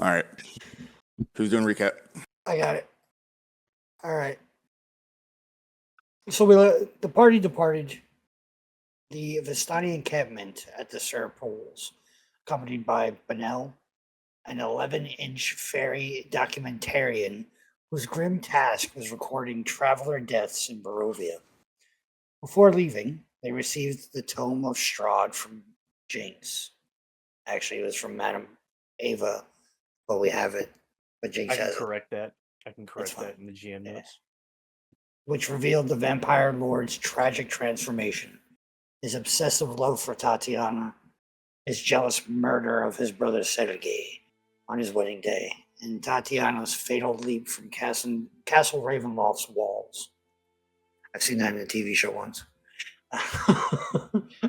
All right. Who's doing recap? I got it. All right. So the party departed the Vistani encampment at the Sir Poles, accompanied by Benel, an 11-inch fairy documentarian whose grim task was recording traveler deaths in Barovia. Before leaving, they received the Tome of Strahd from Jinx. Actually, it was from Madame Ava, but we have it. But Jinx has it. I can correct that in the GM notes. Which revealed the Vampire Lord's tragic transformation, his obsessive love for Tatiana, his jealous murder of his brother Sergei on his wedding day, and Tatiana's fatal leap from Castle Ravenloft's walls. I've seen that in a TV show once.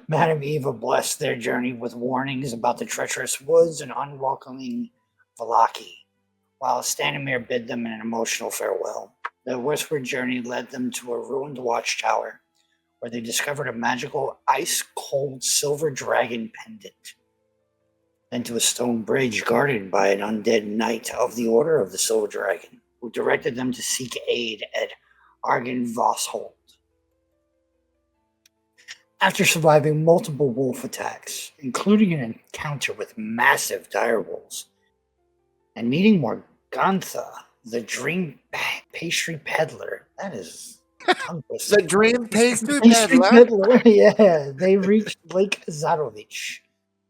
Madame Eva blessed their journey with warnings about the treacherous woods and unwelcoming Vallaki, while Stanimir bid them an emotional farewell. The westward journey led them to a ruined watchtower, where they discovered a magical ice-cold silver dragon pendant, then to a stone bridge guarded by an undead knight of the Order of the Silver Dragon, who directed them to seek aid at Argynvosholt. After surviving multiple wolf attacks, including an encounter with massive direwolves, and meeting Morgantha, the dream pastry peddler. That is the dream pastry peddler? Yeah, they reached Lake Zarovich,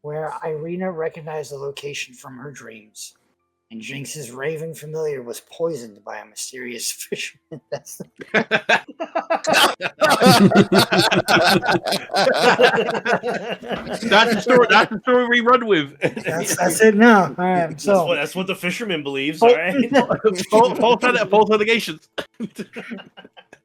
where Irina recognized the location from her dreams. And Jinx's raven familiar was poisoned by a mysterious fisherman. That's the story. That's the story we run with. That's it now. All right. So that's what the fisherman believes. All right. False allegations.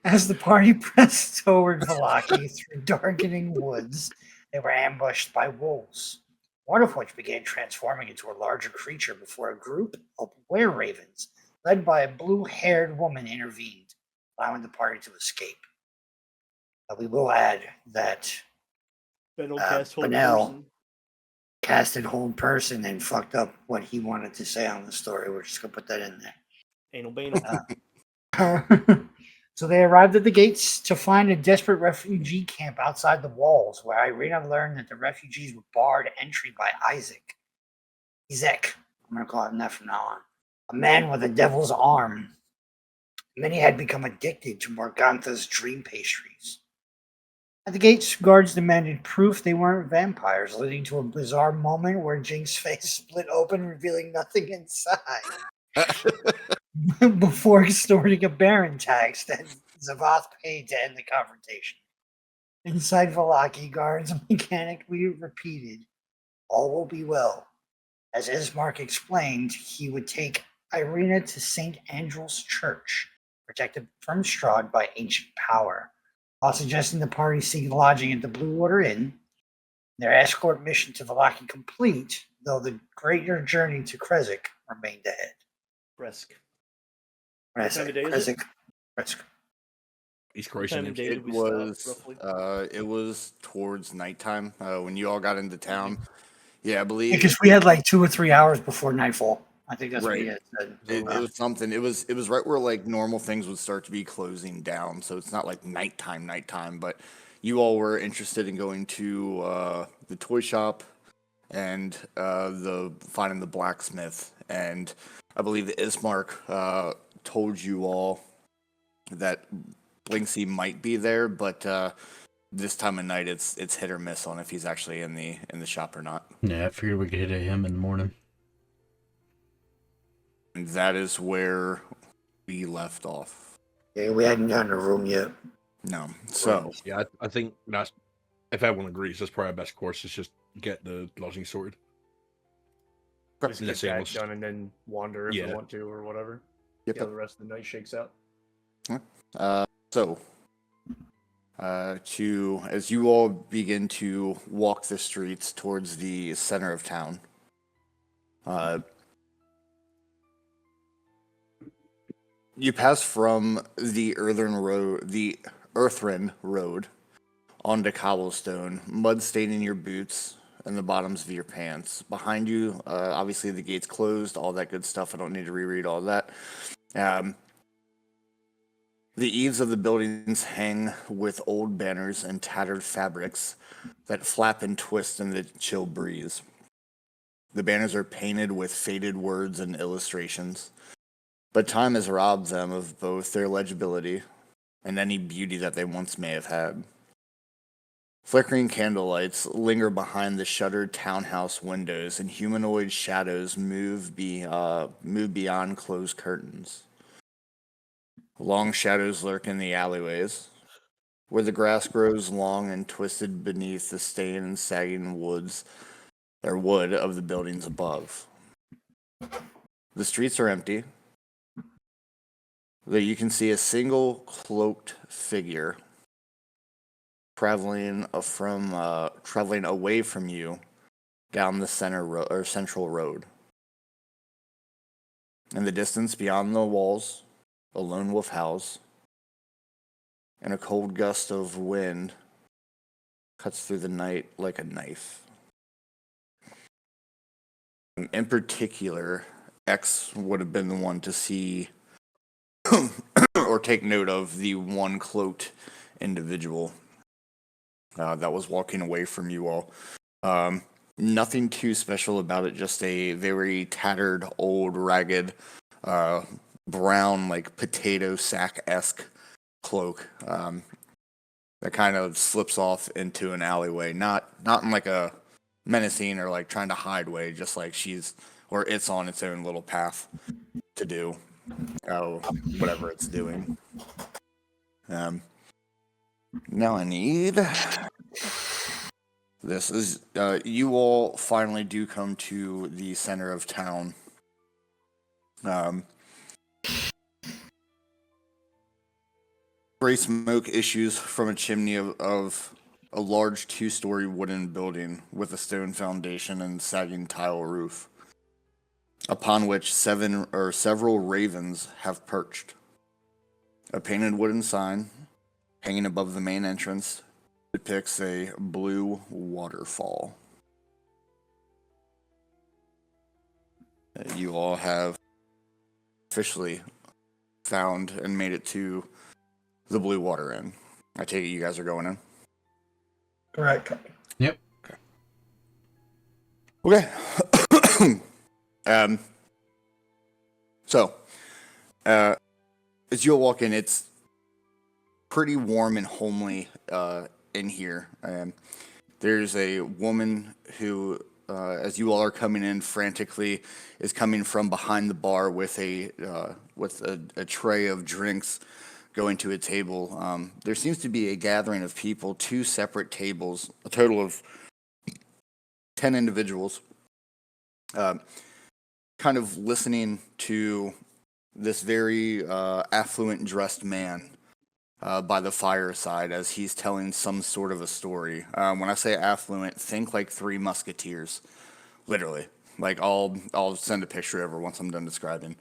As the party pressed toward Vallaki through darkening woods, they were ambushed by wolves, one of which began transforming into a larger creature before a group of were-ravens, led by a blue-haired woman, intervened, allowing the party to escape. We will add that Benel casted Hold Person and fucked up what he wanted to say on the story. We're just going to put that in there. Anal banal. So they arrived at the gates to find a desperate refugee camp outside the walls, where Irina learned that the refugees were barred entry by Isaac. I'm going to call him that from now on. A man with a devil's arm. Many had become addicted to Morgantha's dream pastries. At the gates, guards demanded proof they weren't vampires, leading to a bizarre moment where Jinx's face split open, revealing nothing inside. Before extorting a Baron tax that Zavath paid to end the confrontation. Inside Vallaki, guards mechanically repeated, "All will be well." As Ismark explained, he would take Irina to St. Andrew's Church, protected from Strahd by ancient power, while suggesting the party seek lodging at the Blue Water Inn. Their escort mission to Vallaki complete, though the greater journey to Krezk remained ahead. Kresk. East Croatian. It was towards nighttime when you all got into town. Yeah, I believe because we had like 2 or 3 hours before nightfall. I think that's right. what he had said. It was something. It was right where like normal things would start to be closing down. So it's not like nighttime, but you all were interested in going to the toy shop and finding the blacksmith, and I believe that Ismark told you all that Blinksy might be there, but this time of night it's hit or miss on if he's actually in the shop or not. Yeah, I figured we could hit at him in the morning. And that is where we left off. Yeah, we hadn't gotten a room yet. No. So yeah, I think that's, if everyone agrees, that's probably our best course is just get the lodging sorted. Just get that done and then wander if we want to or whatever. Yep. See how the rest of the night shakes out. As you all begin to walk the streets towards the center of town, you pass from the Earthrin Road onto cobblestone, mud staining your boots, in the bottoms of your pants. Behind you, obviously the gate's closed, all that good stuff. I don't need to reread all that. The eaves of the buildings hang with old banners and tattered fabrics that flap and twist in the chill breeze. The banners are painted with faded words and illustrations, but time has robbed them of both their legibility and any beauty that they once may have had. Flickering candlelights linger behind the shuttered townhouse windows, and humanoid shadows move beyond closed curtains. Long shadows lurk in the alleyways, where the grass grows long and twisted beneath the stained and sagging wood of the buildings above. The streets are empty, though you can see a single cloaked figure traveling away from you down the central road. In the distance beyond the walls, a lone wolf howls, and a cold gust of wind cuts through the night like a knife. In particular, X would have been the one to see or take note of the one cloaked individual that was walking away from you all. Nothing too special about it, just a very tattered, old, ragged, brown, like potato sack-esque cloak that kind of slips off into an alleyway. Not in like a menacing or like trying to hide way, just like it's on its own little path to do whatever it's doing. Now I need... This is, you all finally do come to the center of town. Gray smoke issues from a chimney of a large 2-story wooden building with a stone foundation and sagging tile roof, upon which several ravens have perched. A painted wooden sign hanging above the main entrance depicts a blue waterfall. You all have officially found and made it to the Blue Water Inn. I take it you guys are going in? Correct. Yep. Okay. So, as you all walk in, it's pretty warm and homely in here. There's a woman who, as you all are coming in frantically, is coming from behind the bar with a tray of drinks going to a table. There seems to be a gathering of people, 2 separate tables, a total of 10 individuals, kind of listening to this very affluent dressed man by the fireside as he's telling some sort of a story. When I say affluent, think like 3 Musketeers, literally. Like I'll send a picture over once I'm done describing.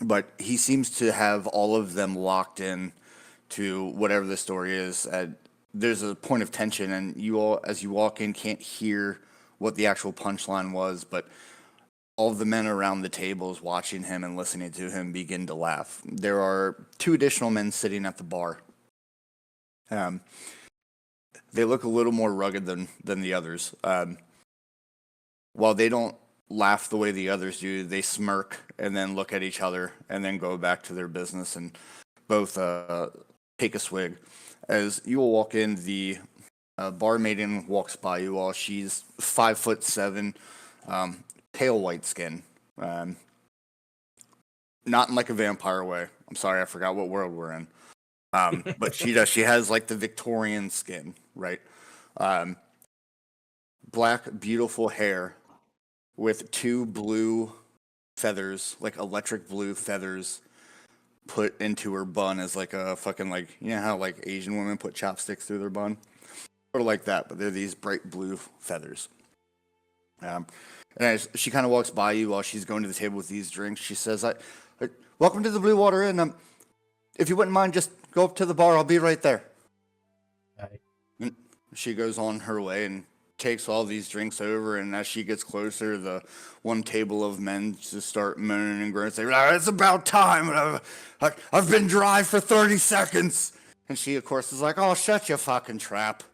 But he seems to have all of them locked in to whatever the story is. There's a point of tension, and you all, as you walk in, can't hear what the actual punchline was, but all of the men around the tables watching him and listening to him begin to laugh. There are 2 additional men sitting at the bar. They look a little more rugged than the others. While they don't laugh the way the others do, they smirk and then look at each other and then go back to their business and both take a swig. As you will walk in, the barmaiden walks by you all. She's 5'7", pale white skin. Not in like a vampire way. I'm sorry, I forgot what world we're in. But she does. She has like the Victorian skin, right? Black, beautiful hair with 2 blue feathers, like electric blue feathers, put into her bun as like a fucking, like, you know how like Asian women put chopsticks through their bun? Sort of like that, but they're these bright blue feathers. And as she kind of walks by you while she's going to the table with these drinks, she says, "Welcome to the Blue Water Inn. If you wouldn't mind, just go up to the bar. I'll be right there." Hi. she goes on her way and takes all these drinks over, and as she gets closer, the one table of men just start moaning and groaning, saying, "It's about time. I've been dry for 30 seconds." And she, of course, is like, "Oh, shut your fucking trap,"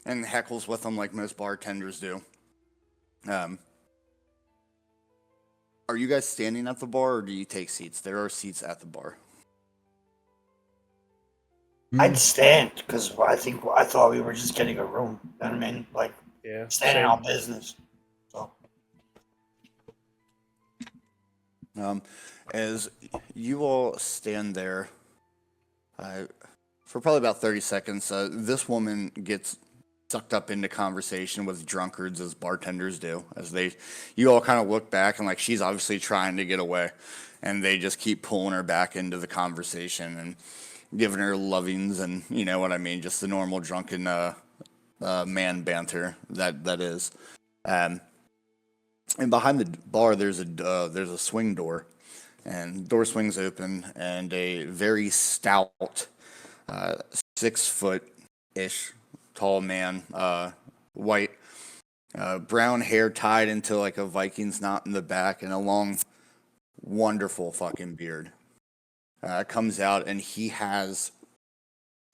and heckles with them like most bartenders do. Are you guys standing at the bar, or do you take seats? There are seats at the bar. I'd stand because I thought we were just getting a room. You know what I mean? Like, Yeah. standing on business. So, As you all stand there for probably about 30 seconds, this woman gets sucked up into conversation with drunkards as bartenders do. You all kind of look back and like she's obviously trying to get away, and they just keep pulling her back into the conversation and giving her lovings and you know what I mean, just the normal drunken man banter that is. And behind the bar, there's a swing door, and the door swings open, and a very stout, 6-foot-ish tall man, white, brown hair tied into like a Viking's knot in the back, and a long, wonderful fucking beard, comes out, and he has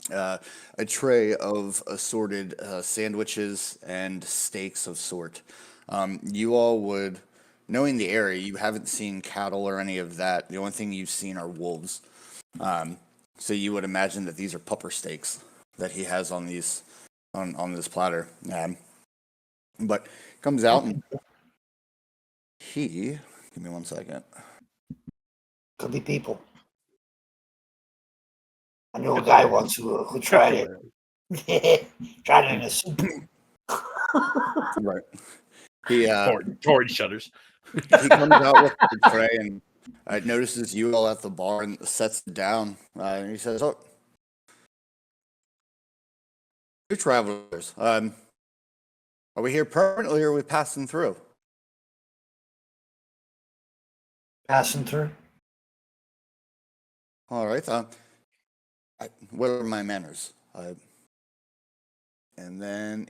a tray of assorted sandwiches and steaks of sort. You all would, knowing the area, you haven't seen cattle or any of that. The only thing you've seen are wolves. So you would imagine that these are pupper steaks that he has on these on this platter. But comes out and give me 1 second. could be people. I knew a guy once who tried it. Tried it in a soup. Right. He torrent shutters. he comes out with the tray and notices you all at the bar and sets it down. And he says, "Oh, you travelers, are we here permanently or are we passing through?" Passing through. All right. What are my manners? And then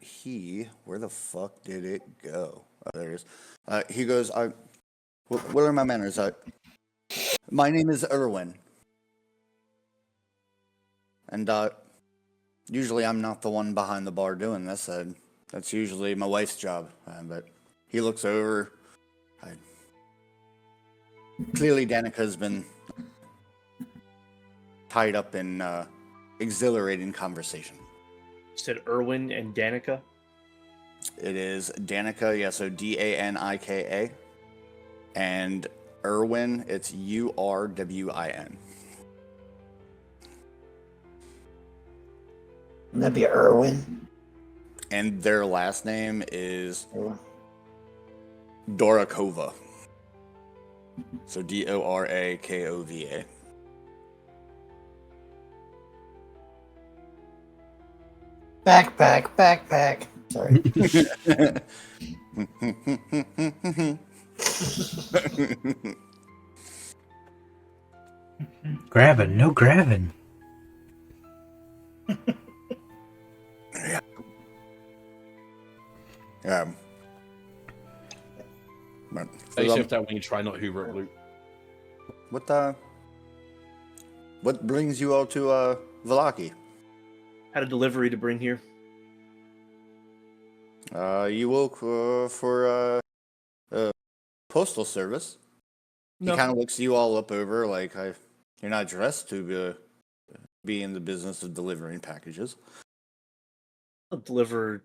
where the fuck did it go? Oh, there it is. He goes, what are my manners? My name is Erwin. And usually I'm not the one behind the bar doing this. That's usually my wife's job. But he looks over. Clearly Danica's been tied up in exhilarating conversation. You said Erwin and Danica? It is Danica, yeah, so Danika. And Erwin, it's Urwin. Wouldn't that be Erwin? And their last name is Dorakova. So Dorakova. Backpack. Sorry. Grabbing, no grabbing. But Except that when you try not hoover up loot. what brings you all to Vallaki? Had a delivery to bring here. You woke for postal service. No. He kind of looks you all up over like you're not dressed to be in the business of delivering packages. Deliverers,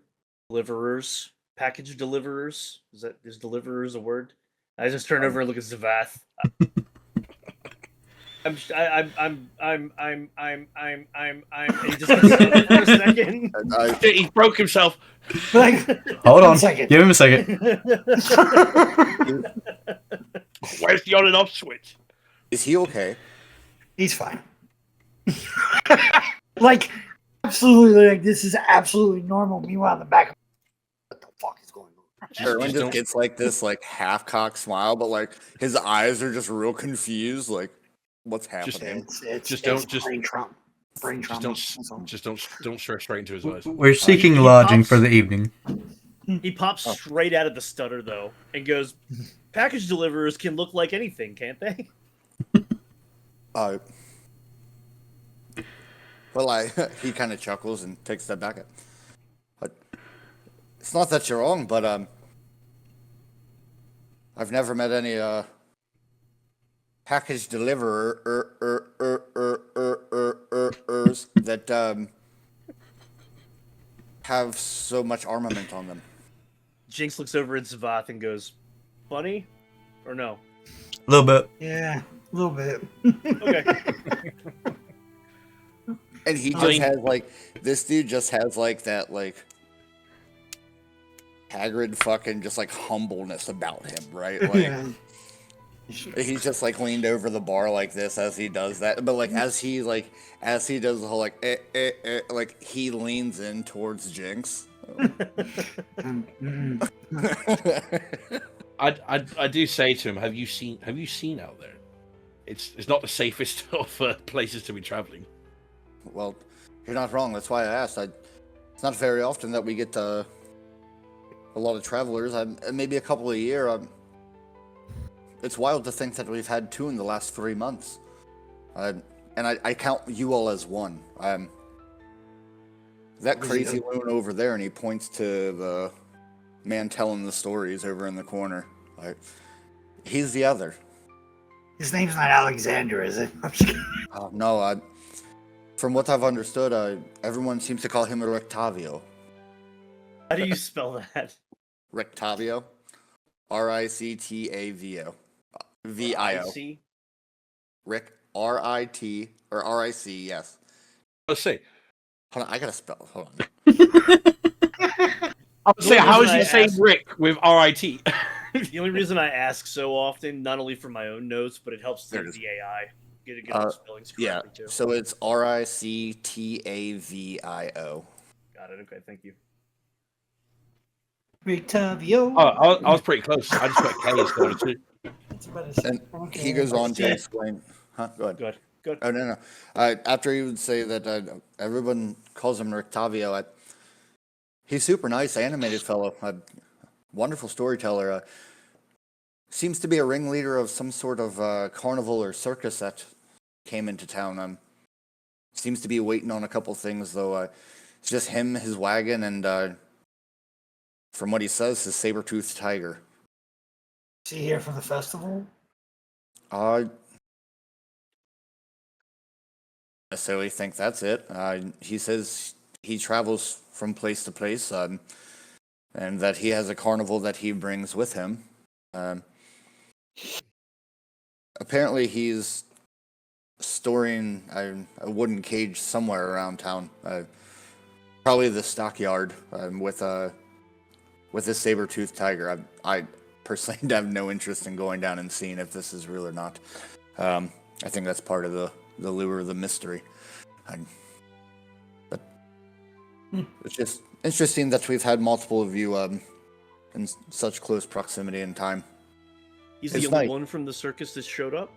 package deliverers. Is deliverers a word? I just turn over and look at Zavath. And he just for a second. He broke himself. Like, Hold on. 1 second. Give him a second. Where's the on and off switch? Is he okay? He's fine. Like, absolutely, like, this is absolutely normal. Meanwhile, in the back, what the fuck is going on? Erwin just gets like this like half-cocked smile, but like his eyes are just real confused. Like, what's happening? It's Just don't- plain Trump. Brain Just trauma. That's all. don't stare straight into his eyes. We're seeking he lodging pops- for the evening. He pops straight out of the stutter though, and goes, "Package deliverers can look like anything, can't they?" Well, he kind of chuckles and takes a step back. But it's not that you're wrong, but I've never met any package deliverers that have so much armament on them. Jinx looks over at Zavath and goes, "Funny, or no?" A little bit. Yeah, a little bit. Okay. And he just I mean- has like this dude just has like that like Hagrid fucking just like humbleness about him, right? Like Yeah. he's just like leaned over the bar like this as he does that, but like as he does the whole like he leans in towards Jinx. I do say to him, have you seen out there? It's not the safest of places to be traveling. Well, you're not wrong. That's why I asked. It's not very often that we get a lot of travelers. Maybe a couple a year. It's wild to think that we've had 2 in the last 3 months. And I count you all as one. That crazy loon over there, and he points to the man telling the stories over in the corner. He's the other. His name's not Alexander, is it? I'm just kidding. No, from what I've understood, everyone seems to call him Rictavio. How do you spell that? Rictavio? Rictavio. VIO. See? Rick, R-I-T, or R-I-C, yes. Let's see. Hold on, I gotta spell. Hold on. I would say, how is I you say asked- Rick with R-I-T? The only reason I ask so often, not only for my own notes, but it helps There the it is. AI get the spellings Yeah, correctly too. so it's Rictavio. Got it. Okay, thank you. Rictavio. Oh, I was pretty close. I just got K instead of 2. That's about as- And okay, he goes on to yeah. explain. Huh? Go ahead. Good. Good. Oh, no. After he would say that everyone calls him Rictavio, he's super nice, animated fellow, wonderful storyteller. Seems to be a ringleader of some sort of carnival or circus that came into town. Seems to be waiting on a couple things, though. It's just him, his wagon, and from what he says, his saber-toothed tiger. Is he here for the festival? Necessarily think that's it. He says he travels from place to place, and that he has a carnival that he brings with him. Apparently, he's storing a wooden cage somewhere around town, probably the stockyard, with this saber-toothed tiger. I personally have no interest in going down and seeing if this is real or not. I think that's part of the lure of the mystery. But it's just interesting that we've had multiple of you in such close proximity in time. He's the It's only nice. one from the circus that showed up.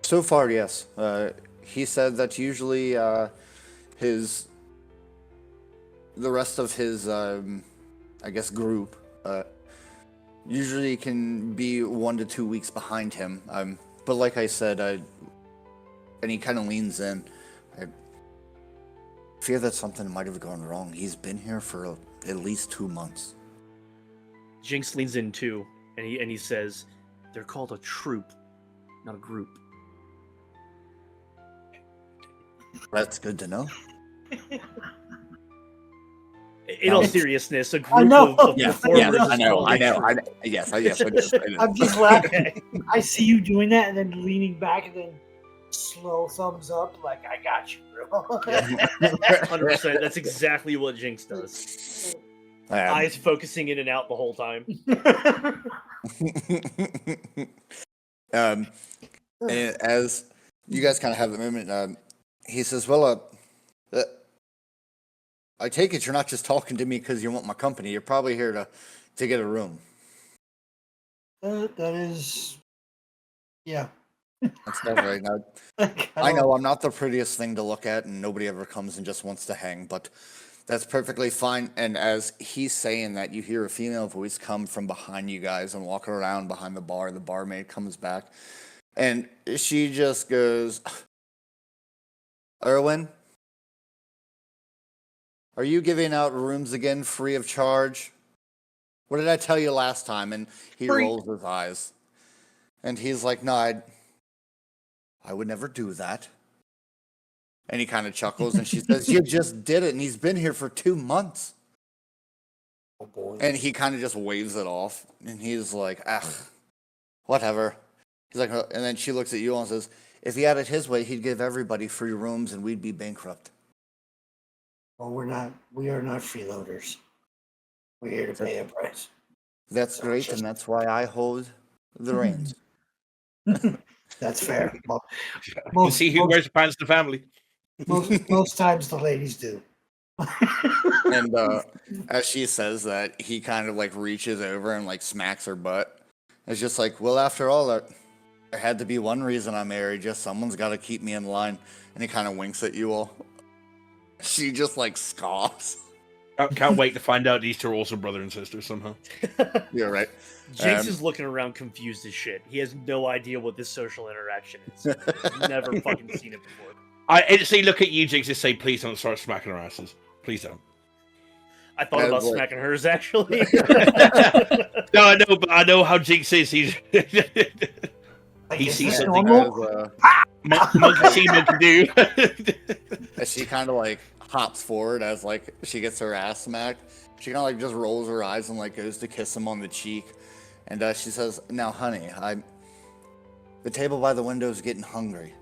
So far, yes. He said that usually the rest of his I guess group usually can be 1 to 2 weeks behind him. But like I said, and he kind of leans in. I fear that something might have gone wrong. He's been here for at least 2 months. Jinx leans in too, and he says, "They're called a troop, not a group." That's good to know. In all seriousness, a group I know. of Yeah, performers is I know. called a troop. Yes, it is. I'm just laughing. Okay. I see you doing that and then leaning back and then slow thumbs up, like I got you, bro. 100%. That's exactly what Jinx does. Eyes focusing in and out the whole time. And as you guys kind of have the moment, he says, "Well, I take it you're not just talking to me because you want my company. You're probably here to get a room." That is, yeah. That's not right now. Like, I know I'm not the prettiest thing to look at, and nobody ever comes and just wants to hang, but that's perfectly fine. And as he's saying that, you hear a female voice come from behind you guys and walk around behind the bar. The barmaid comes back, and she just goes, Erwin, are you giving out rooms again free of charge? What did I tell you last time? And he Free. rolls his eyes. And he's like, no, I would never do that. And he kind of chuckles, and she says, you just did it, and he's been here for 2 months. Oh boy. And he kind of just waves it off, and he's like, whatever. He's like, and then she looks at you and says, if he had it his way, he'd give everybody free rooms, and we'd be bankrupt. Well, we are not freeloaders. We're here to pay a price. That's great, and that's why I hold the reins. That's fair. Well, You see who wears pants to family. most times the ladies do. And as she says that, he kind of like reaches over and like smacks her butt. It's just like, well, after all, there had to be one reason I married you. Someone's got to keep me in line. And he kind of winks at you all. She just like scoffs. I can't wait to find out these two are also brother and sister somehow. You're right. Jinx is looking around confused as shit. He has no idea what this social interaction is. He's never fucking seen it before. I instantly look at you, Jinx, and say, please don't start smacking our asses. Please don't. I thought about smacking hers, actually. No, I know, but I know how Jinx is. He sees something. Monkey see, monkey do. As she kind of like hops forward as like she gets her ass smacked, she kind of like just rolls her eyes and like goes to kiss him on the cheek. And she says, now, honey, the table by the window is getting hungry.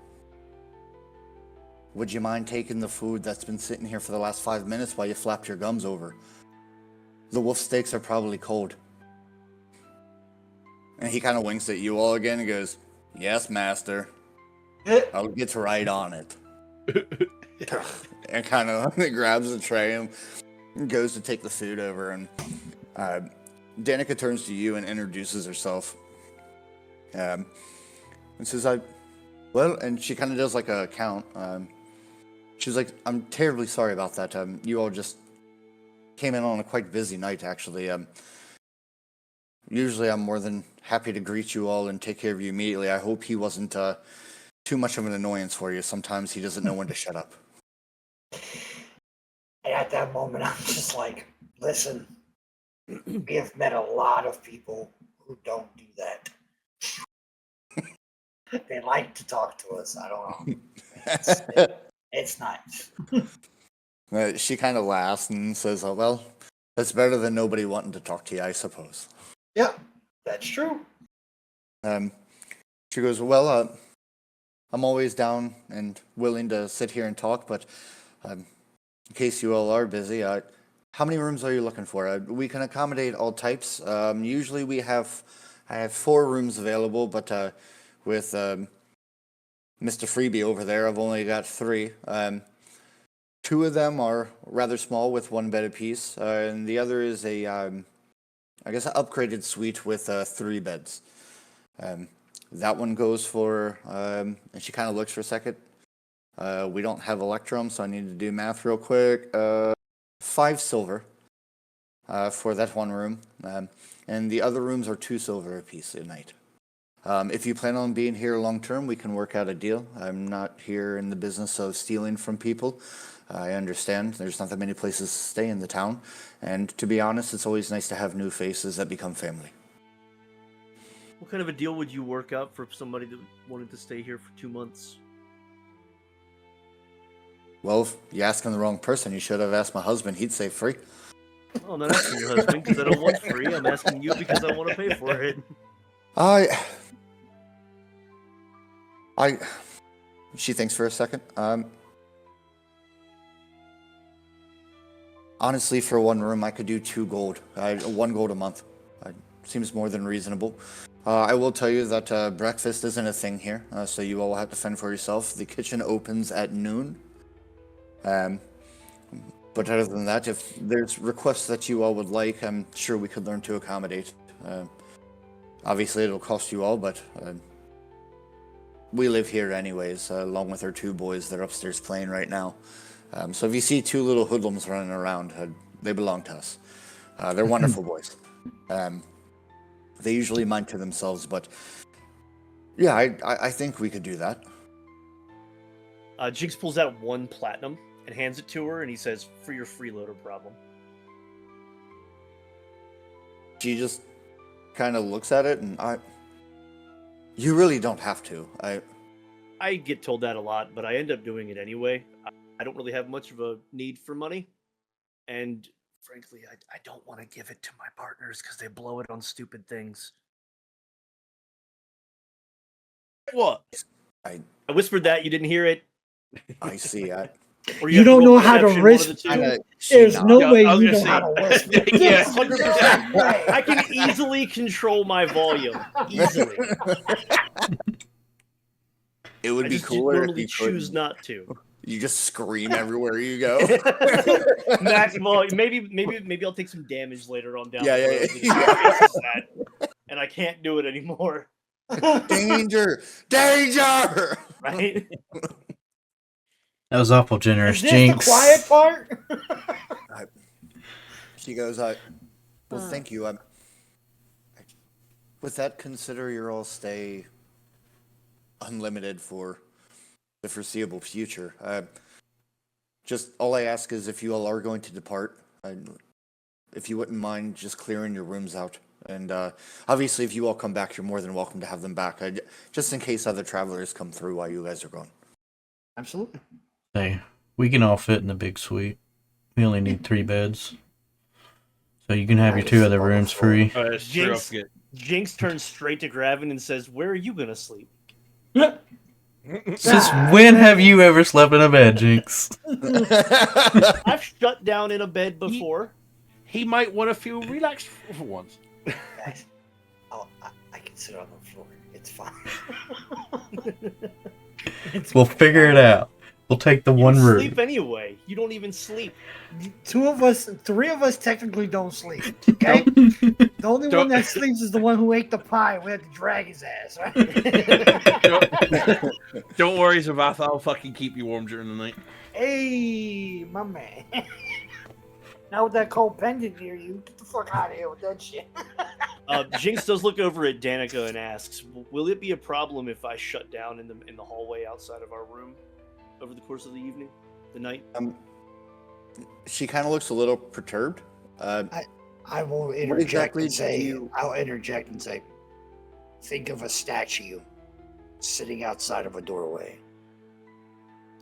Would you mind taking the food that's been sitting here for the last 5 minutes while you flapped your gums over? The wolf steaks are probably cold. And he kind of winks at you all again and goes, yes, master. I'll get right on it. And kind of grabs the tray and goes to take the food over. And Danica turns to you and introduces herself. And says, and she kind of does like a count. She's like, I'm terribly sorry about that. You all just came in on a quite busy night, actually. Usually I'm more than happy to greet you all and take care of you immediately. I hope he wasn't too much of an annoyance for you. Sometimes he doesn't know when to shut up. And at that moment, I'm just like, listen, we have met a lot of people who don't do that. They like to talk to us. I don't know. It's nice. She kind of laughs and says, oh, well, that's better than nobody wanting to talk to you, I suppose. Yeah, that's true. She goes, well, I'm always down and willing to sit here and talk, but in case you all are busy, how many rooms are you looking for? We can accommodate all types. Usually I have 4 rooms available, but with Mr. Freebie over there, I've only got 3. 2 of them are rather small with 1 bed apiece, and the other is a, I guess, an upgraded suite with 3 beds. That one goes for, and she kind of looks for a second. We don't have Electrum, so I need to do math real quick. 5 silver for that one room, and the other rooms are 2 silver apiece a night. If you plan on being here long term, we can work out a deal. I'm not here in the business of stealing from people. I understand there's not that many places to stay in the town, and to be honest, it's always nice to have new faces that become family. What kind of a deal would you work out for somebody that wanted to stay here for 2 months? Well, if you're asking the wrong person, you should have asked my husband. He'd say free. Oh, I'm not asking your husband because I don't want free. I'm asking you because I want to pay for it. She thinks for a second. Honestly, for 1 room, I could do 2 gold. 1 gold a month. Seems more than reasonable. I will tell you that breakfast isn't a thing here, so you all will have to fend for yourself. The kitchen opens at noon. But other than that, if there's requests that you all would like, I'm sure we could learn to accommodate. Obviously, it'll cost you all, but we live here anyways, along with our 2 boys. They're upstairs playing right now. So if you see 2 little hoodlums running around, they belong to us. They're wonderful boys. They usually mind to themselves, but yeah, I think we could do that. Jinx pulls out 1 platinum and hands it to her, and he says, "For your freeloader problem." She just kind of looks at it, and you really don't have to. I get told that a lot, but I end up doing it anyway. I don't really have much of a need for money, and frankly, I don't want to give it to my partners because they blow it on stupid things. What? I whispered that, you didn't hear it. I see. Or You have don't roll know how to perception, one of risk. the two. There's no Yeah, way I was you gonna know how to say- whisper. Yeah. 100%. I can easily control my volume. Easily. It would I be just cooler if normally you choose could. not to. You just scream everywhere you go. Max volume. Maybe I'll take some damage later on down Yeah, the yeah, road. yeah. But it faces that, and I can't do it anymore. Danger! Danger! Right? That was awful generous, Is this Jinx. the quiet part? She goes, well, thank you. With that, consider your all stay unlimited for the foreseeable future. Just all I ask is if you all are going to depart, if you wouldn't mind just clearing your rooms out. And obviously, if you all come back, you're more than welcome to have them back. Just in case other travelers come through while you guys are gone. Absolutely. Hey, we can all fit in the big suite. We only need 3 beds. So you can have your 2 other rooms free. Oh, that's true. I Jinx, forget. Jinx turns straight to Gravin and says, "Where are you gonna sleep?" Since when have you ever slept in a bed, Jinx? I've shut down in a bed before. He might want to feel relaxed for once. Guys, I can sit on the floor. It's fine. We'll figure it out. We'll take the You one room. sleep anyway. You don't even sleep. 3 of us technically don't sleep. Okay? The only one that sleeps is the one who ate the pie. We had to drag his ass, right? Don't worry, Zavath. I'll fucking keep you warm during the night. Hey, my man. Now with that cold pendant near you, get the fuck out of here with that shit. Jinx does look over at Danica and asks, "Will it be a problem if I shut down in the hallway outside of our room over the course of the evening, the night?" She kind of looks a little perturbed. I will interject and say, I'll interject and say, think of a statue sitting outside of a doorway.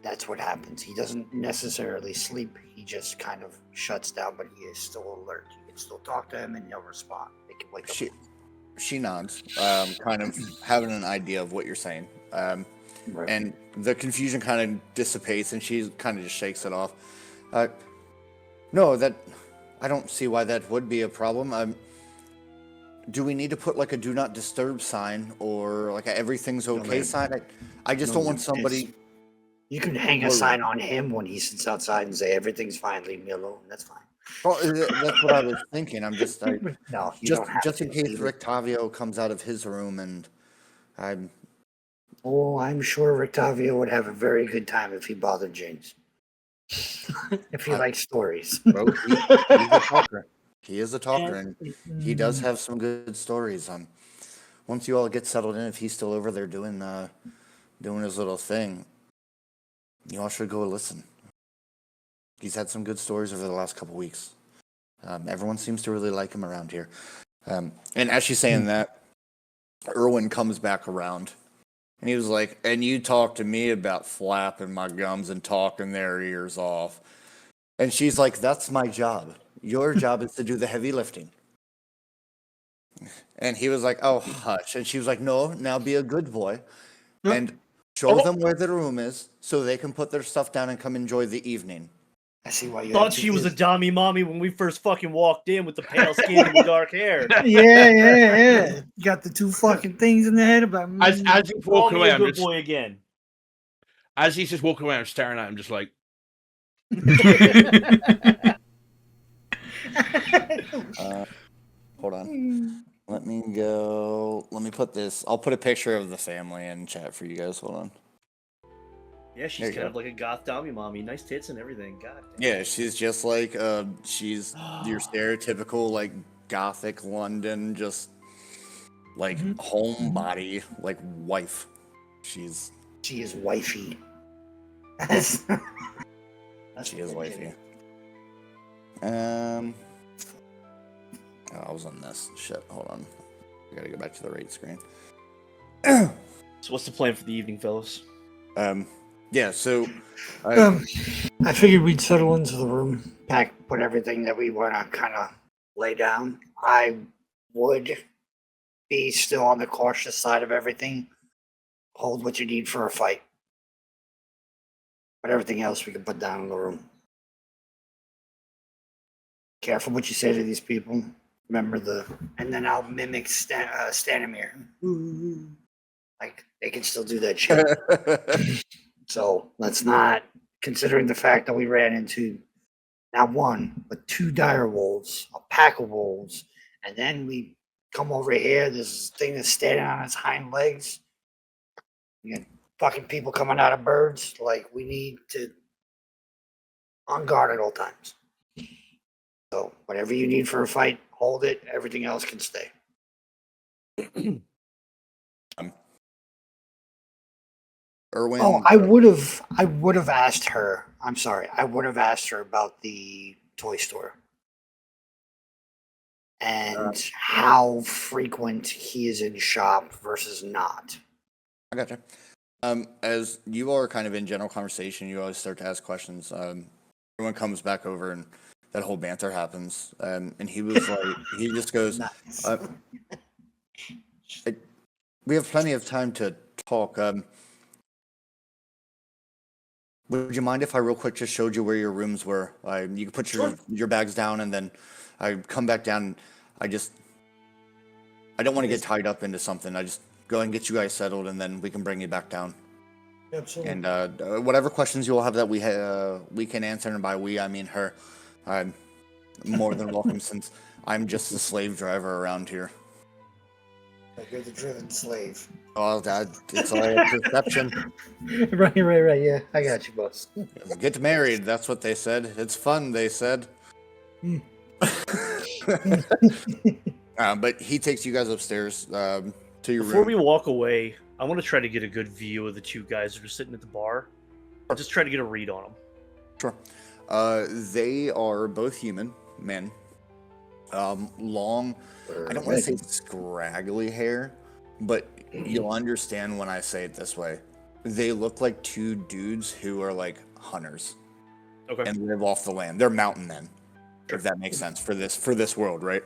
That's what happens. He doesn't necessarily sleep. He just kind of shuts down, but he is still alert. You can still talk to him and he'll respond. They can wake up. She nods, kind of having an idea of what you're saying. Right. And the confusion kind of dissipates, and she kind of just shakes it off. No, I don't see why that would be a problem. Do we need to put like a "Do Not Disturb" sign or like a "Everything's okay" sign? I just don't want somebody. You can hang a sign on him when he sits outside and say, "Everything's fine. Leave me alone." That's fine. Well, that's what I was thinking. I'm just No, you don't have just to. in case Rictavio comes out of his room and I'm sure Rictavio would have a very good time if he bothered James. If he likes stories. Well, he's a talker. He is a talker, and he does have some good stories. Once you all get settled in, if he's still over there doing his little thing, you all should go listen. He's had some good stories over the last couple weeks. Everyone seems to really like him around here. And as she's saying that, Erwin comes back around. And he was like, "And you talk to me about flapping my gums and talking their ears off." And she's like, "That's my job. Your job is to do the heavy lifting." And he was like, "Oh, hush." And she was like, "No, now be a good boy. And show them where the room is so they can put their stuff down and come enjoy the evening." I see why you Thought she was a dummy mommy when we first fucking walked in with the pale skin and the dark hair. Yeah. You got the 2 fucking things in the head about me. As he's Call walking me away, a I'm good just, boy again. as he's just walking away, I'm staring at him, just like, Hold on. Let me go. Let me put this. I'll put a picture of the family in chat for you guys. Hold on. Yeah, she's There you kind go. of like a goth dummy mommy. Nice tits and everything. God damn. Yeah, she's just like she's your stereotypical like gothic London, just like homebody, like wife. She is wifey. That's She is what wifey. Oh, I was on this. Shit, hold on. I gotta go back to the right screen. So what's the plan for the evening, fellas? Yeah, so I figured we'd settle into the room, put everything that we want to kind of lay down. I would be still on the cautious side of everything. Hold what you need for a fight. But everything else we can put down in the room. Careful what you say to these people. Remember and then I'll mimic Stanimir. Like, they can still do that shit. So let's not, considering the fact that we ran into not one, but two dire wolves, a pack of wolves, and then we come over here, this thing that's standing on its hind legs. We got fucking people coming out of birds. Like, we need to on guard at all times. So whatever you need for a fight, hold it. Everything else can stay. Erwin. Oh, I would have asked her. I'm sorry. I would have asked her about the toy store and how frequent he is in shop versus not. I gotcha. As you all are kind of in general conversation, you always start to ask questions. Everyone comes back over and that whole banter happens. And he was like, he just goes, Nice. we have plenty of time to talk. Would you mind if I real quick just showed you where your rooms were? You could put your bags down and then I come back down. I don't want to get tied up into something. I just go ahead and get you guys settled and then we can bring you back down. Absolutely. And whatever questions you all have that we can answer, and by we I mean her. I'm more than welcome since I'm just the slave driver around here. You're the driven slave. Oh, it's all a perception. Right. Yeah, I got you, boss. Get married. That's what they said. It's fun. They said. But he takes you guys upstairs to your Before room. we walk away, I want to try to get a good view of the two guys that are sitting at the bar. I'll just try to get a read on them. Sure. They are both human men. Long, I don't want to say scraggly hair, but you'll understand when I say it this way. They look like two dudes who are like hunters Okay. and live off the land. They're mountain men, if that makes sense for this world, right?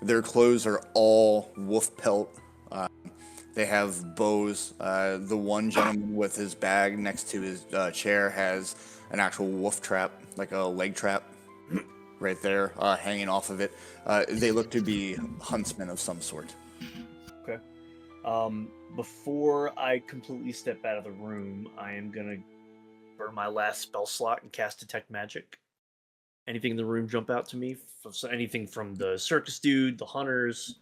Their clothes are all wolf pelt. They have bows. The one gentleman with his bag next to his chair has an actual wolf trap, like a leg trap, right there, hanging off of it. They look to be huntsmen of some sort. Okay. Before I completely step out of the room, I am gonna burn my last spell slot and cast Detect Magic. Anything in the room jump out to me? So anything from the circus dude, the hunters,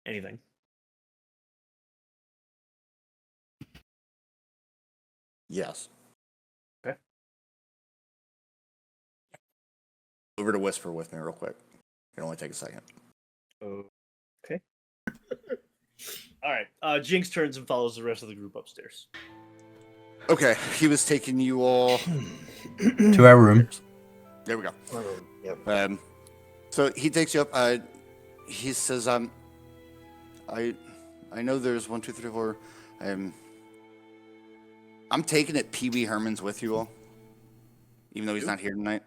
anything. Yes. Okay. Over to whisper with me real quick. It can only take a second. Okay. All right. Jinx turns and follows the rest of the group upstairs. Okay, he was taking you all To our room. There we go. Yep. So he takes you up. He says, I know there's 1, 2, 3, 4. I'm taking it Pee Wee Herman's with you all, even though he's not here tonight.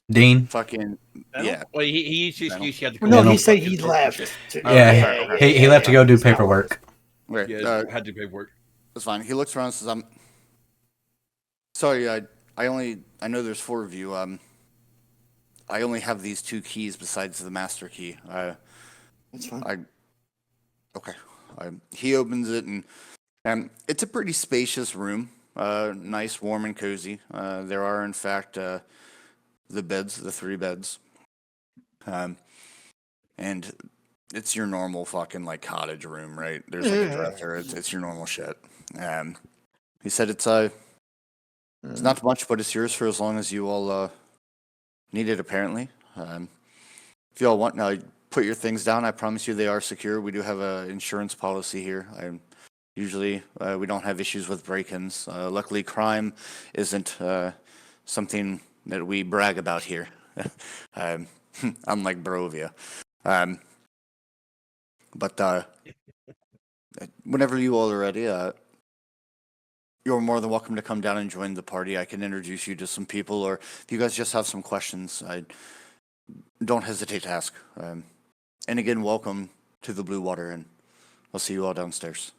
Dean. Fucking Fennel? yeah. Well, he used to excuse he had to Well, go no, Yeah, he no. said he left. Yeah, he left to go do paperwork. Right. Yeah, had to pay work. That's fine. He looks around and says, "I'm sorry. I know there's 4 of you. I only have these 2 keys besides the master key. That's fine. Okay. He opens it and it's a pretty spacious room. Nice, warm, and cozy. There are in fact the beds, the 3 beds. and it's your normal fucking like cottage room, right? There's like a dresser. It's your normal shit. He said it's not much, but it's yours for as long as you all need it. Apparently, if you all want now, put your things down. I promise you they are secure. We do have a insurance policy here. Usually we don't have issues with break-ins. Luckily, crime isn't something that we brag about here. Unlike Barovia. But whenever you all are ready, you're more than welcome to come down and join the party. I can introduce you to some people, or if you guys just have some questions, don't hesitate to ask. And again, welcome to the Blue Water, and I'll see you all downstairs.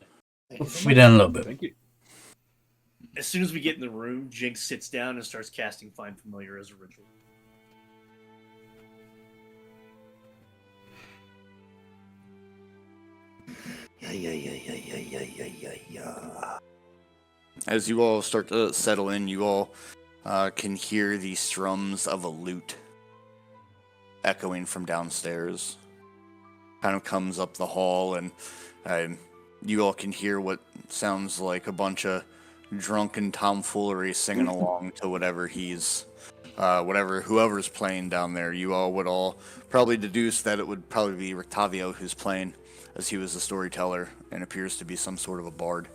We down a little bit. Thank you. As soon as we get in the room, Jinx sits down and starts casting Find Familiar as a ritual. Yeah. As you all start to settle in, you all can hear the strums of a lute echoing from downstairs. Kind of comes up the hall, and you all can hear what sounds like a bunch of drunken tomfoolery singing along to whoever's playing down there. You all would all probably deduce that it would probably be Rictavio who's playing, as he was a storyteller and appears to be some sort of a bard.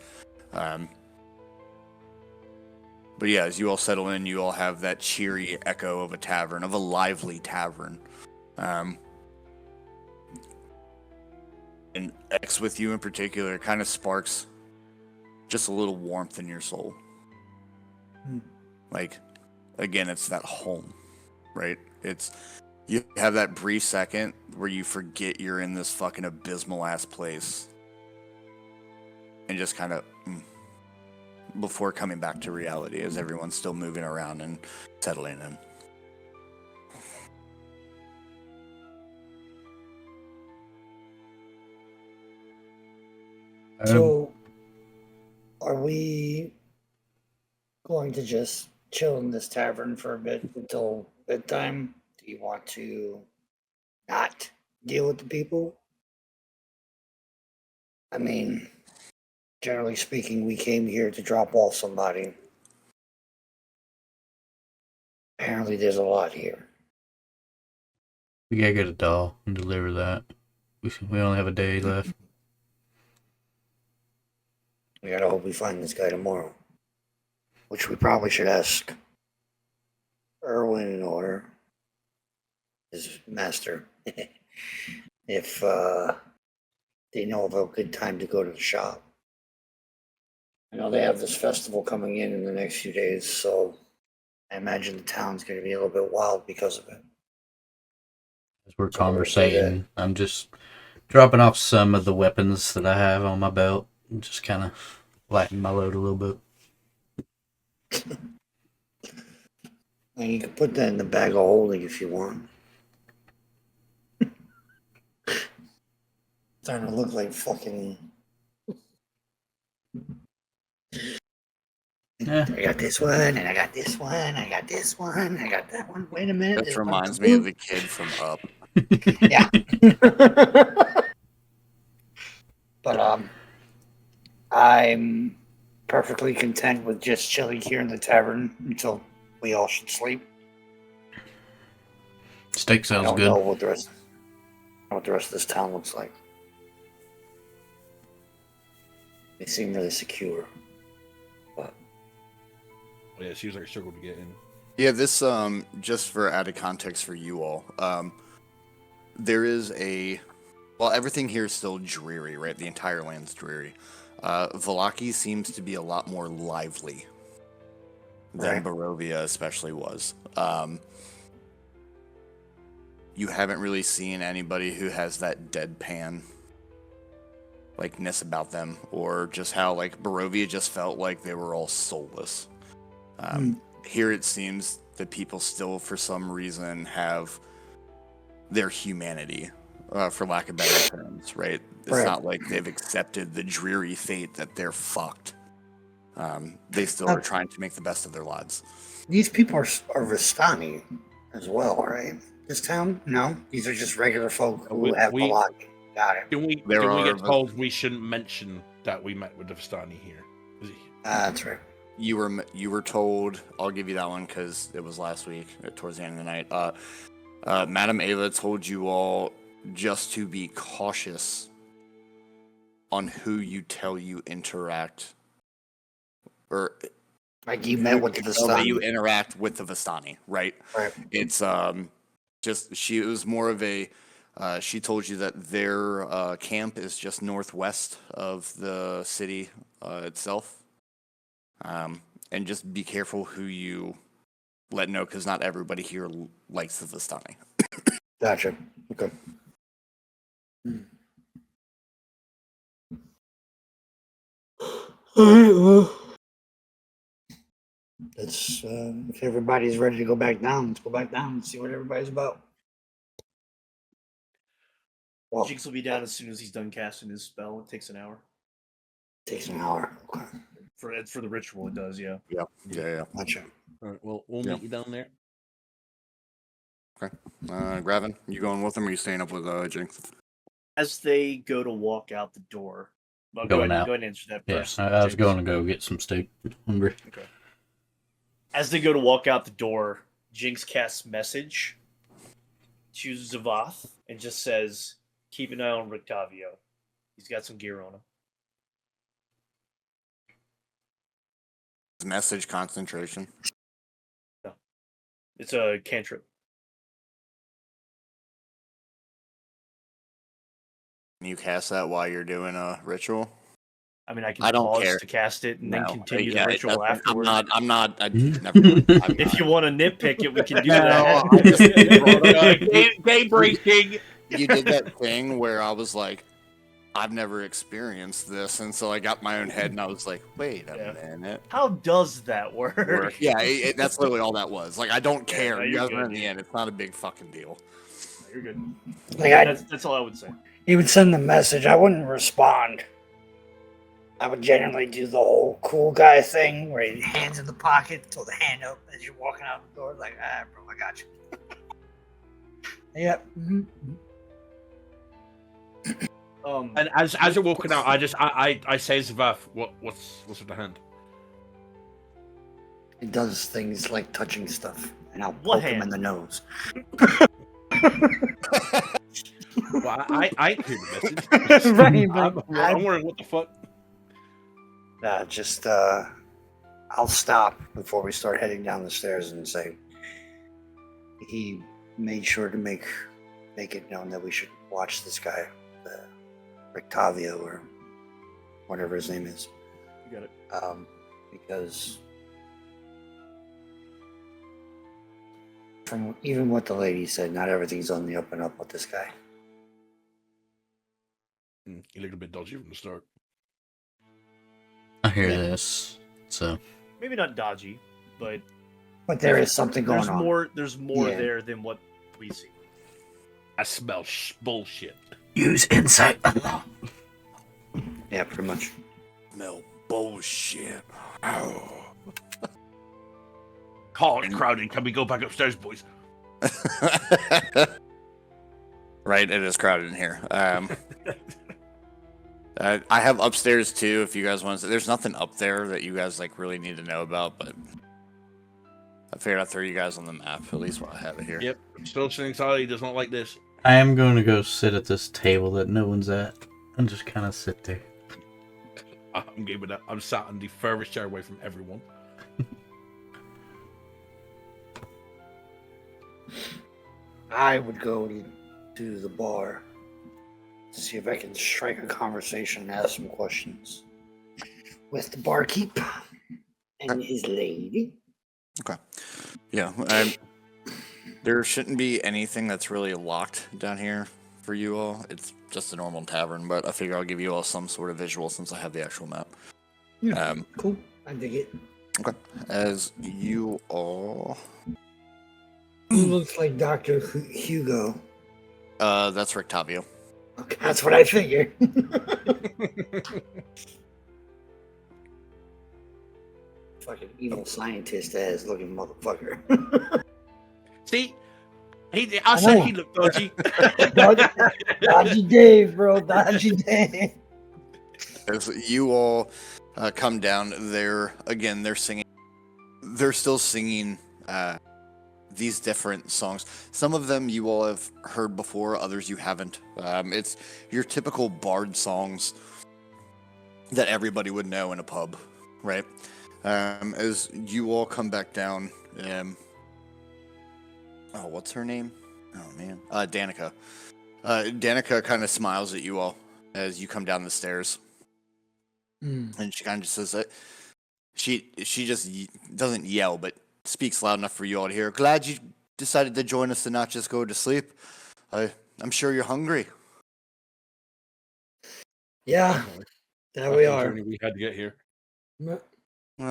But yeah, as you all settle in, you all have that cheery echo of a tavern, of a lively tavern. And X with you in particular kind of sparks just a little warmth in your soul. Like, again, it's that home, right? You have that brief second where you forget you're in this fucking abysmal ass place. And just kind of before coming back to reality as everyone's still moving around and settling in. So, are we going to just chill in this tavern for a bit until bedtime? Do you want to not deal with the people? I mean, generally speaking, we came here to drop off somebody. Apparently, there's a lot here. We gotta get a doll and deliver that. We only have a day left. We gotta hope we find this guy tomorrow. Which we probably should ask Erwin or his master if they know of a good time to go to the shop. I know they have this festival coming in the next few days, so I imagine the town's going to be a little bit wild because of it. As we're conversating, I'm just dropping off some of the weapons that I have on my belt and just kind of lighten my load a little bit. And you can put that in the bag of holding if you want. Starting to look like fucking. Yeah. I got this one, and I got this one, I got this one, I got that one. Wait a minute. This reminds me of the kid from Up. Yeah. But I'm perfectly content with just chilling here in the tavern until we all should sleep. Steak I sounds don't good. know what the rest of this town looks like. They seem really secure. But Yeah, it seems like a struggle to get in. Yeah, this just for added context for you all. There is everything here is still dreary, right? The entire land's dreary. Vallaki seems to be a lot more lively than Barovia especially was. You haven't really seen anybody who has that deadpan likeness about them, or just how like Barovia just felt like they were all soulless. Here it seems that people still, for some reason, have their humanity, for lack of better terms, right? It's not like they've accepted the dreary fate that they're fucked. They still are trying to make the best of their lives. these people are Vistani as well, right? this town? No, these are just regular folk who We- have we- Vallaki. Got it. Didn't we get told we shouldn't mention that we met with the Vistani here? Is it? That's right. You were told. I'll give you that one because it was last week, towards the end of the night. Madam Ava told you all just to be cautious on who you tell you interact, or Like you met with the tell that you Vistani. interact with the Vistani, right? Right. It's it was more of a. She told you that their camp is just northwest of the city itself. And just be careful who you let know, because not everybody here likes the Vistani. Gotcha. Okay. All right. Well, let's. If everybody's ready to go back down, let's go back down and see what everybody's about. Well, Jinx will be down as soon as he's done casting his spell. It takes an hour. takes an hour. Okay. For the ritual, it does, yeah. Yeah. Gotcha. All right, well, we'll Yeah. meet you down there. Gravin, you going with them, or you staying up with Jinx? As they go to walk out the door, well, Going go out. ahead and answer that Yeah, first. I was Jinx. going to go get some steak. Hungry. Okay. As they go to walk out the door, Jinx casts message, chooses Zavath, and just says, "Keep an eye on Rictavio. He's got some gear on him." Message concentration. It's a cantrip. Can you cast that while you're doing a ritual? I mean, I can I don't pause care. to cast it and then No. continue Yeah, the it ritual doesn't- afterwards. I'm not. Never mind. I'm If not. you want to nitpick it, we can do No, that. I just- Game breaking. You did that thing where I was like, I've never experienced this, and so I got my own head, and I was like, wait a Yeah. minute. How does that work? Yeah, that's literally all that was. Like, I don't Yeah, care. no, You you're guys are good, in the dude. end. It's not a big fucking deal. You're good. Like That's all I would say. he would send the message. I wouldn't respond. I would generally do the whole cool guy thing where he hands in the pocket, throw the hand up as you're walking out the door, like, bro, I got you. Yep. Mm-hmm. And as you're walking out, I say, Zavath, what's with the hand? He does things like touching stuff, and I'll What poke him in hand? the nose. Well, I ain't hear the message. Right, I'm but wondering what the fuck. I'll stop before we start heading down the stairs and say he made sure to make it known that we should watch this guy, Rictavio or whatever his name is, You got it. because from even what the lady said, not everything's on the up and up with this guy. He looked a bit dodgy from the start. I hear this. So Maybe not dodgy, but But there is something going on. There's more Yeah. there than what we see. I smell bullshit. use insight. Yeah, pretty much. No bullshit. Oh. Call it crowded. Can we go back upstairs, boys? Right, it is crowded in here. I have upstairs too. If you guys want to, there's nothing up there that you guys like really need to know about, but I figured I'd throw you guys on the map at least while I have it here. Yep. Social anxiety does not like this. I am going to go sit at this table that no one's at and just kind of sit there. I'm good with that. I'm sat in the furthest chair away from everyone. I would go to the bar to see if I can strike a conversation and ask some questions with the barkeep and his lady. Okay. Yeah. There shouldn't be anything that's really locked down here for you all. It's just a normal tavern, but I figure I'll give you all some sort of visual since I have the actual map. Yeah. Cool. I dig it. Okay. As you all. Who looks like Dr. Hugo? That's Rictavio. Okay, that's what I figured. Fucking evil scientist ass looking motherfucker. See, I said know. he looked dodgy. Dodgy Dave, bro. Dodgy Dave. As you all come down there again, they're singing. They're still singing these different songs. Some of them you all have heard before, others you haven't. It's your typical bard songs that everybody would know in a pub, right? As you all come back down, oh, what's her name? Oh man, Danica. Danica kind of smiles at you all as you come down the stairs, and she kind of just says that she just doesn't yell, but speaks loud enough for you all to hear. Glad you decided to join us and not just go to sleep. I'm sure you're hungry. Yeah, there After we the are. journey we had to get here. All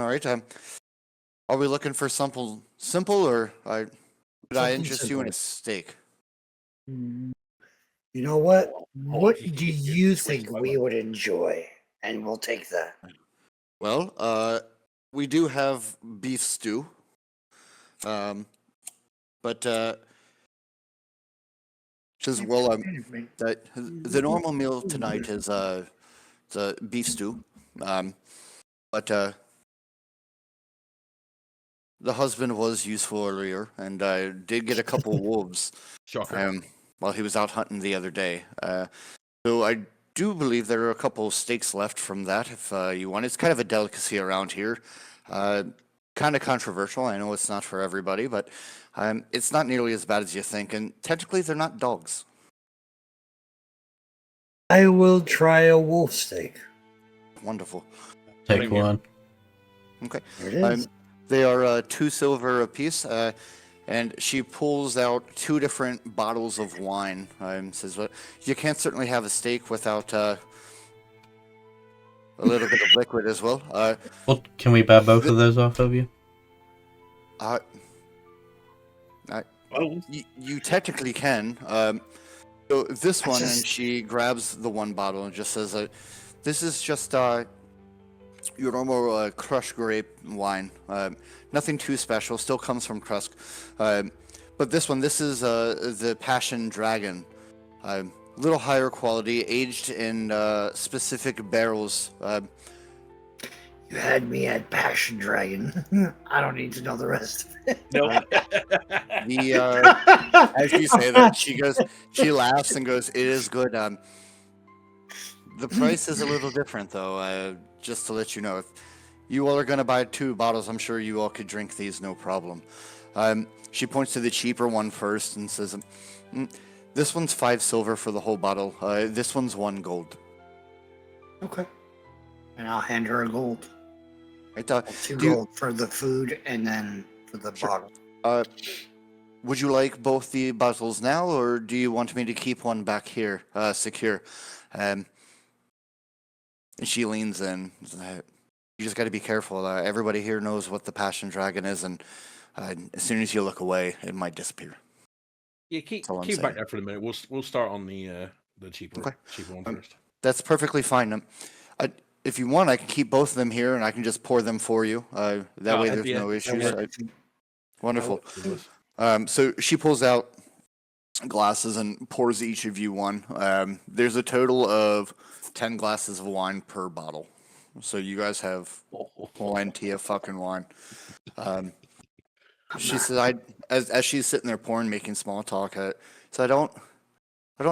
right. Are we looking for simple, or could I Something interest you in simple. a steak? You know what? What you do can get you twisted think by we that. would enjoy? And we'll take that. Well, we do have beef stew. But says, well, that the normal meal tonight is the beef stew. But the husband was useful earlier, and I did get a couple wolves Shocker. while he was out hunting the other day. So I do believe there are a couple of steaks left from that if you want. It's kind of a delicacy around here. Kind of controversial. I know it's not for everybody, but it's not nearly as bad as you think. And technically, they're not dogs. I will try a wolf steak. Wonderful. Take Same here. one. Okay. There it is. They are 2 silver apiece, and she pulls out 2 different bottles of wine. Says, "Well, you can't certainly have a steak without a little bit of liquid as well." Well, can we buy both of those off of you? You technically can. So this one, and just- she grabs the one bottle and just says, "This is just your normal crushed grape wine. Nothing too special. Still comes from Krusk. But this one, this is the Passion Dragon. A little higher quality, aged in specific barrels. You had me at Passion Dragon. I don't need to know the rest of it. No. As you say that, she laughs and goes, "It is good. The price is a little different, though. Just to let you know, if you all are going to buy 2 bottles, I'm sure you all could drink these, no problem." She points to the cheaper one first and says, "This one's 5 silver for the whole bottle. This one's 1 gold." Okay. And I'll hand her a gold. Right, 2 do you- gold for the food and then for the bottle. Would you like both the bottles now, or do you want me to keep one back here, secure? And she leans in. You just got to be careful. Everybody here knows what the Passion Dragon is, and as soon as you look away, it might disappear. Yeah, keep That's all I'm back saying. there for the minute. We'll start on the cheaper Okay. one first. That's perfectly fine. If you want, I can keep both of them here, and I can just pour them for you. That way, there's yeah, no that issues. works. Wonderful. Yes. So she pulls out glasses and pours each of you one. There's a total of 10 glasses of wine per bottle. So you guys have plenty of fucking wine. She says, as she's sitting there pouring, making small talk, so I don't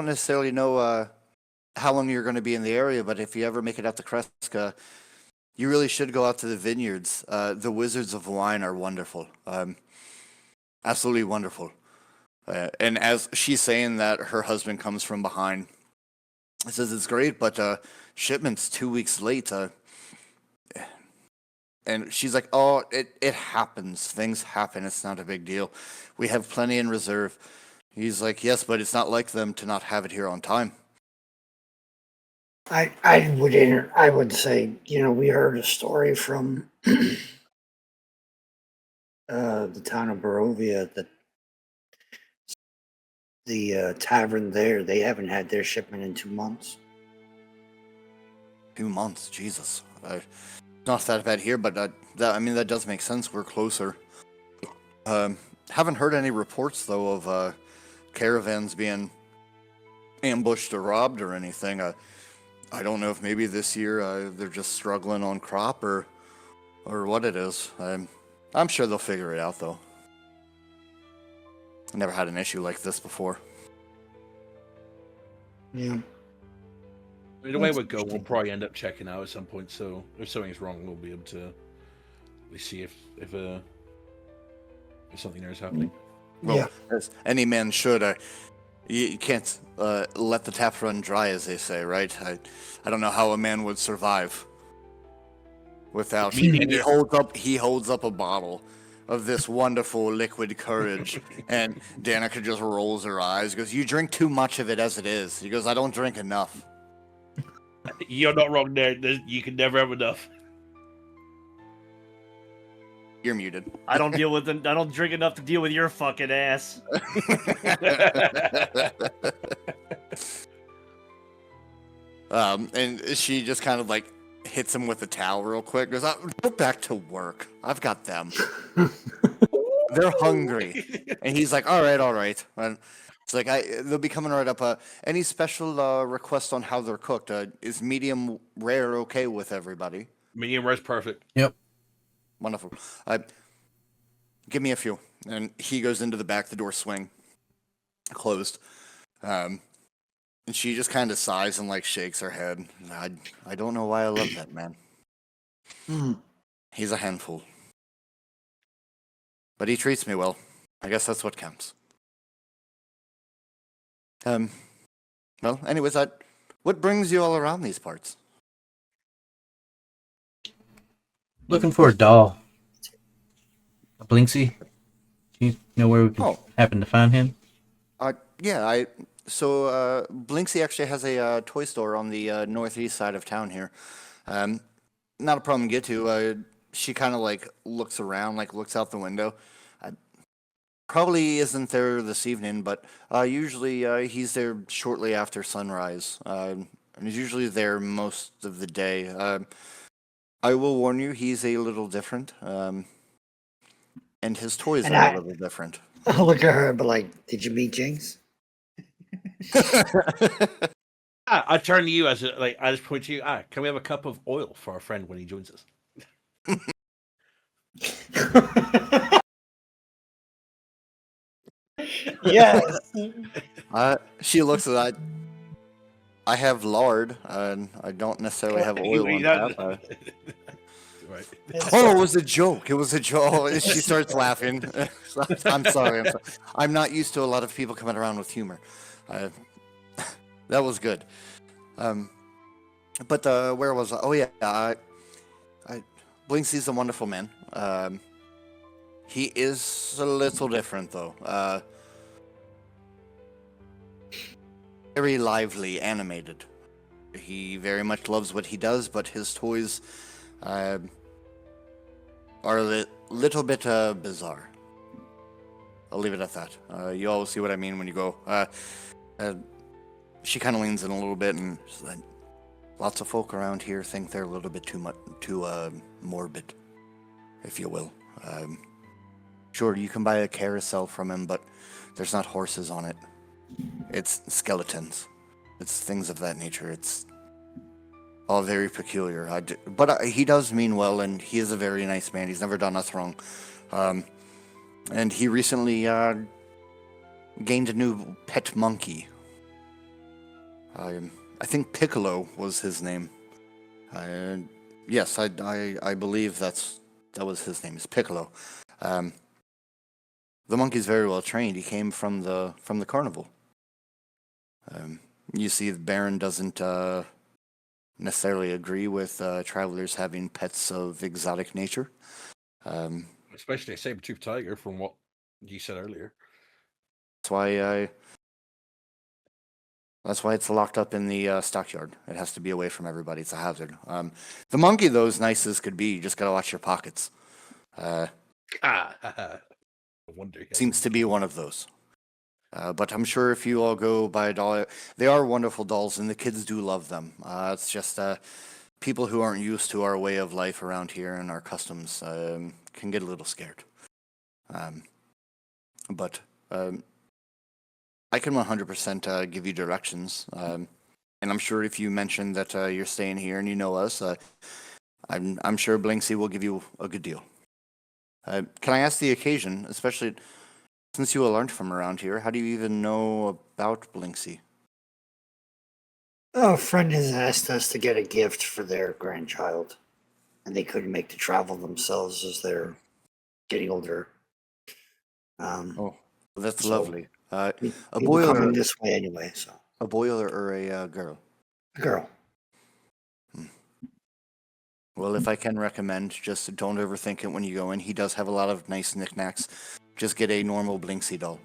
necessarily know how long you're going to be in the area, but if you ever make it out to Kreska, you really should go out to the vineyards. The Wizards of Wine are wonderful. Absolutely wonderful. And as she's saying that, her husband comes from behind. He says, "It's great, but shipment's 2 weeks late." And she's like, "Oh, it happens. Things happen. It's not a big deal. We have plenty in reserve." He's like, "Yes, but it's not like them to not have it here on time." I would say, we heard a story from the town of Barovia that the tavern there, they haven't had their shipment in 2 months. 2 months, Jesus. Not that bad here, but that does make sense. We're closer. Haven't heard any reports though of caravans being ambushed or robbed or anything. I don't know if maybe this year they're just struggling on crop or what it is. I'm sure they'll figure it out though. I never had an issue like this before. Yeah. I mean, the way we go, we'll probably end up checking out at some point. So if something's wrong, we'll be able to at least see if something there is happening. Well, as any man should. You can't let the tap run dry, as they say, right? I don't know how a man would survive without. He holds up a bottle of this wonderful liquid courage, and Danica just rolls her eyes. Goes, "You drink too much of it as it is." He goes, "I don't drink enough." You're not wrong there. You can never have enough. You're muted. I don't deal with them. I don't drink enough to deal with your fucking ass. And she just kind of like hits him with a towel real quick. Goes, "Go back to work. I've got them. They're hungry." And he's like, all right. And it's like, they'll be coming right up. Any special requests on how they're cooked? Is medium rare okay with everybody? Medium rare's perfect. Yep. Wonderful. Give me a few. And he goes into the back, the door swing closed. And she just kind of sighs and like shakes her head. I don't know why I love that man. He's a handful. But he treats me well. I guess that's what counts. Well, anyways, what brings you all around these parts? Looking for a doll. A Blinksy. Do you know where we can happen to find him? Yeah, So Blinksy actually has a toy store on the northeast side of town here. Not a problem to get to. She kind of like looks around, like looks out the window. Probably isn't there this evening, but usually he's there shortly after sunrise. And he's usually there most of the day. I will warn you, he's a little different. And his toys are a little different. I'll look at her and be like, "Did you meet Jinx?" I turn to you I just point to you. Can we have a cup of oil for our friend when he joins us? Yes. She looks at that. I have lard, and I don't necessarily have oil on tap. Right. Oh, it was a joke. It was a joke. She starts laughing. I'm sorry. I'm not used to a lot of people coming around with humor. That was good. But where was I? Oh yeah, Blinksy's a wonderful man. He is a little different though. Very lively, animated. He very much loves what he does, but his toys are a little bit bizarre. I'll leave it at that. You always see what I mean when you go. She kind of leans in a little bit, and she's like, lots of folk around here think they're a little bit too morbid, if you will. Sure, you can buy a carousel from him, but there's not horses on it. It's skeletons. It's things of that nature. It's all very peculiar. But he does mean well, and he is a very nice man. He's never done us wrong. And he recently gained a new pet monkey. I think Piccolo was his name. Yes, I believe that was his name. Is Piccolo. The monkey's very well trained. He came from the carnival. You see, the Baron doesn't necessarily agree with travelers having pets of exotic nature. Especially a saber-toothed tiger, from what you said earlier. That's why it's locked up in the stockyard. It has to be away from everybody. It's a hazard. The monkey, though, as nice as could be, you just gotta watch your pockets. I wonder. Seems to be one of those. But I'm sure if you all go buy a doll, they are wonderful dolls, and the kids do love them. It's just people who aren't used to our way of life around here and our customs can get a little scared. But I can 100% give you directions. And I'm sure if you mention that you're staying here and you know us, I'm sure Blinksy will give you a good deal. Can I ask the occasion, especially since you all aren't from around here? How do you even know about Blinksy? Oh, a friend has asked us to get a gift for their grandchild, and they couldn't make the travel themselves as they're getting older. Oh, that's So lovely. we, A we were boy coming or this way anyway. So a girl? a girl. Well, if I can recommend, just don't overthink it when you go in. He does have a lot of nice knickknacks. Just get a normal Blinksy doll.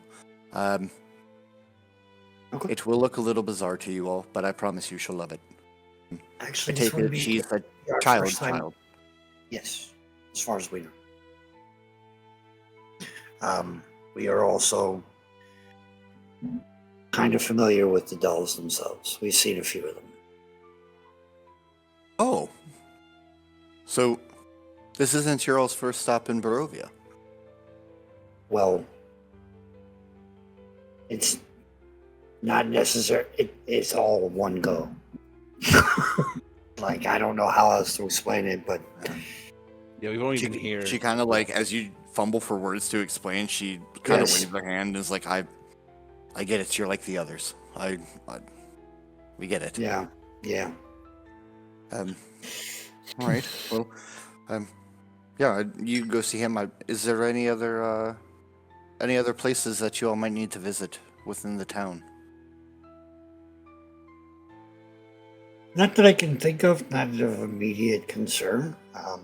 Okay. It will look a little bizarre to you all, but I promise you she'll love it. I Actually, this take would it be she's a our child's first time. child. Yes, as far as we know. We are also kind of familiar with the dolls themselves. We've seen a few of them. Oh. So, this isn't your all's first stop in Barovia. Well, it's not necessary. It's all one go. Like, I don't know how else to explain it, but Yeah, we've only been here. She kind of like, as you fumble for words to explain, she kind of Yes. waves her hand and is like, I get it. You're like the others. We get it. yeah. All right. Well, yeah, you go see him. Is there any other places that you all might need to visit within the town? Not that I can think of, not of immediate concern.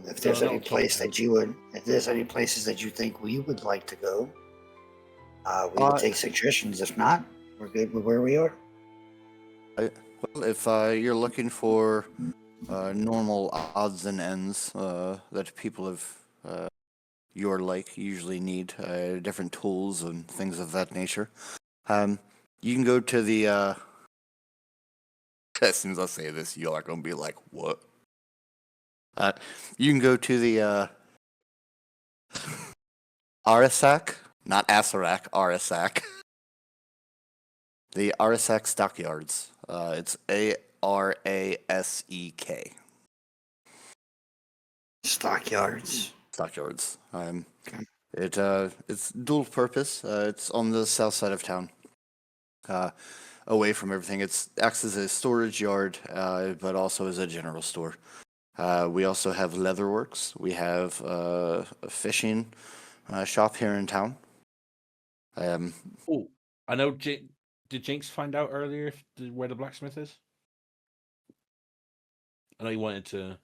If there's No, any not place top that if there's any places that you think we would like to go, we will Uh, take suggestions. If not, we're good with where we are. Well, if you're looking for normal odds and ends that people of your like usually need, different tools and things of that nature, you can go to the. As soon as I say this, you all are going to be like, "What?" You can go to the Arasak, not Asarak, Arasak. The Arasak Stockyards. It's Arasek. Stockyards. Stockyards. Okay. It's dual purpose. It's on the south side of town. Away from everything. It acts as a storage yard, but also as a general store. We also have leatherworks. We have a fishing shop here in town. Oh, I know. Did Jinx find out earlier where the blacksmith is? I know he wanted to.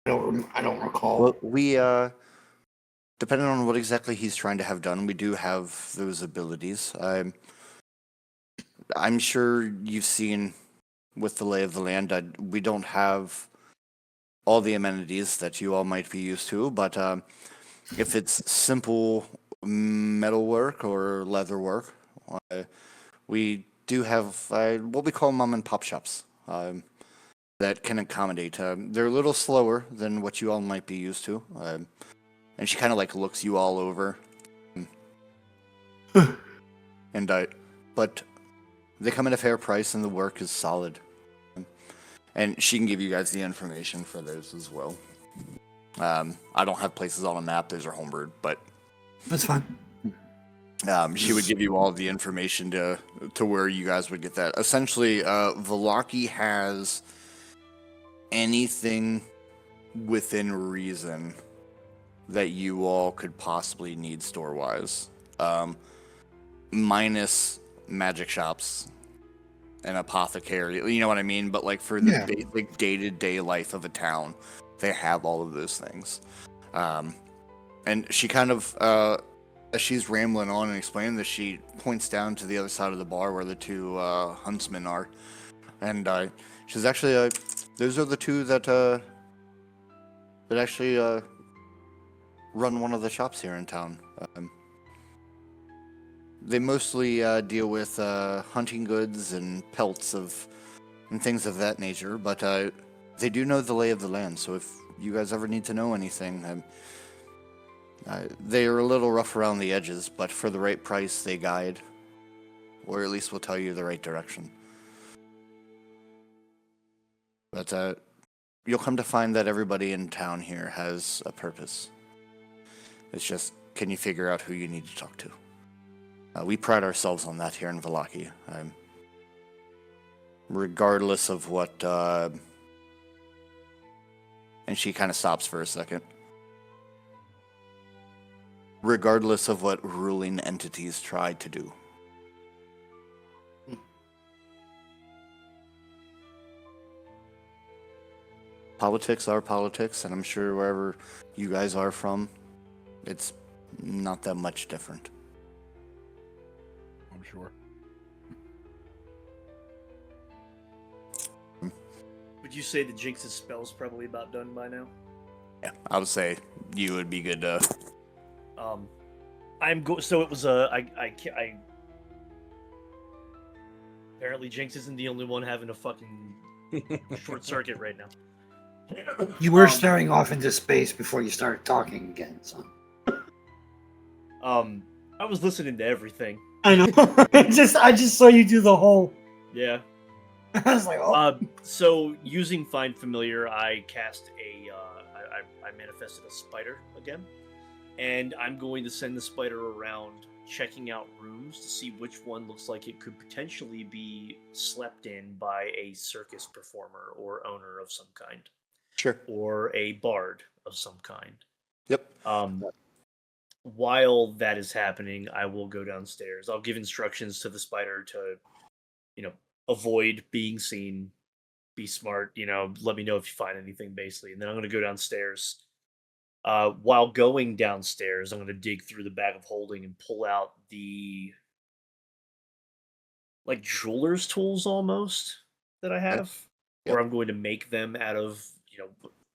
I don't recall. Well, we depending on what exactly he's trying to have done, we do have those abilities. I'm sure you've seen with the lay of the land. We don't have all the amenities that you all might be used to, but if it's simple metalwork or leatherwork, we do have what we call mom and pop shops that can accommodate. They're a little slower than what you all might be used to, and she kind of like looks you all over, and but they come at a fair price and the work is solid. And she can give you guys the information for those as well. I don't have places on a map; those are homebrewed, but That's fine. she would give you all the information to where you guys would get that. Essentially, Vallaki has anything within reason that you all could possibly need store-wise, minus magic shops and apothecary. You know what I mean? But like for the Yeah. basic day-to-day life of a town, they have all of those things. And she kind of, as she's rambling on and explaining this, she points down to the other side of the bar where the two huntsmen are, and she's actually, those are the two that actually run one of the shops here in town. They mostly deal with hunting goods and pelts and things of that nature, but they do know the lay of the land. So if you guys ever need to know anything, they are a little rough around the edges, but for the right price, they guide. or at least we'll tell you the right direction. But you'll come to find that everybody in town here has a purpose. It's just, can you figure out who you need to talk to? We pride ourselves on that here in Vallaki. Regardless of what... and she kind of stops for a second. Regardless of what ruling entities try to do. Politics are politics, and I'm sure wherever you guys are from, it's not that much different. I'm sure. Would you say that Jinx's spell's probably about done by now? Yeah, I would say you would be good to... So it was I apparently Jinx isn't the only one having a fucking short circuit right now. You were staring off into space before you started talking again, so. I was listening to everything. I know. I just saw you do the whole. Yeah. I was like, oh. So using Find Familiar, I cast I manifested a spider again, and I'm going to send the spider around checking out rooms to see which one looks like it could potentially be slept in by a circus performer or owner of some kind. Sure. Or a bard of some kind. Yep. While that is happening, I will go downstairs. I'll give instructions to the spider to, avoid being seen, be smart, let me know if you find anything, basically. And then I'm going to go downstairs. While going downstairs, I'm going to dig through the bag of holding and pull out the, jeweler's tools almost that I have. Yep. Or I'm going to make them out of,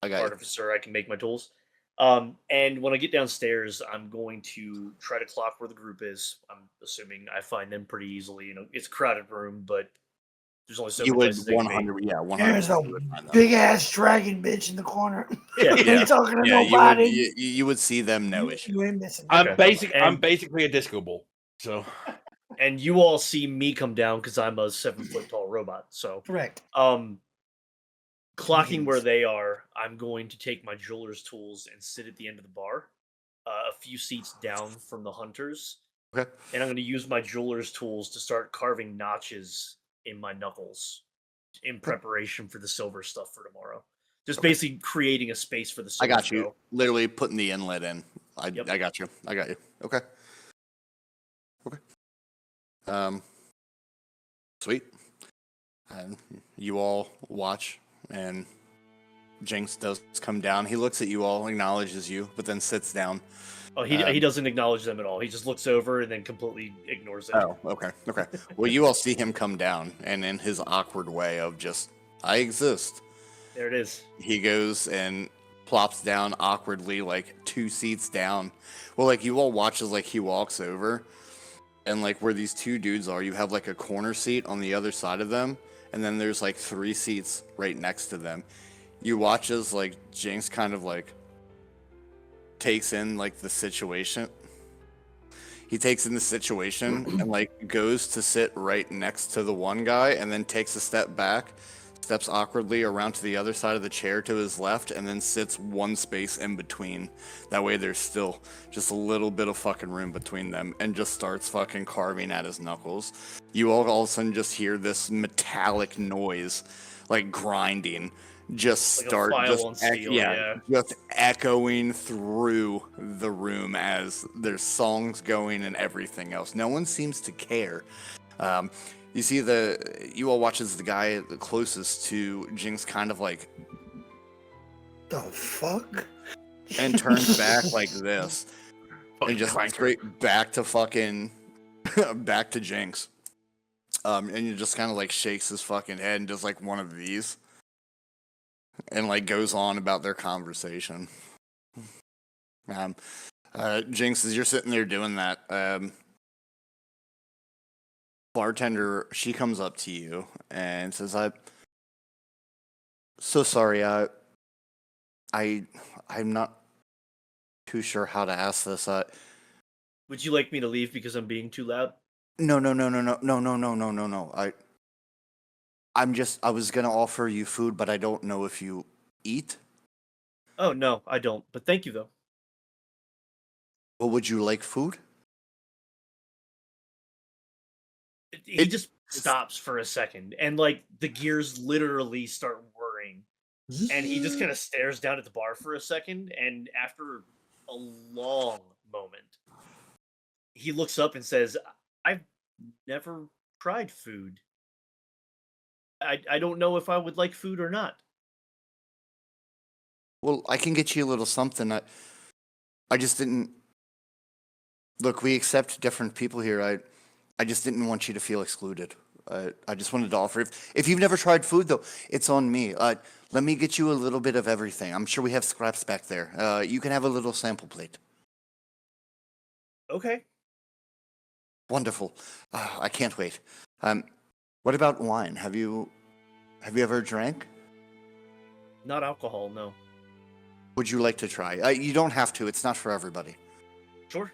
I got artificer. I can make my tools. And when I get downstairs, I'm going to try to clock where the group is. I'm assuming I find them pretty easily. It's a crowded room, but there's only so many places they can be. 100. There's a big ass dragon bitch in the corner. Yeah, Ain't talking to nobody. You would see them no issue. You ain't missing. I'm And- basically a disco ball. So And you all see me come down because I'm a 7-foot tall robot. So Correct. clocking where they are, I'm going to take my jeweler's tools and sit at the end of the bar, a few seats down from the hunters. Okay. And I'm going to use my jeweler's tools to start carving notches in my knuckles in preparation for the silver stuff for tomorrow. Just basically creating a space for the silver. I got you. show. Literally putting the inlet in. Yep. I got you. Okay. Sweet. And you all watch, and Jinx does come down. He looks at you all, acknowledges you, but then sits down. Oh, he doesn't acknowledge them at all. He just looks over and then completely ignores it. Oh, okay. Well, you all see him come down, and in his awkward way of just, I exist, There it is. he goes and plops down awkwardly, 2 seats down. Well, you all watch as, he walks over, and, where these 2 dudes are, you have, a corner seat on the other side of them, and then there's, 3 seats right next to them. You watch as, Jinx kind of, takes in, the situation. He takes in the situation and, goes to sit right next to the one guy, and then takes a step back, steps awkwardly around to the other side of the chair to his left, and then sits one space in between. That way there's still just a little bit of fucking room between them, and just starts fucking carving at his knuckles. You all of a sudden just hear this metallic noise, grinding, just start just echoing through the room as there's songs going and everything else. No one seems to care. You see you all watch as the guy closest to Jinx kind of The fuck? and turns back like this, and just straight back to fucking back to Jinx. And he just kind of shakes his fucking head and does one of these, and goes on about their conversation. Jinx, as you're sitting there doing that, bartender, she comes up to you and says, "I'm so sorry. I'm not too sure how to ask this. Would you like me to leave because I'm being too loud?" No, no, no, no, no, no, no, no, no, no, no. I was gonna offer you food, but I don't know if you eat. Oh no, I don't. But thank you though. Well, would you like food? He It, just stops for a second, and like the gears literally start whirring, and he just kind of stares down at the bar for a second, and after a long moment, he looks up and says, "I've never tried food. I don't know if I would like food or not." well, I can get you a little something. I just didn't look. We accept different people here. I just didn't want you to feel excluded. I just wanted to offer. If you've never tried food, though, it's on me. Let me get you a little bit of everything. I'm sure we have scraps back there. You can have a little sample plate. Okay. Wonderful. I can't wait. What about wine? Have you ever drank? Not alcohol, no. Would you like to try? You don't have to. It's not for everybody. Sure.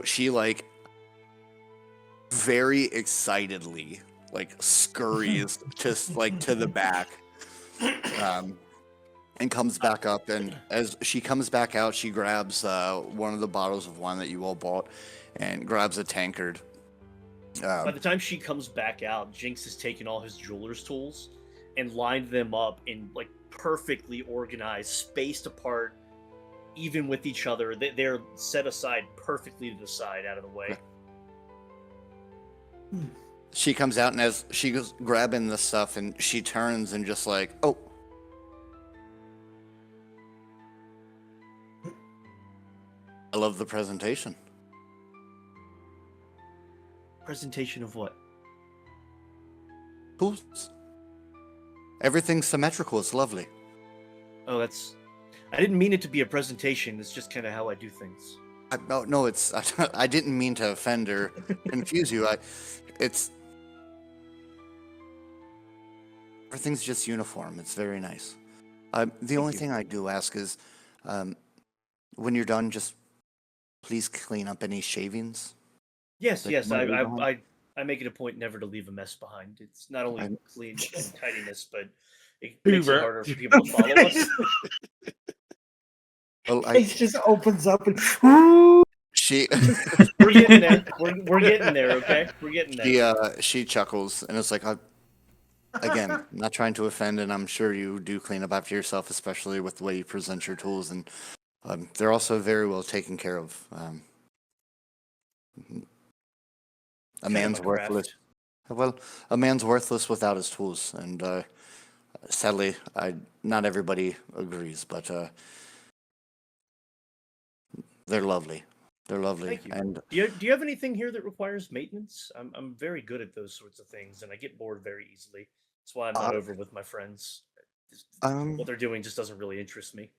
She like very excitedly like scurries just like to the back, and comes back up. And as she comes back out, she grabs one of the bottles of wine that you all bought, and grabs a tankard. By the time she comes back out, Jinx has taken all his jeweler's tools and lined them up in like perfectly organized, spaced apart, even with each other. They're set aside perfectly to the side, out of the way. She comes out, and as she goes grabbing the stuff, and she turns and just like, oh. I love the presentation. Presentation of what? Tools. Everything's symmetrical. It's lovely. Oh, that's. I didn't mean it to be a presentation. It's just kind of how I do things. No, it's. I didn't mean to offend or confuse you. It's. Everything's just uniform. It's very nice. The only thing I do ask is, when you're done, just please clean up any shavings. Yes, Like, yes. might leave behind? I make it a point never to leave a mess behind. It's not only I'm- clean and tidiness, but it makes it Hoover. harder for people to follow us. Well, Face just opens up and she We're getting there. We're getting there. Okay, we're getting there. she chuckles, and it's like, again, not trying to offend, and I'm sure you do clean up after yourself, especially with the way you present your tools, and they're also very well taken care of. A man's worthless. Well, a man's worthless without his tools, and sadly, not everybody agrees, but they're lovely. They're lovely, Thank you. and Do you have anything here that requires maintenance? I'm very good at those sorts of things, and I get bored very easily. That's why I'm not over with my friends. What they're doing just doesn't really interest me.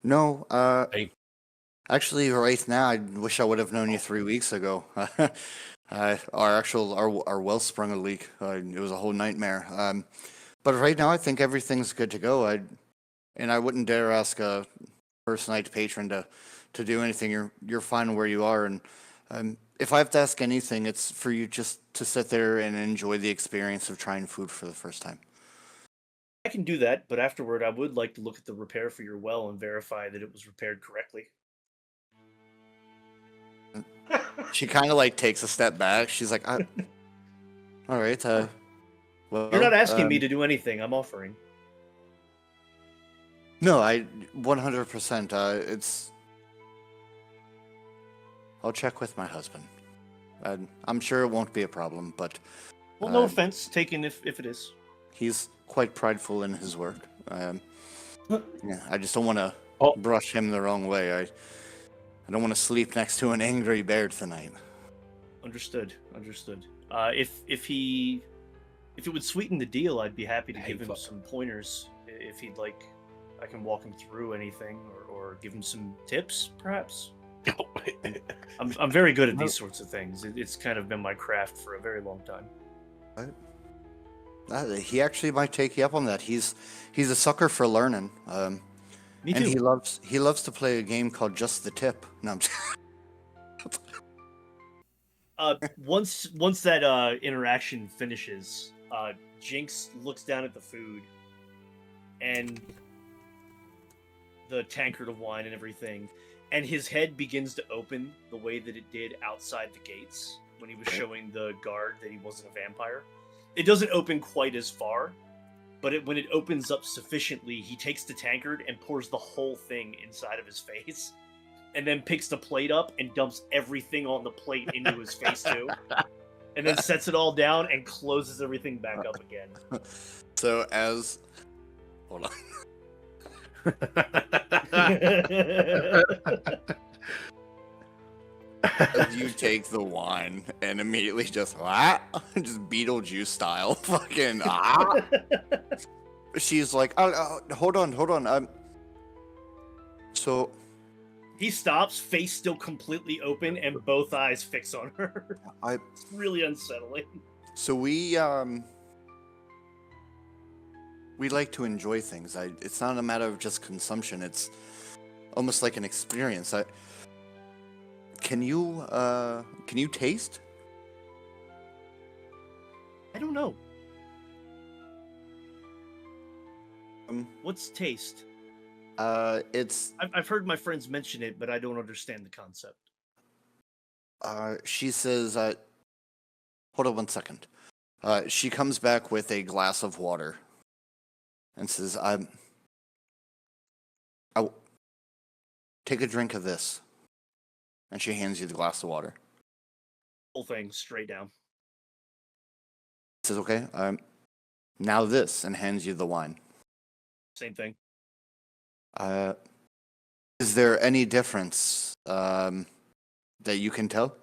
no. Hey. Actually, right now, I wish I would have known you 3 weeks ago. Our well sprung a leak. It was a whole nightmare. But right now, I think everything's good to go. I wouldn't dare ask a first night patron to do anything. You're fine where you are, and if I have to ask anything, it's for you just to sit there and enjoy the experience of trying food for the first time. I can do that, but afterward, I would like to look at the repair for your well and verify that it was repaired correctly. She kind of like takes a step back. She's like, all right. Well, You're not asking me to do anything. I'm offering. No, 100%. I'll check with my husband. I'm sure it won't be a problem, but Well, no offense taken if it is. he's quite prideful in his work. Yeah, I just don't want to Oh. brush him the wrong way. I don't want to sleep next to an angry bear tonight. Understood. If it would sweeten the deal, I'd be happy to Hey, give him fuck. some pointers if he'd like. I can walk him through anything or give him some tips, perhaps. I'm very good at these sorts of things. It's kind of been my craft for a very long time. He actually might take you up on that. He's a sucker for learning. Me And too. he loves to play a game called Just the Tip. No, I'm Once that interaction finishes, Jinx looks down at the food and the tankard of wine and everything, and his head begins to open the way that it did outside the gates when he was showing the guard that he wasn't a vampire. It doesn't open quite as far, but when it opens up sufficiently, he takes the tankard and pours the whole thing inside of his face, and then picks the plate up and dumps everything on the plate into his face too, and then sets it all down and closes everything back up again. So hold on. As you take the wine and immediately just Beetlejuice style, fucking She's like, hold on. So He stops, face still completely open, and both eyes fix on her. It's really unsettling. So we like to enjoy things. It's not a matter of just consumption. It's almost like an experience. Can you taste? I don't know. What's taste? I've heard my friends mention it, but I don't understand the concept. She says, hold on one second. She comes back with a glass of water and says, I take a drink of this. And she hands you the glass of water. Whole thing straight down. Says, okay, now this, and hands you the wine. Same thing. Is there any difference that you can tell?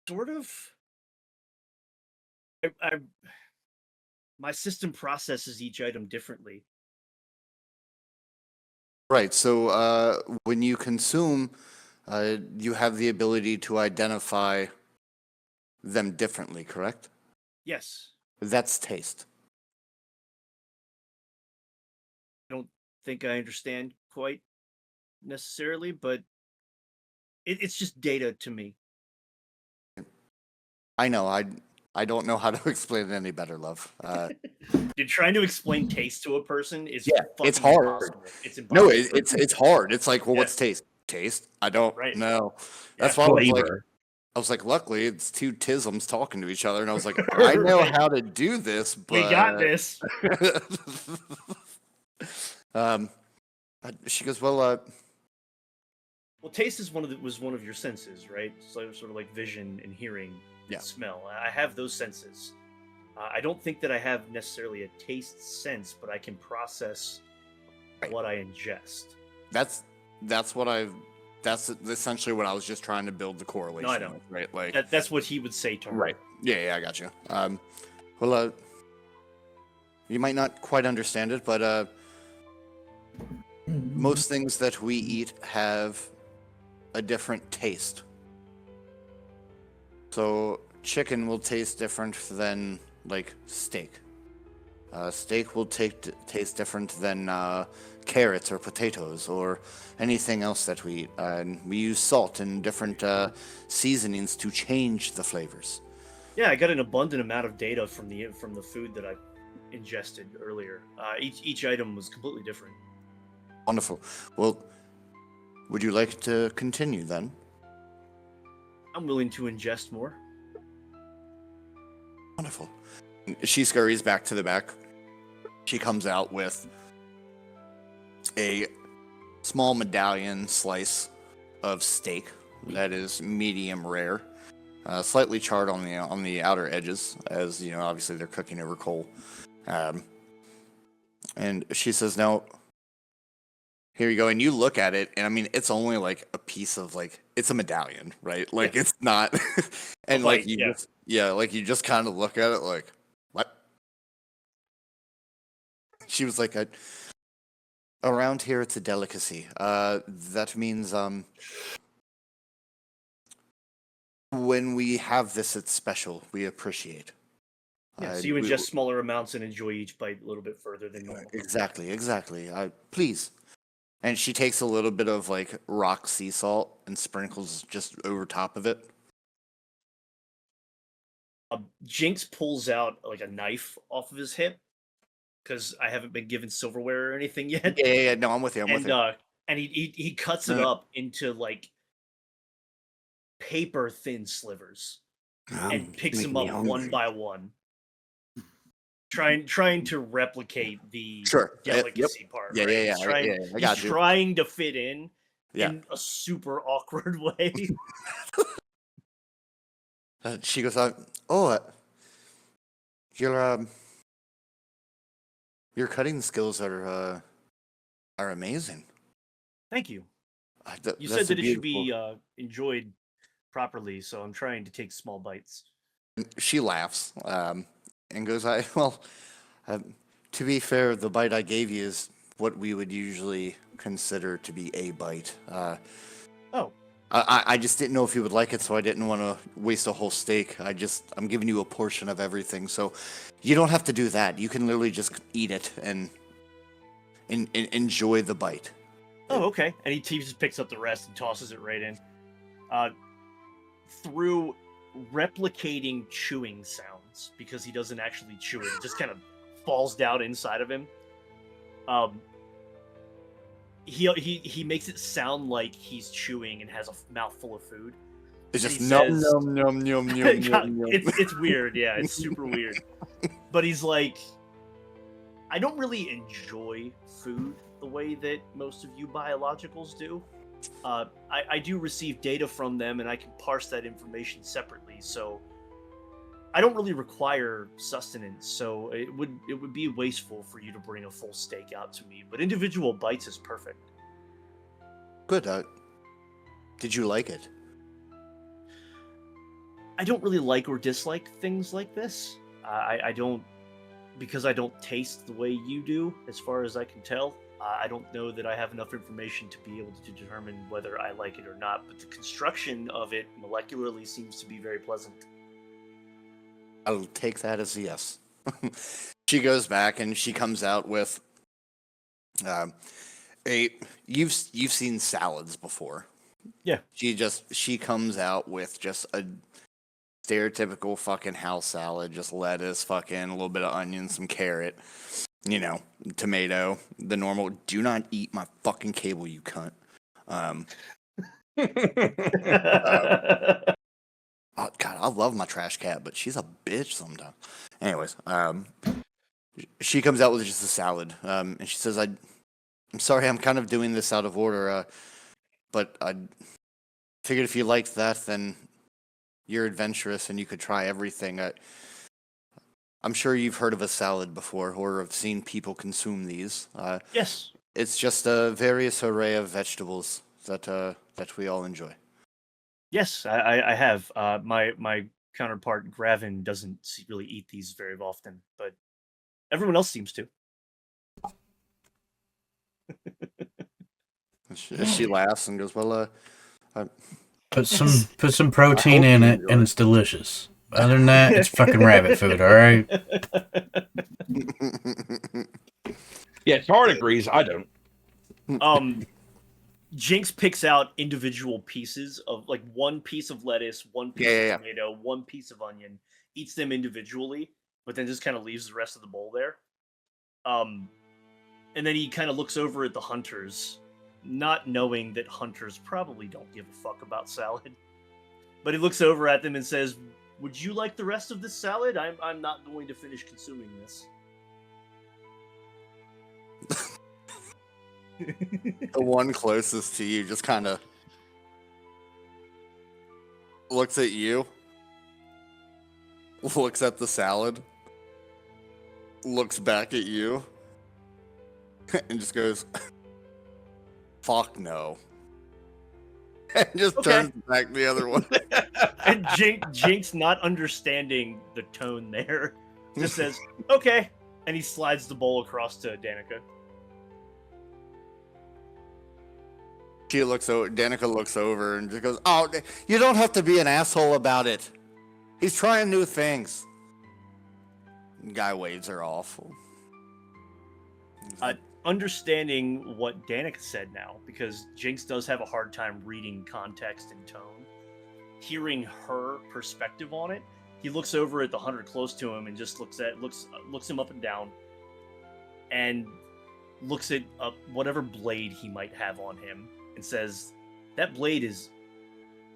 Sort of. My system processes each item differently. Right, so when you consume, you have the ability to identify them differently, correct? Yes. That's taste. I don't think I understand quite necessarily, but it's just data to me. I know, I don't know how to explain it any better, love. Dude, trying to explain taste to a person is it's fucking hard. impossible. It's impossible. No, it's hard. It's like, well, what's taste? Taste? I don't know. That's why I was like, luckily it's two tisms talking to each other, and I was like, I know how to do this, but we got this. She goes, well, taste is was one of your senses, right? So sort of like vision and hearing, and smell. I have those senses. I don't think that I have necessarily a taste sense, but I can process what I ingest. That's essentially what I was just trying to build the correlation. No, I know. With, right? Like that's what he would say to her. Right. Yeah, I got you. Well, you might not quite understand it, but most things that we eat have a different taste. So chicken will taste different than like steak. Steak will taste different than carrots or potatoes or anything else that we eat. And we use salt and different seasonings to change the flavors. Yeah, I got an abundant amount of data from the food that I ingested earlier. Each item was completely different. Wonderful. Well, would you like to continue then? I'm willing to ingest more. Wonderful. She scurries back to the back. She comes out with a small medallion slice of steak that is medium rare, slightly charred on the outer edges, as you know. Obviously, they're cooking over coal. And she says, "Now, here you go." And you look at it, and I mean, it's only like a piece of it's a medallion, right? Like it's not, and you just kind of look at it like, what? She was like, around here it's a delicacy. That means when we have this, it's special. We appreciate. Yeah, so you ingest smaller amounts and enjoy each bite a little bit further than normal. Exactly. Please. And she takes a little bit of like rock sea salt and sprinkles just over top of it. Jinx pulls out like a knife off of his hip because I haven't been given silverware or anything yet. Yeah. No, I'm with you. I'm with you. And he cuts it up into like paper thin slivers and picks them up one by one, trying to replicate the delicacy part. Yeah, right? I got he's you. trying to fit in a super awkward way. She goes, your cutting skills are amazing. Thank you. You That's said that it should beautiful. be enjoyed properly, so I'm trying to take small bites. She laughs and goes, to be fair, the bite I gave you is what we would usually consider to be a bite. Oh, I just didn't know if you would like it, so I didn't want to waste a whole steak. I'm giving you a portion of everything, so you don't have to do that. You can literally just eat it and enjoy the bite. oh, okay. And he just picks up the rest and tosses it right in. Through replicating chewing sounds, because he doesn't actually chew it, it just kind of falls down inside of him. He makes it sound like he's chewing and has a mouthful of food. It's just num num num num. It's weird, yeah, it's super weird. But he's like, I don't really enjoy food the way that most of you biologicals do. I do receive data from them, and I can parse that information separately. So I don't really require sustenance. So it would be wasteful for you to bring a full steak out to me. But individual bites is perfect. Good. Did you like it? I don't really like or dislike things like this. I don't, because I don't taste the way you do, as far as I can tell. I don't know that I have enough information to be able to determine whether I like it or not, but the construction of it molecularly seems to be very pleasant. I'll take that as a yes. She goes back and she comes out with you've seen salads before. Yeah. She comes out with just a stereotypical fucking house salad, just lettuce, fucking a little bit of onion, some carrot, tomato, the normal. Do not eat my fucking cable, you cunt. Oh God, I love my trash cat, but she's a bitch sometimes. Anyways, she comes out with just a salad, and she says, "I'm sorry, I'm kind of doing this out of order, but I figured if you liked that, then you're adventurous and you could try everything. I'm sure you've heard of a salad before, or have seen people consume these. Yes. It's just a various array of vegetables that we all enjoy." Yes, I have. My counterpart Gravin doesn't really eat these very often, but everyone else seems to. She laughs and goes, "Well, put some protein in it, and it's delicious. Other than that, it's fucking rabbit food. All right." Yeah, Tard agrees. I don't. Jinx picks out individual pieces of, like, one piece of lettuce, one piece of tomato, one piece of onion, eats them individually, but then just kind of leaves the rest of the bowl there. And then he kind of looks over at the hunters, not knowing that hunters probably don't give a fuck about salad. But he looks over at them and says, "Would you like the rest of this salad? I'm not going to finish consuming this." The one closest to you just kind of looks at you, looks at the salad, looks back at you, and just goes, "Fuck no." And just turns back the other way. And Jinx, not understanding the tone there, just says, "Okay." And he slides the bowl across to Danica. Danica looks over and just goes, "Oh, you don't have to be an asshole about it. He's trying new things." Guy waves her off. Understanding what Danica said now, because Jinx does have a hard time reading context and tone. Hearing her perspective on it, he looks over at the hunter close to him and just looks him up and down, and looks at whatever blade he might have on him and says, "That blade is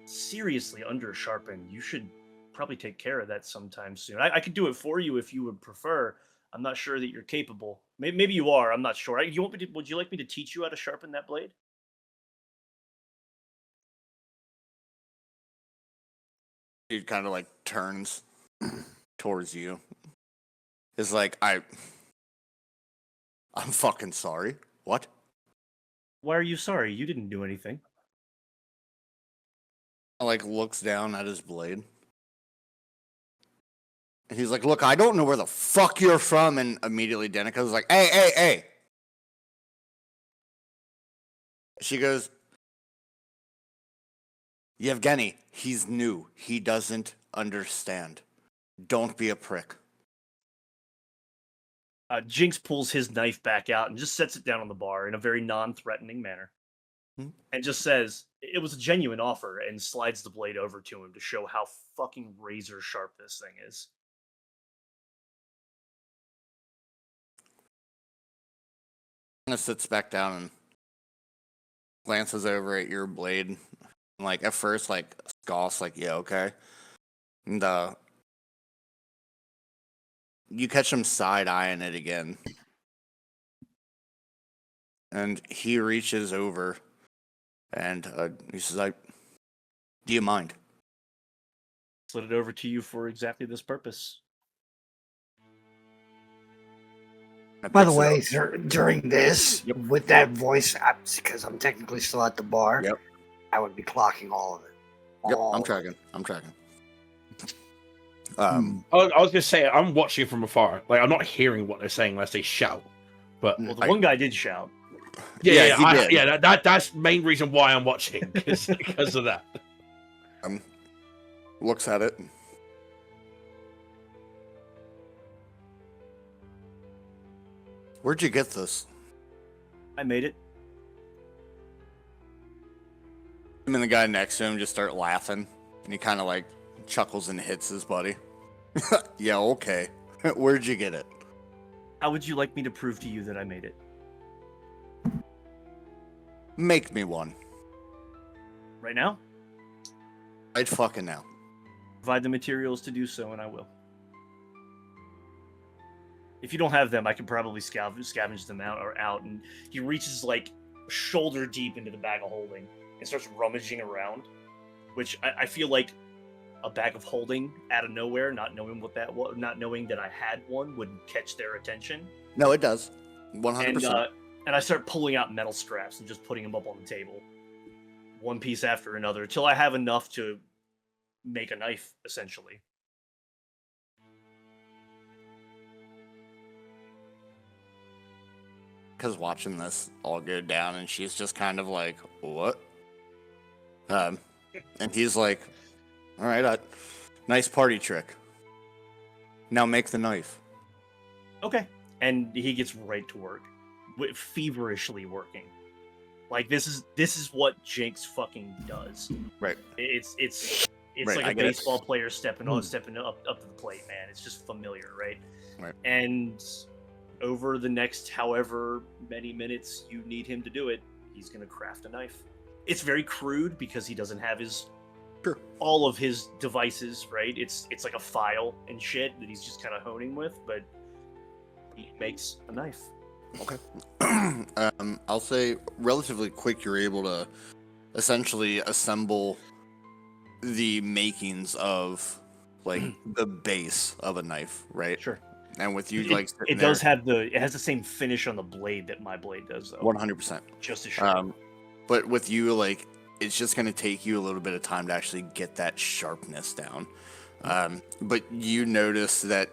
seriously under sharpened. You should probably take care of that sometime soon. I could do it for you if you would prefer. I'm not sure that you're capable. Maybe you are. I'm not sure. Would you like me to teach you how to sharpen that blade?" He kind of like turns towards you. It's like, I'm fucking sorry. What? Why are you sorry? You didn't do anything. Like looks down at his blade. And he's like, look, I don't know where the fuck you're from. And immediately Danica's like, hey. She goes, Yevgeny, he's new. He doesn't understand. Don't be a prick. Jinx pulls his knife back out and just sets it down on the bar in a very non-threatening manner. And just says, it was a genuine offer, and slides the blade over to him to show how fucking razor sharp this thing is. Sits back down and glances over at your blade. And like at first, like scoffs, like, yeah, okay. And you catch him side-eyeing it again. And he reaches over and he says, do you mind? Slid it over to you for exactly this purpose. By the way, during this, with that voice, because I'm technically still at the bar, I would be clocking all of it. I'm tracking. I was gonna say, I'm watching from afar. Like, I'm not hearing what they're saying unless they shout. But well, the one guy did shout. That's the main reason why I'm watching, because of that. Looks at it. Where'd you get this? I made it. Him and the guy next to him just start laughing, and he kind of like chuckles and hits his buddy. Yeah, okay. Where'd you get it? How would you like me to prove to you that I made it? Make me one. Right now? Right fucking now. Provide the materials to do so, and I will. If you don't have them, I can probably scavenge them out. And he reaches like shoulder deep into the bag of holding and starts rummaging around, which I feel like a bag of holding out of nowhere, not knowing what that was, not knowing that I had one, would catch their attention. No, it does. 100%. And I start pulling out metal straps and just putting them up on the table, one piece after another, until I have enough to make a knife, essentially. Because watching this all go down, and she's just kind of like, what? And he's like, all right, nice party trick. Now make the knife. Okay. And he gets right to work, feverishly working. Like, this is what Jinx fucking does. Right. It's right, like a baseball player stepping up to the plate, man. It's just familiar, right? Right. And over the next however many minutes you need him to do it, he's gonna craft a knife. It's very crude because he doesn't have all of his devices, right? It's like a file and shit that he's just kind of honing with, but he makes a knife. Okay. I'll say relatively quick, you're able to essentially assemble the makings of like the base of a knife, right? Sure. And with you, it does have it has the same finish on the blade that my blade does, though. 100%. Just as sharp. But with you, like, it's just going to take you a little bit of time to actually get that sharpness down. But you notice that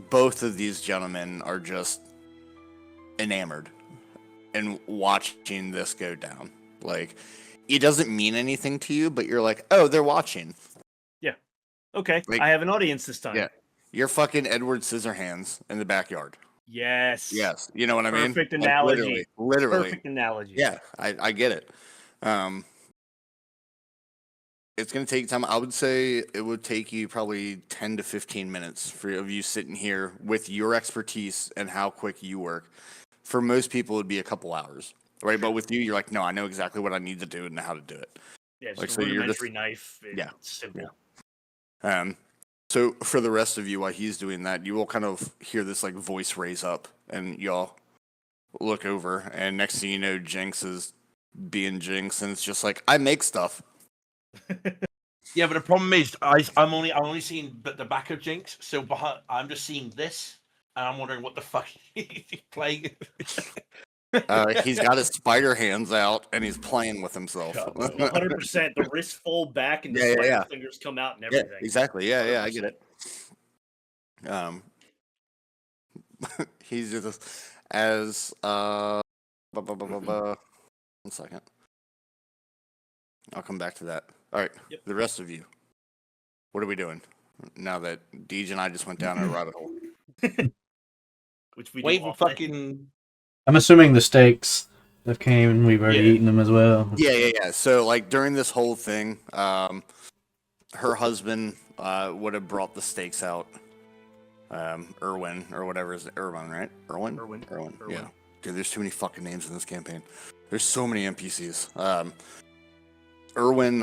both of these gentlemen are just enamored and watching this go down. Like, it doesn't mean anything to you, but you're like, oh, they're watching. Yeah. Okay. Like, I have an audience this time. You're fucking Edward Scissorhands in the backyard. Yes. Yes, you know what I mean? Perfect Like, analogy. literally. Perfect analogy. Yeah, I get it. It's gonna take time. I would say it would take you probably 10 to 15 minutes of you sitting here with your expertise and how quick you work. For most people, it'd be a couple hours, right? But with you, you're like, no, I know exactly what I need to do and how to do it. Yeah, it's Like, a so you're rudimentary just- knife. Yeah, It's simple. So for the rest of you, while he's doing that, you will kind of hear this like voice raise up, and y'all look over, and next thing you know, Jinx is being Jinx, and it's just like, I make stuff. Yeah, but the problem is, I'm only seeing the back of Jinx, so I'm just seeing this, and I'm wondering what the fuck he's playing. He's got his spider hands out, and he's playing with himself. 100%. The wrists fold back and the Yeah, spider yeah. fingers come out and Yeah, everything. exactly. Yeah, I get it. He's just as 1 second. I'll come back to that. All right, Yep. The rest of you, what are we doing now that Deej and I just went down a rabbit hole? Which we do Wait for often. fucking. I'm assuming the steaks have came and we've already eaten them as well. Yeah. So like during this whole thing, her husband would have brought the steaks out. Irwin or whatever is Irwin, right? Irwin. Yeah. Dude, there's too many fucking names in this campaign. There's so many NPCs. Irwin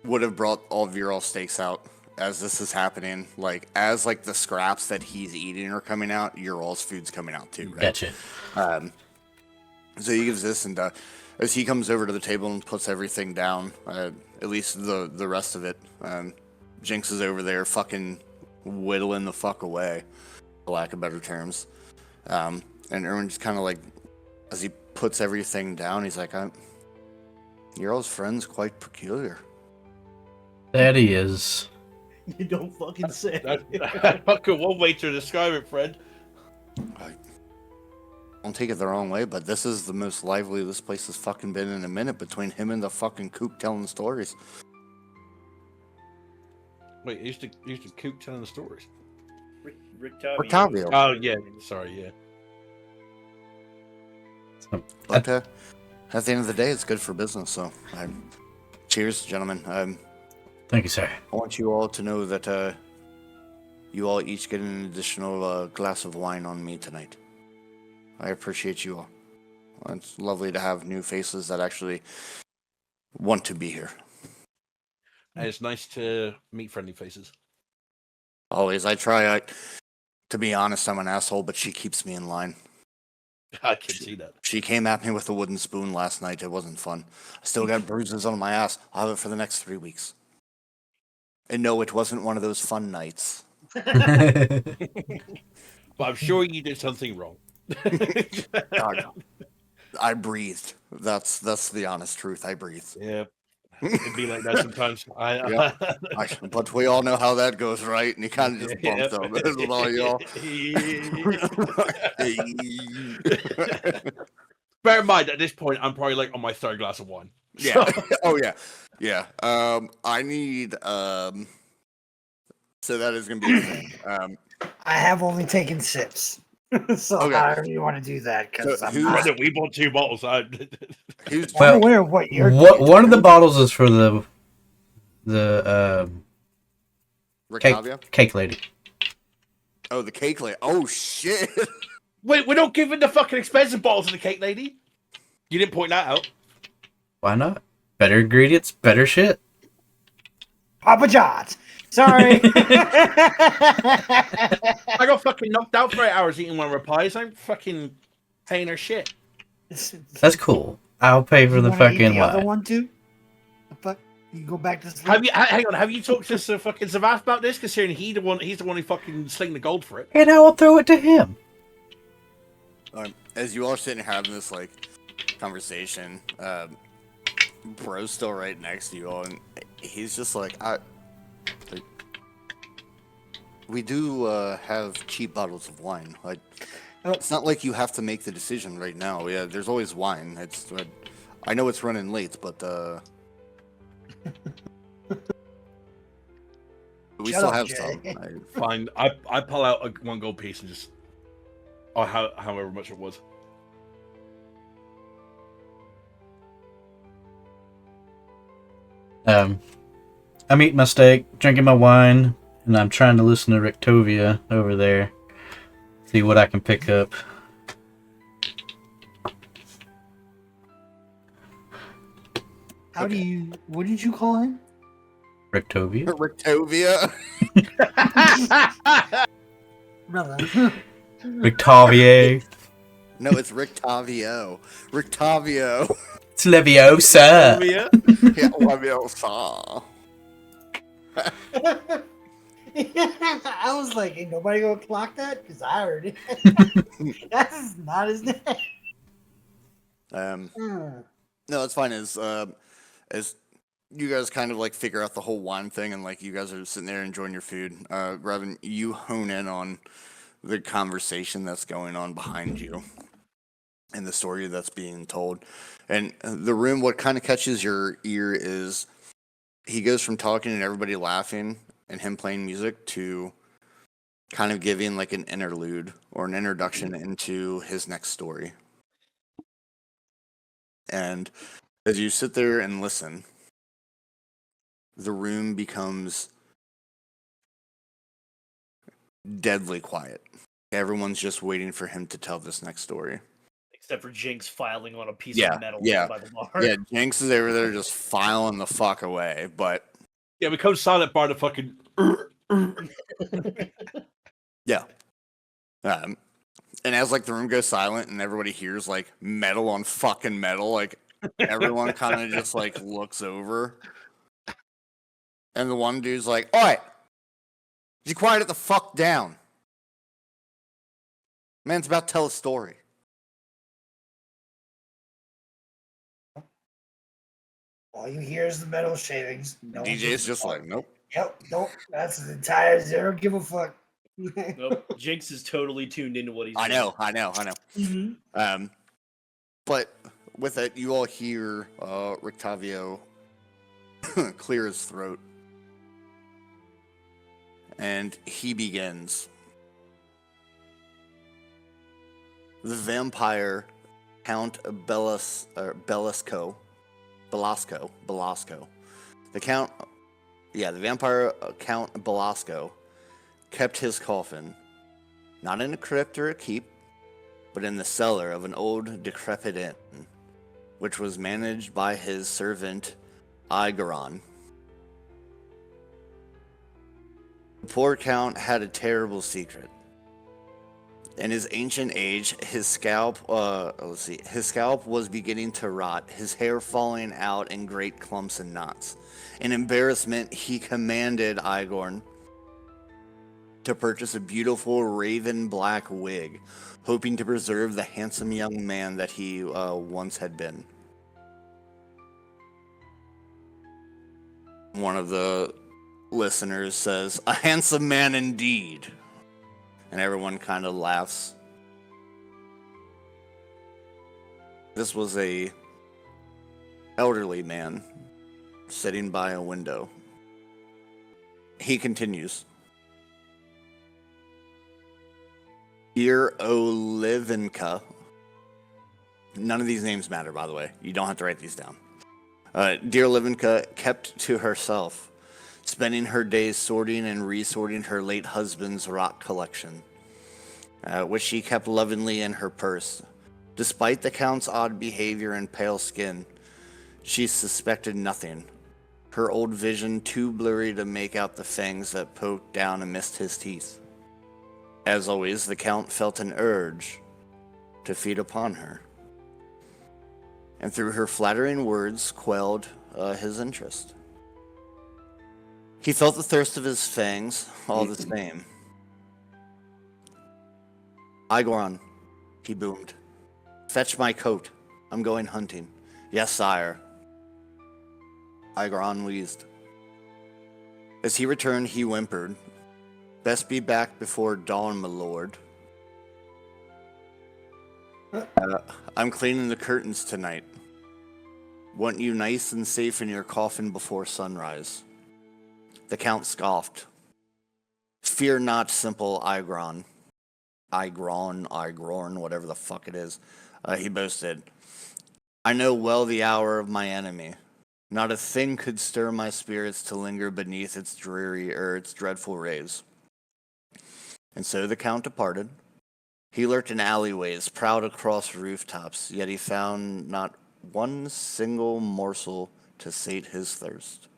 would have brought all of your steaks out as this is happening. Like as like the scraps that he's eating are coming out, your all's food's coming out too, right? Gotcha. So he gives this, and as he comes over to the table and puts everything down, at least the rest of it, Jinx is over there fucking whittling the fuck away, for lack of better terms. And Erwin just kind of like, as he puts everything down, he's like, your all's friend's quite peculiar. That he is. You don't fucking say. That's fucking one way to describe it, Fred. Don't take it the wrong way, but this is the most lively this place has fucking been in a minute between him and the fucking kook telling stories. Wait, used to Coop telling the stories. Rick Octavio. Oh yeah, sorry, yeah. But at the end of the day, it's good for business. So, cheers, gentlemen. Thank you, sir. I want you all to know that you all each get an additional glass of wine on me tonight. I appreciate you all. It's lovely to have new faces that actually want to be here. And it's nice to meet friendly faces. Always, I try. To be honest, I'm an asshole, but she keeps me in line. I can see that. She came at me with a wooden spoon last night. It wasn't fun. I still got bruises on my ass. I'll have it for the next 3 weeks. And no, it wasn't one of those fun nights. But I'm sure you did something wrong. God, I breathed. That's the honest truth. I breathed. Yeah. It'd be like that sometimes. Yeah. But we all know how that goes, right? And you kind of just bumped up. This is all y'all. Bear in mind, at this point, I'm probably like on my third glass of wine. Yeah. Oh yeah. Yeah. I need so that is gonna be the thing. I have only taken sips. So Okay. however you want to do that, because So I'm who's- not Brother, we bought 2 bottles. Who's Well, aware of what you're One of the bottles is for the Rictavia? cake lady. Oh, the cake lady. Oh shit. Wait, we're not giving the fucking expensive bottles to the cake lady? You didn't point that out. Why not? Better ingredients, better shit. Papa John's. Sorry. I got fucking knocked out for 8 hours eating one of her pies. I'm fucking paying her shit. That's cool. I'll pay for the fucking the other wine. one too. The fuck? You go back to sleep. Hang on, have you talked to fucking Zavath about this? Considering he's the one who fucking slinged the gold for it. And I will throw it to him. As you all are sitting here having this like conversation, bro's still right next to you all, and he's just like, we do have cheap bottles of wine. Like, it's not like you have to make the decision right now. Yeah, there's always wine. I know it's running we Shut still up, have Jay. some. Fine. I pull out a 1 gold piece and just, or however much it was. I'm eating my steak, drinking my wine, and I'm trying to listen to Rictovia over there. See what I can pick up. How do you? What did you call him? Rictovia? Rictovia. Brother. Rictavier. No, it's Rictavio. Rictavio. It's Leviosa. Yeah. Yeah, Leviosa. I was like, ain't nobody gonna clock that? Because I heard it. That's not his name. No, it's fine. As you guys kind of like figure out the whole wine thing, and like you guys are sitting there enjoying your food. Revan, you hone in on the conversation that's going on behind you, and the story that's being told. And the room, what kind of catches your ear is he goes from talking and everybody laughing and him playing music to kind of giving like an interlude or an introduction into his next story. And as you sit there and listen, the room becomes deadly quiet. Everyone's just waiting for him to tell this next story. Except for Jinx filing on a piece Yeah, of metal yeah. by the bar. Yeah, Jinx is over there just filing the fuck away, but Yeah, become silent by the fucking. yeah. And as like the room goes silent and everybody hears like metal on fucking metal, like everyone kind of just like looks over. And the one dude's like, "All right, you quiet it the fuck down. Man's about to tell a story." All you hear is the metal shavings. No one DJ's gives a just fuck. like, "Nope." Yep, nope. That's the entire zero give a fuck. Nope. Jinx is totally tuned into what he's I doing. know. Mm-hmm. But with it, you all hear Rictavio clear his throat. And he begins. The vampire Count Belasco. The vampire Count Belasco kept his coffin, not in a crypt or a keep, but in the cellar of an old decrepit inn, which was managed by his servant Igaron. The poor count had a terrible secret. In his ancient age, his scalp was beginning to rot, his hair falling out in great clumps and knots. In embarrassment, he commanded Igorn to purchase a beautiful raven black wig, hoping to preserve the handsome young man that he once had been. One of the listeners says, "A handsome man indeed." And everyone kind of laughs. This was a elderly man sitting by a window. He continues. Dear Olivenka. None of these names matter, by the way. You don't have to write these down. Dear Olivenka kept to herself, spending her days sorting and resorting her late husband's rock collection, which she kept lovingly in her purse. Despite the Count's odd behavior and pale skin, she suspected nothing, her old vision too blurry to make out the fangs that poked down amidst his teeth. As always, the Count felt an urge to feed upon her, and through her flattering words quelled his interest. He felt the thirst of his fangs all the same. Igorn, he boomed. Fetch my coat. I'm going hunting. Yes, sire. Igorn wheezed. As he returned, he whimpered. Best be back before dawn, my lord. I'm cleaning the curtains tonight. Want you nice and safe in your coffin before sunrise. The Count scoffed. Fear not, simple Igron. Igorn, whatever the fuck it is. He boasted, I know well the hour of my enemy. Not a thing could stir my spirits to linger beneath its dreary or its dreadful rays. And so the Count departed. He lurked in alleyways, prowled across rooftops, yet he found not one single morsel to sate his thirst.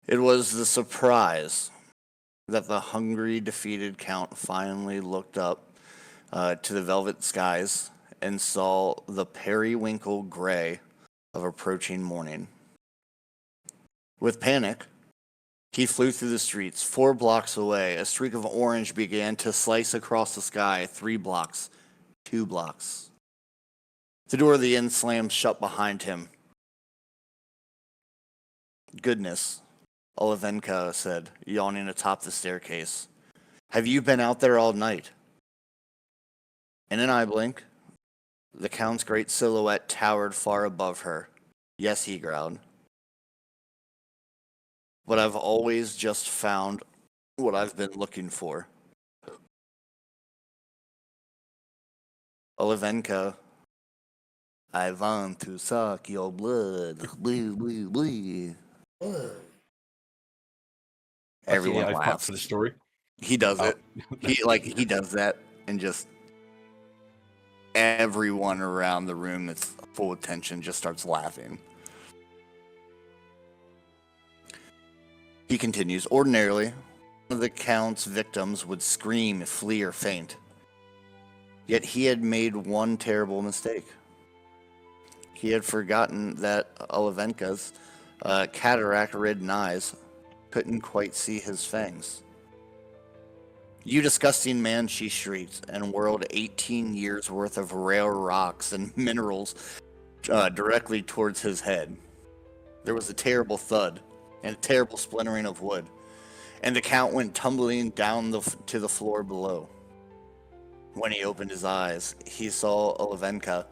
It was the surprise that the hungry, defeated Count finally looked up to the velvet skies and saw the periwinkle gray of approaching morning. With panic, he flew through the streets. 4 blocks away, a streak of orange began to slice across the sky. 3 blocks, 2 blocks. The door of the inn slammed shut behind him. Goodness, Olivenka said, yawning atop the staircase. Have you been out there all night? In an eye blink, the Count's great silhouette towered far above her. Yes, he growled. But I've always just found what I've been looking for. Olivenka, I want to suck your blood. Blue, blue, blue. Everyone I fucked laughs. for the story. He does it. He does that, and just everyone around the room that's full of tension just starts laughing. He continues, ordinarily, one of the Count's victims would scream, flee, or faint. Yet he had made one terrible mistake. He had forgotten that Olivenka's cataract-ridden eyes couldn't quite see his fangs. You disgusting man, she shrieked, and whirled 18 years' worth of rare rocks and minerals directly towards his head. There was a terrible thud and a terrible splintering of wood, and the Count went tumbling down to the floor below. When he opened his eyes, he saw Olivenka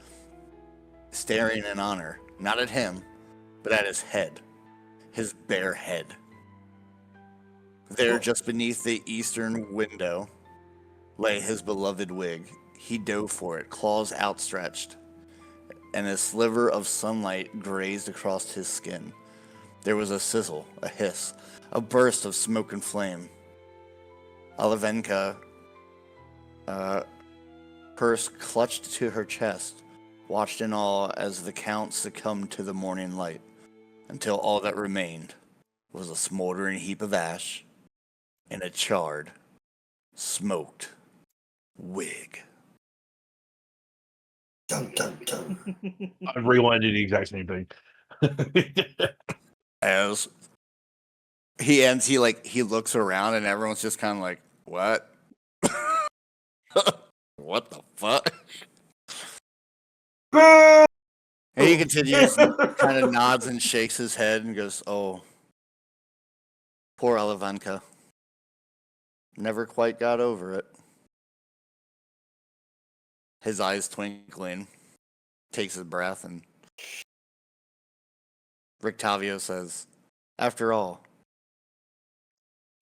staring in honor, not at him, but at his head, his bare head. There, just beneath the eastern window, lay his beloved wig. He dove for it, claws outstretched, and a sliver of sunlight grazed across his skin. There was a sizzle, a hiss, a burst of smoke and flame. Olivenka, purse clutched to her chest, watched in awe as the Count succumbed to the morning light, until all that remained was a smoldering heap of ash and a charred, smoked wig. Dun, dun, dun. I rewind to the exact same thing. As he ends, he looks around and everyone's just kind of like, what? What the fuck? And he continues, kind of nods and shakes his head and goes, oh, poor Olivenka. Never quite got over it. His eyes twinkling, takes a breath, and Rictavio says, after all,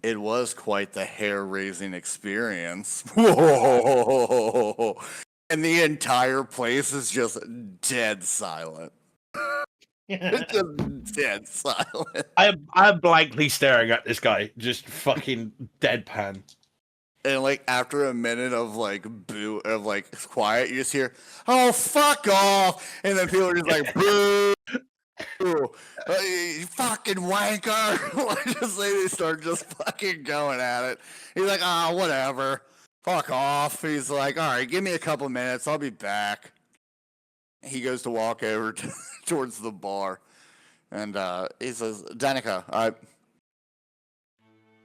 it was quite the hair-raising experience. Whoa! And the entire place is just dead silent. It's just dead silent. I'm blankly staring at this guy, just fucking deadpan. And after a minute of quiet, you just hear, "Oh, fuck off!" And then people are just like, "Boo, you fucking wanker!" Just they start just fucking going at it. He's like, "Ah, whatever, fuck off." He's like, "All right, give me a couple minutes, I'll be back." He goes to walk over towards the bar, and he says, "Danica,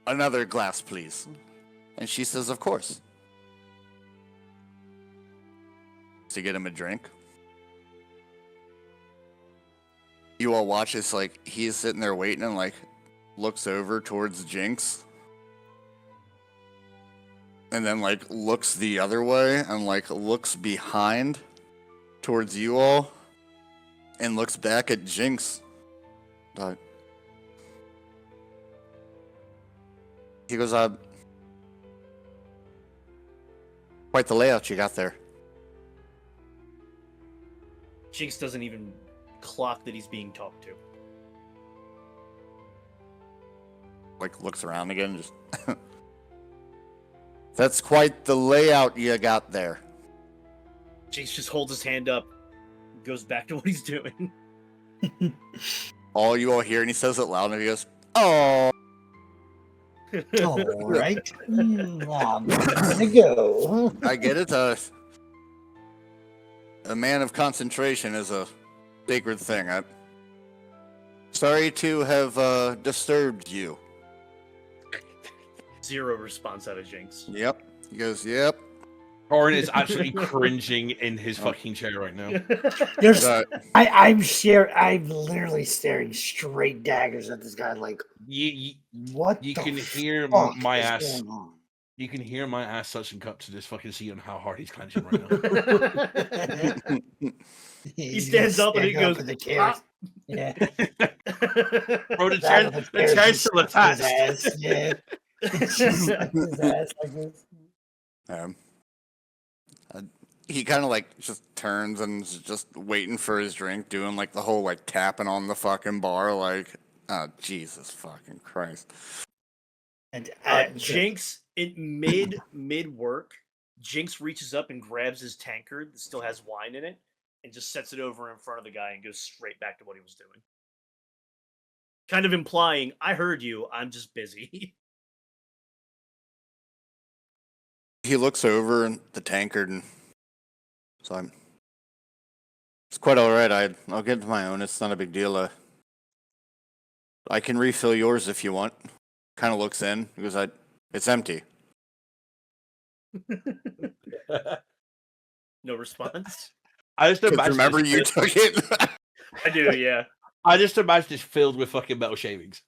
another glass, please." And she says, of course. To get him a drink. You all watch this, he's sitting there waiting and, looks over towards Jinx. And then, looks the other way and, looks behind towards you all. And looks back at Jinx. He goes, quite the layout you got there. Jinx doesn't even clock that he's being talked to. Like, looks around again, just... That's quite the layout you got there. Jinx just holds his hand up, goes back to what he's doing. All you all hear, and he says it loud, and he goes, "Oh." All right. I'm gonna go. I get it. A man of concentration is a sacred thing. I'm sorry to have disturbed you. Zero response out of Jinx. Yep. He goes, "Yep." Corin is absolutely cringing in his fucking chair right now. There's, Uh, I'm literally staring straight daggers at this guy. Like, You what? you the can hear fuck my is ass. going on? You can hear my ass touching cup to this fucking seat on how hard he's clenching right now. He stands up and he goes, the chairs. Yeah. Bro, the Out of chair's still just his attached. ass. Yeah. It's just like his ass like this. he kind of like just turns and is just waiting for his drink, doing like the whole like tapping on the fucking bar, like, oh Jesus fucking Christ. And Jinx, mid work, Jinx reaches up and grabs his tankard that still has wine in it and just sets it over in front of the guy and goes straight back to what he was doing. Kind of implying, I heard you, I'm just busy. He looks over the tankard and so it's quite all right. I'll get to my own. It's not a big deal. I can refill yours if you want. Kind of looks in because it's empty. No response. I just imagine. Remember you took it. I do, yeah. I just imagine it's filled with fucking metal shavings.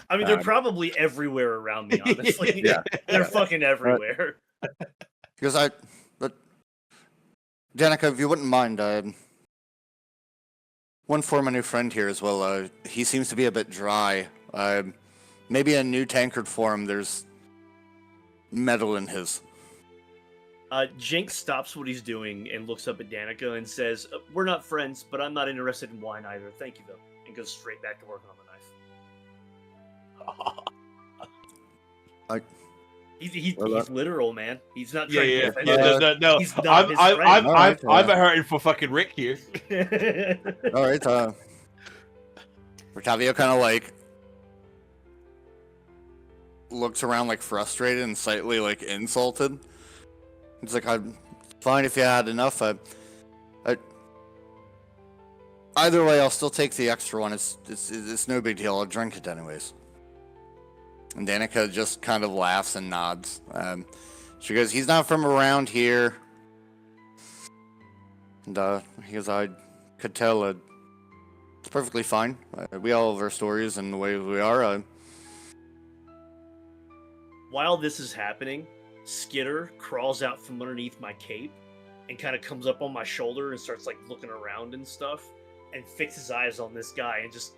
I mean, they're probably everywhere around me, honestly. Yeah. They're fucking everywhere. Because but Danica, if you wouldn't mind, one for my new friend here as well. He seems to be a bit dry. Maybe a new tankard for him. There's metal in his. Jinx stops what he's doing and looks up at Danica and says, "We're not friends, but I'm not interested in wine either. Thank you, though." And goes straight back to working on the knife. He's literal, man. He's not trying to defend himself. No. He's not his friend. I'm hurting for fucking Rick here. All right. Rictavio kind of like looks around like frustrated and slightly like insulted. He's like, "I'm fine if you had enough. Either way, I'll still take the extra one. It's no big deal. I'll drink it anyways." And Danica just kind of laughs and nods. She goes, "He's not from around here." And he goes, "I could tell. It's perfectly fine. We all have our stories and the way we are." While this is happening, Skitter crawls out from underneath my cape and kind of comes up on my shoulder and starts like looking around and stuff and fixes eyes on this guy and just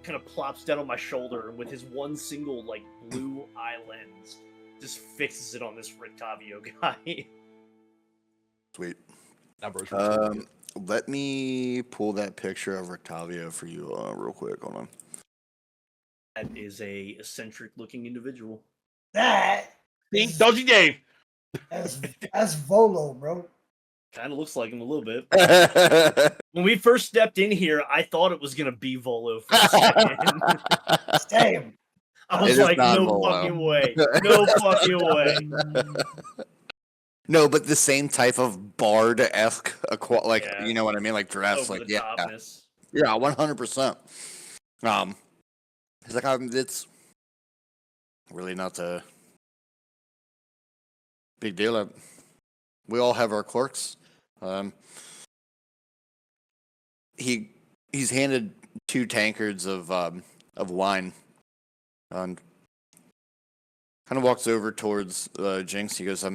kind of plops down on my shoulder and with his one single like blue eye lens just fixes it on this Rictavio guy. Sweet. Numbers. Let me pull that picture of Rictavio for you real quick. Hold on. That is a eccentric looking individual. that Think Dodgy Dave. that's Volo, bro. Kind of looks like him a little bit. When we first stepped in here, I thought it was gonna be Volo for a second. Damn. I was It is like, not no Volo. fucking way. No fucking way. No, but the same type of bard-esque, like, Yeah. you know what I mean, like dress, Over like the yeah, topness. yeah, 100%. He's like, it's really not a big deal. We all have our quirks. He's handed 2 tankards of wine, and kind of walks over towards Jinx. He goes,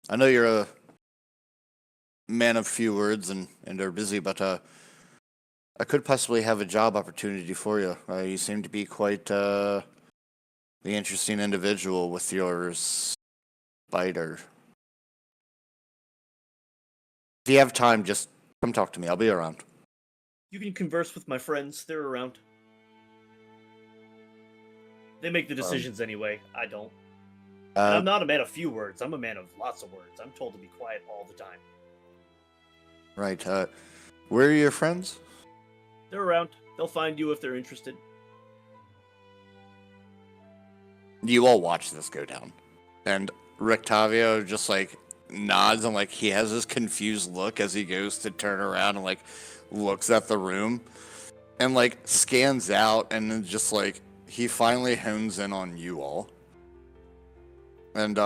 I know you're a man of few words and are busy, but I could possibly have a job opportunity for you. You seem to be quite the interesting individual with your spider. If you have time, just come talk to me. I'll be around. You can converse with my friends. They're around. They make the decisions anyway. I don't. And I'm not a man of few words. I'm a man of lots of words. I'm told to be quiet all the time. Right. Where are your friends? They're around. They'll find you if they're interested. You all watch this go down, and Rictavio just like nods and like he has this confused look as he goes to turn around and like looks at the room and like scans out, and then just like he finally hones in on you all, and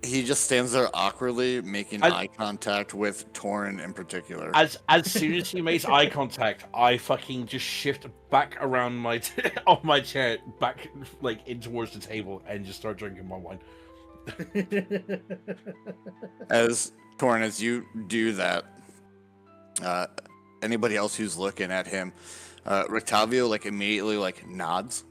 he just stands there awkwardly making eye contact with Torin in particular. As soon as he makes eye contact, I fucking just shift back around my off my chair, back like in towards the table, and just start drinking my wine. As Torin, as you do that, anybody else who's looking at him, Rictavio like immediately like nods.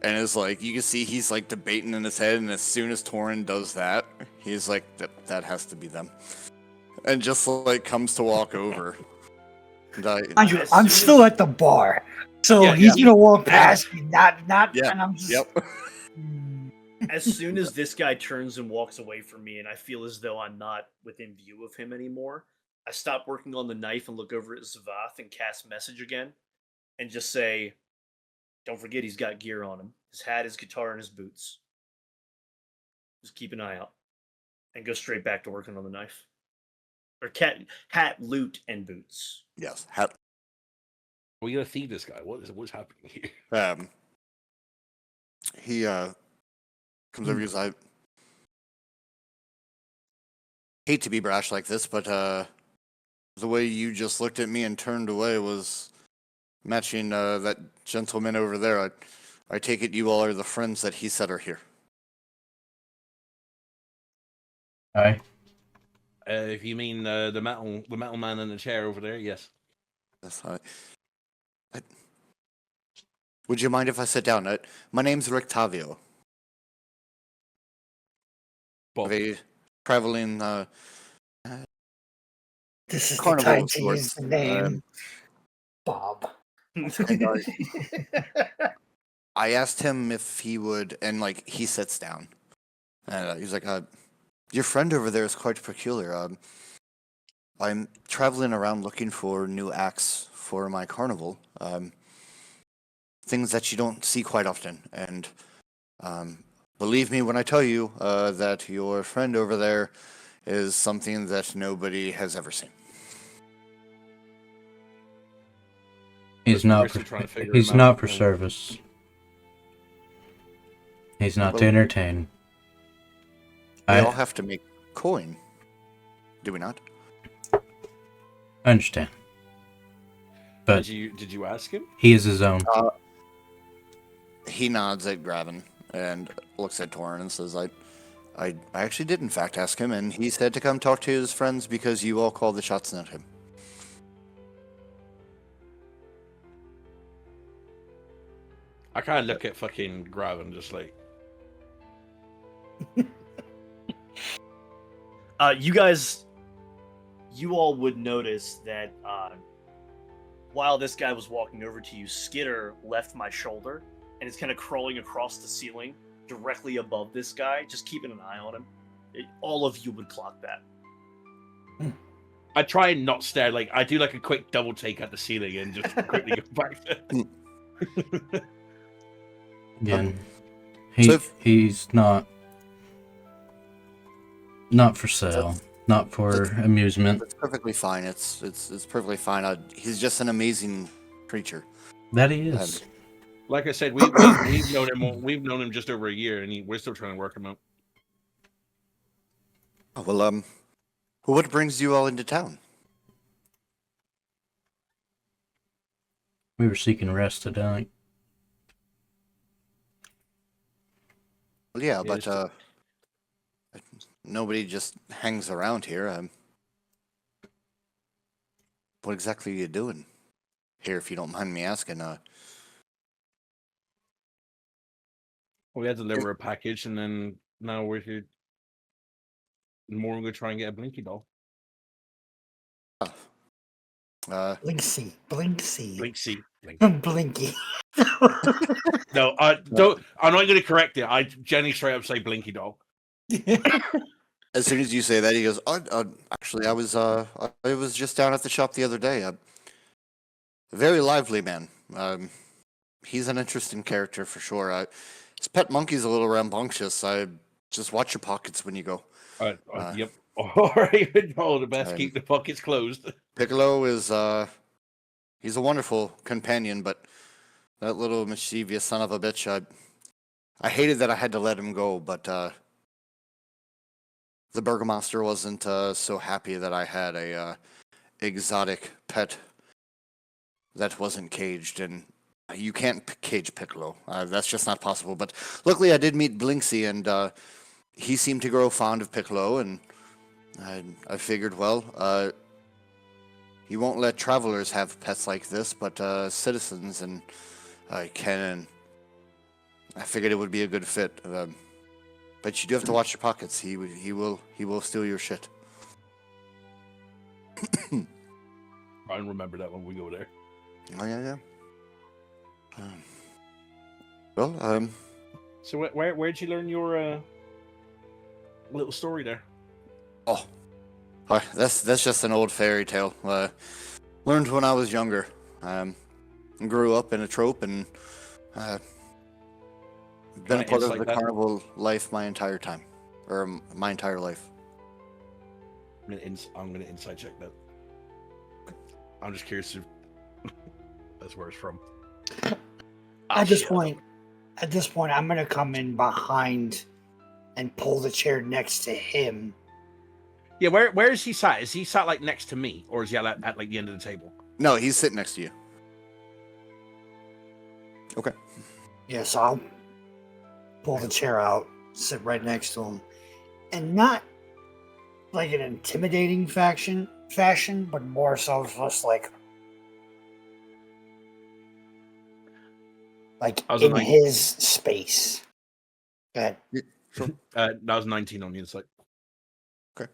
And is like, you can see he's like debating in his head, and as soon as Torin does that, he's like, that has to be them. And just like comes to walk over. And I'm still at the bar. So he's gonna walk past me, not and I'm just As soon as this guy turns and walks away from me and I feel as though I'm not within view of him anymore, I stop working on the knife and look over at Zavath and cast message again and just say, don't forget he's got gear on him. His hat, his guitar, and his boots. Just keep an eye out. And go straight back to working on the knife. Or hat, loot, and boots. Yes, hat. We gotta feed this guy. What's happening here? He comes over, because I hate to be brash like this, but the way you just looked at me and turned away was matching that gentleman over there. I take it you all are the friends that he said are here. Aye. If you mean the metal man in the chair over there, yes. Yes, would you mind if I sit down? My name's Rictavio. Bob. A traveling this is the carnival time of to use sorts. the name Bob. I asked him if he would, and like he sits down, and he's like, "Your friend over there is quite peculiar. I'm traveling around looking for new acts for my carnival. Things that you don't see quite often, and believe me when I tell you that your friend over there is something that nobody has ever seen." He's not. We're still trying to figure He's him not out. for service. He's not to Well, entertain. We I all have to make coin, do we not? understand. But Did you ask him? he is his own. He nods at Graven and looks at Torin and says, I actually did in fact ask him, and he said to come talk to his friends because you all called the shots at him. I kind of look at fucking Graven just like, you all would notice that while this guy was walking over to you, Skitter left my shoulder and is kind of crawling across the ceiling directly above this guy, just keeping an eye on him. All of you would clock that. I try and not stare. Like I do like a quick double take at the ceiling and just quickly go back to. Again, so he's not for sale, not for amusement. It's perfectly fine. It's perfectly fine. He's just an amazing creature. That he is. Like I said, we've known him just over a year, and we're still trying to work him out. Oh, well, what brings you all into town? We were seeking rest tonight. Well, yeah, Yeah, but nobody just hangs around here. What exactly are you doing here, if you don't mind me asking? We had to deliver a package, and then now we're here. More, we're gonna try and get a Blinky doll. Blinksy. Blinksy. Blinky. No, I don't. I'm not going to correct it. I Jenny straight up say Blinky doll. As soon as you say that, he goes, actually, I was just down at the shop the other day. A very lively man. He's an interesting character for sure. His pet monkey's a little rambunctious. I just watch your pockets when you go. Yep. All right. No, the best Um, keep the pockets closed. Piccolo is he's a wonderful companion, but that little mischievous son of a bitch, I hated that I had to let him go, but the Burgomaster wasn't so happy that I had a exotic pet that wasn't caged, and you can't cage Piccolo. That's just not possible. But luckily, I did meet Blinksy, and he seemed to grow fond of Piccolo, and I figured, well, he won't let travelers have pets like this, but citizens and can. And I figured it would be a good fit. But you do have to watch your pockets. He will steal your shit. I remember that when we go there. Oh yeah. Well, So where'd you learn your little story there? that's just an old fairy tale. Learned when I was younger. Grew up in a trope and been a part of the carnival life my entire time, or my entire life. I'm gonna inside check that. I'm just curious if that's where it's from. At this point, I'm gonna come in behind and pull the chair next to him. Yeah, where is he sat? Is he sat like next to me, or is he at like the end of the table? No, he's sitting next to you. Okay. Yeah, so I'll pull the chair out, sit right next to him, and not like an intimidating fashion, but more so just like in his space. Go ahead. Yeah, sure. That was 19 on the inside. Okay.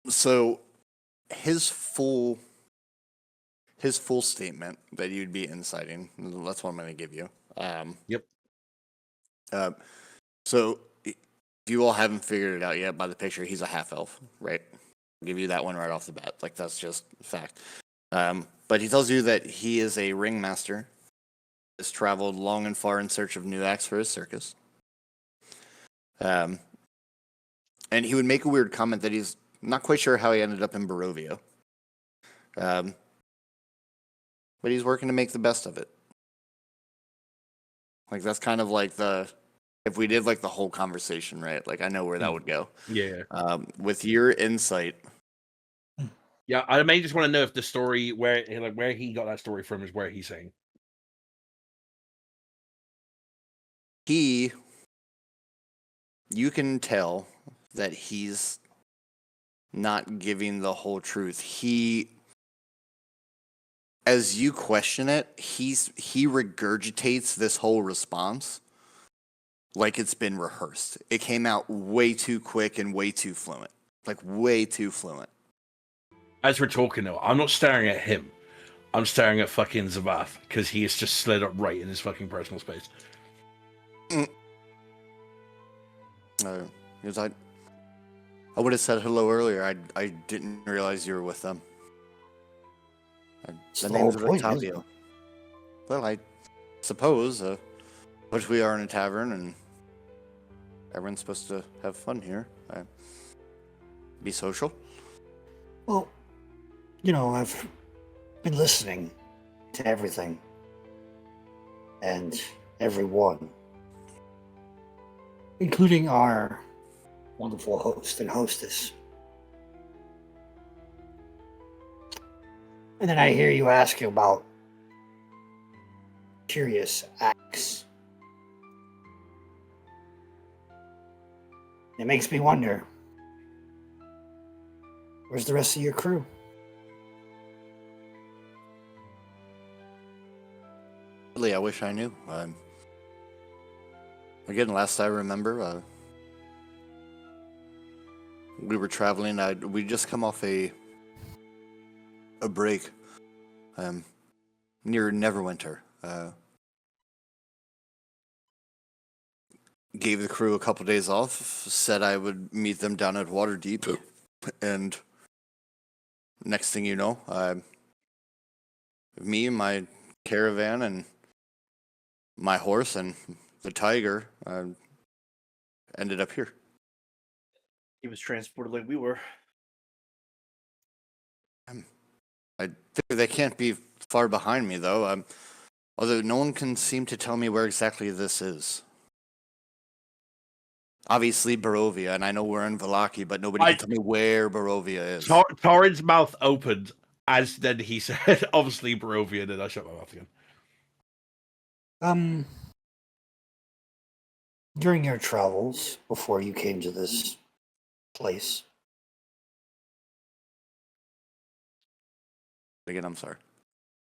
So his full statement that you'd be inciting, that's what I'm going to give you. Yep. So if you all haven't figured it out yet by the picture, he's a half elf, right? I'll give you that one right off the bat. Like, that's just fact. But he tells you that he is a ringmaster, has traveled long and far in search of new acts for his circus. And he would make a weird comment that he's not quite sure how he ended up in Barovia. But he's working to make the best of it. Like, that's kind of like if we did like the whole conversation, right? Like, I know where that would go. Yeah. With your insight. Yeah, I may just want to know if the story where he got that story from is where he's saying. You can tell that he's not giving the whole truth. As you question it, he regurgitates this whole response like it's been rehearsed. It came out way too quick and way too fluent. Like, way too fluent. As we're talking though, I'm not staring at him. I'm staring at fucking Zavath because he has just slid up right in his fucking personal space. Because I would have said hello earlier. I didn't realize you were with them. The name's Octavio. Well, I suppose, but we are in a tavern and everyone's supposed to have fun here. Be social. Well, I've been listening to everything and everyone, including our wonderful host and hostess. And then I hear you ask about curious acts. It makes me wonder, where's the rest of your crew? Really, I wish I knew. Again, last I remember, we were traveling. We just come off a break near Neverwinter. Gave the crew a couple days off. Said I would meet them down at Waterdeep, and next thing you know, me, my caravan, and my horse, and the tiger ended up here. He was transported like we were. I think they can't be far behind me, though. Although no one can seem to tell me where exactly this is. Obviously, Barovia, and I know we're in Vallaki, but nobody can tell me where Barovia is. Torrin's mouth opened as then he said, obviously, Barovia, and then I shut my mouth again. During your travels, before you came to this place, Again, I'm sorry.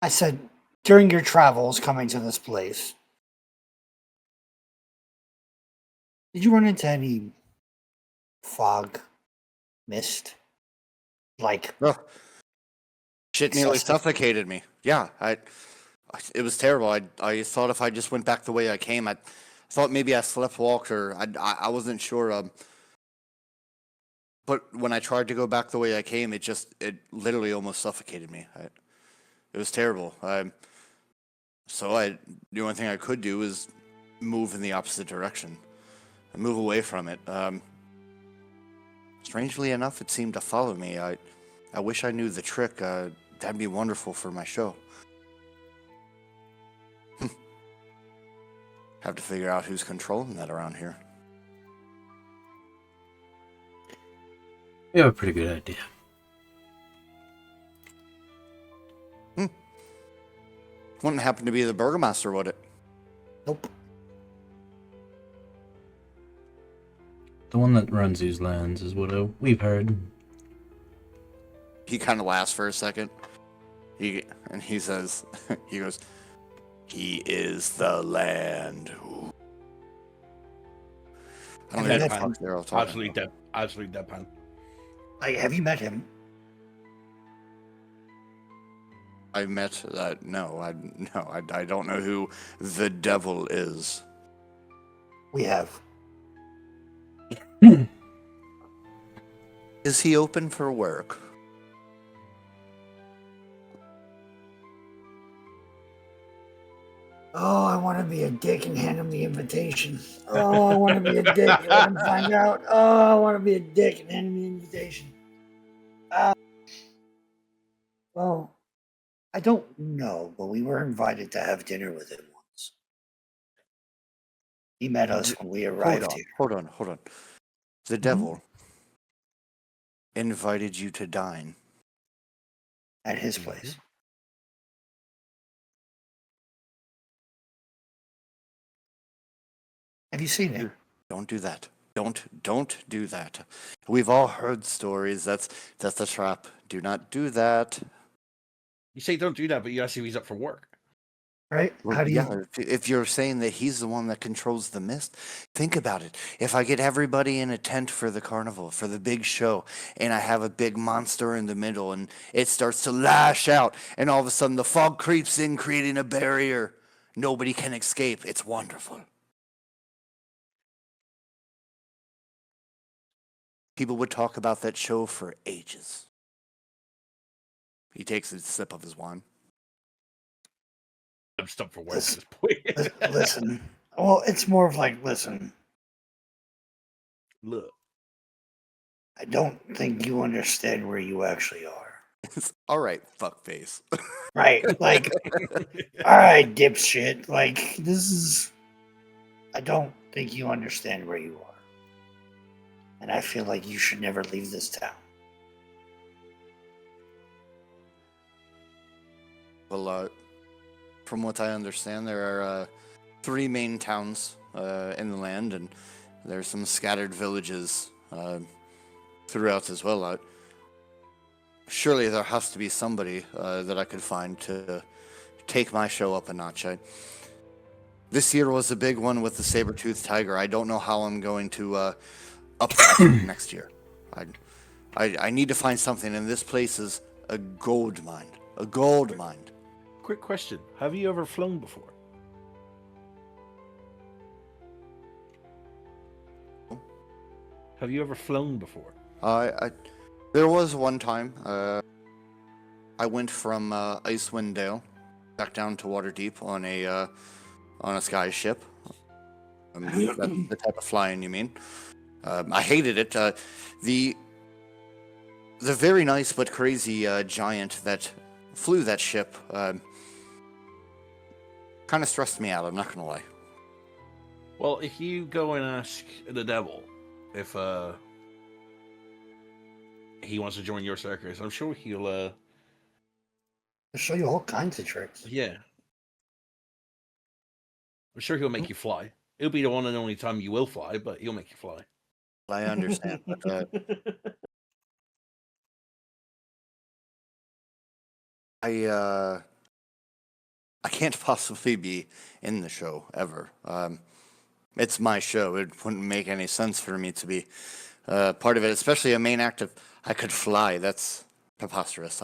I said, during your travels coming to this place, did you run into any fog, mist? Like, Shit nearly excessive. suffocated me. Yeah, it was terrible. I thought if I just went back the way I came, I thought maybe I slept walked or I wasn't sure. But when I tried to go back the way I came, it literally almost suffocated me. It was terrible. So the only thing I could do was move in the opposite direction, and move away from it. Strangely enough, it seemed to follow me. I wish I knew the trick. That'd be wonderful for my show. Have to figure out who's controlling that around here. You have a pretty good idea. Wouldn't happen to be the Burgomaster, would it? Nope. The one that runs these lands is what we've heard. He kind of laughs for a second. He says, he goes, "He is the land." I don't know what the fuck they're all talking about. Absolutely deadpan. Have you met him? I met that. No, I don't know who the devil is. We have. Is he open for work? Oh, I want to be a dick and hand him the invitation. Oh, I want to be a dick and let him find out. Oh, I want to be a dick and hand him the invitation. Well, I don't know, but we were invited to have dinner with him once. He met us when we arrived here. Hold on. The devil invited you to dine At his place. Have you seen him? Don't do that. Don't do that. We've all heard stories. That's a trap. Do not do that. You say don't do that, but you ask if he's up for work. Right? Well, How do you? yeah, if you're saying that he's the one that controls the mist, think about it. If I get everybody in a tent for the carnival, for the big show, and I have a big monster in the middle, and it starts to lash out, and all of a sudden the fog creeps in, creating a barrier, nobody can escape. It's wonderful. People would talk about that show for ages. He takes a sip of his wine. I'm stuck for work at this point. Listen. Well, it's more of like, listen. Look. I don't think you understand where you actually are. All right, fuckface. Right. Like, all right, dipshit. Like, this is. I don't think you understand where you are. And I feel like you should never leave this town. Well, from what I understand, there are 3 main towns in the land, and there's some scattered villages throughout as well. Surely there has to be somebody that I could find to take my show up a notch. This year was a big one with the saber-toothed tiger. I don't know how I'm going to up that next year. I need to find something, and this place is a gold mine. A gold mine. Quick question: have you ever flown before? Have you ever flown before? There was one time. I went from Icewind Dale back down to Waterdeep on a sky ship. That's the type of flying you mean. I hated it. The very nice but crazy giant that flew that ship kind of stressed me out. I'm not gonna lie. Well, if you go and ask the devil if he wants to join your circus, I'm sure he'll They'll show you all kinds of tricks. yeah. I'm sure he'll make you fly. It'll be the one and only time you will fly, but he'll make you fly. I understand, but I can't possibly be in the show ever. It's my show. It wouldn't make any sense for me to be part of it, especially a main active. I could fly. That's preposterous.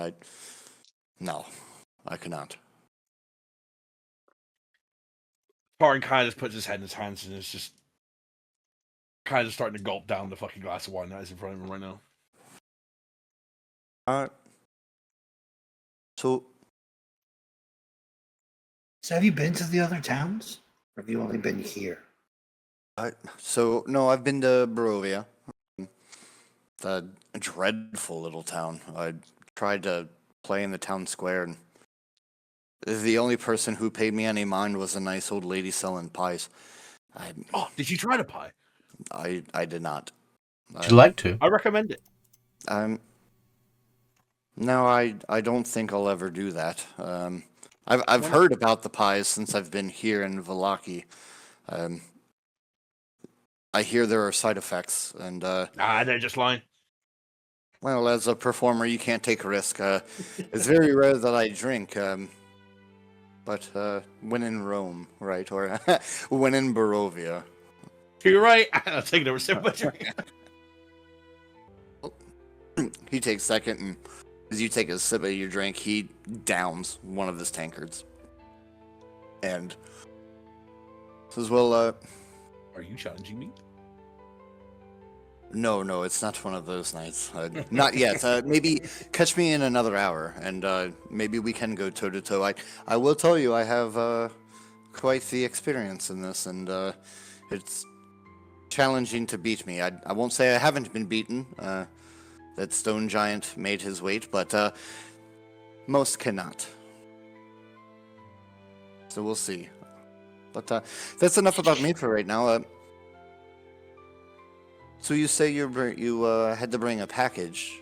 No, I could not. Parn kind of just puts his head in his hands and is just kind of starting to gulp down the fucking glass of wine that is in front of him right now. So So have you been to the other towns? Or have you only been here? no, I've been to Barovia. A dreadful little town. I tried to play in the town square, and the only person who paid me any mind was a nice old lady selling pies. Oh, did you try the pie? I did not. Would you like to? I recommend it. No, I don't think I'll ever do that. I've heard about the pies since I've been here in Vallaki. I hear there are side effects, and They're just lying. well, as a performer, you can't take a risk. It's very rare that I drink, but when in Rome, right, or when in Barovia. You're right. I'll take another sip. He takes second, and as you take a sip of your drink, he downs one of his tankards, and says, "Well, Are you challenging me? no, it's not one of those nights. Not yet. Maybe catch me in another hour, and maybe we can go toe to toe. I will tell you, I have quite the experience in this, and it's challenging to beat me. I won't say I haven't been beaten. That stone giant made his weight, but most cannot. So we'll see. But that's enough about me for right now. So you say you had to bring a package.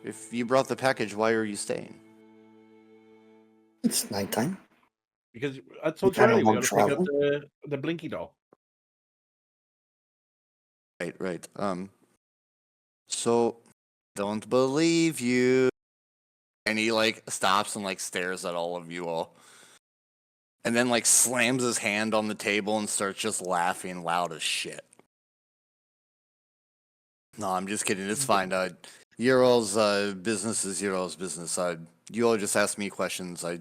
If you brought the package, why are you staying? It's nighttime. Because I told you kinda earlier, we won't gotta pick up travel. the Blinky doll. Right. So don't believe you. And he like stops and like stares at all of you all. And then like slams his hand on the table and starts just laughing loud as shit. No, I'm just kidding. It's fine. Your all's business is your all's business. You all just asked me questions. I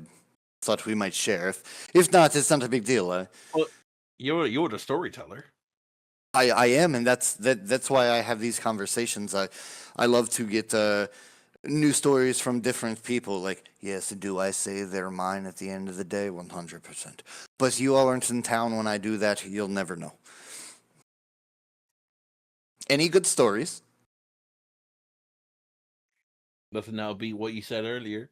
thought we might share. If not, it's not a big deal. Well, you're the storyteller. I am, and that's why I have these conversations. I love to get new stories from different people. Like, yes, do I say they're mine at the end of the day? 100%. But you all aren't in town when I do that. You'll never know. Any good stories? Nothing now beat what you said earlier.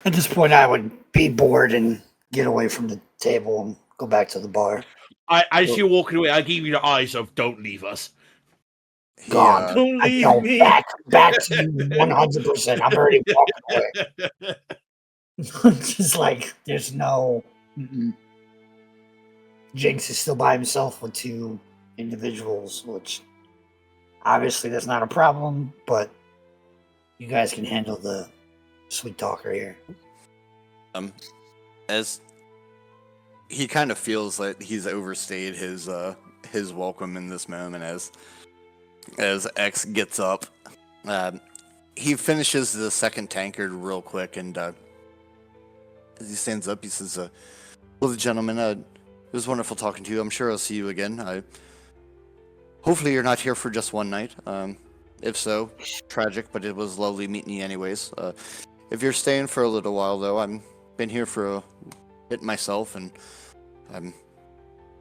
At this point, I would be bored and get away from the table and go back to the bar. As you're walking away, I give you the eyes of "Don't leave us." He, God, Don't I leave go me. back to you 100%. I'm already walking away. Just like there's no. Mm-mm. Jinx is still by himself with two individuals, which obviously that's not a problem, but you guys can handle the sweet talker here. as he kind of feels that he's overstayed his welcome in this moment, as X gets up, he finishes the second tankard real quick, and as he stands up, he says, "Well, gentlemen, it was wonderful talking to you. I'm sure I'll see you again. Hopefully, you're not here for just one night. If so, tragic, but it was lovely meeting you, anyways. If you're staying for a little while, though, I'm been here for a bit myself, and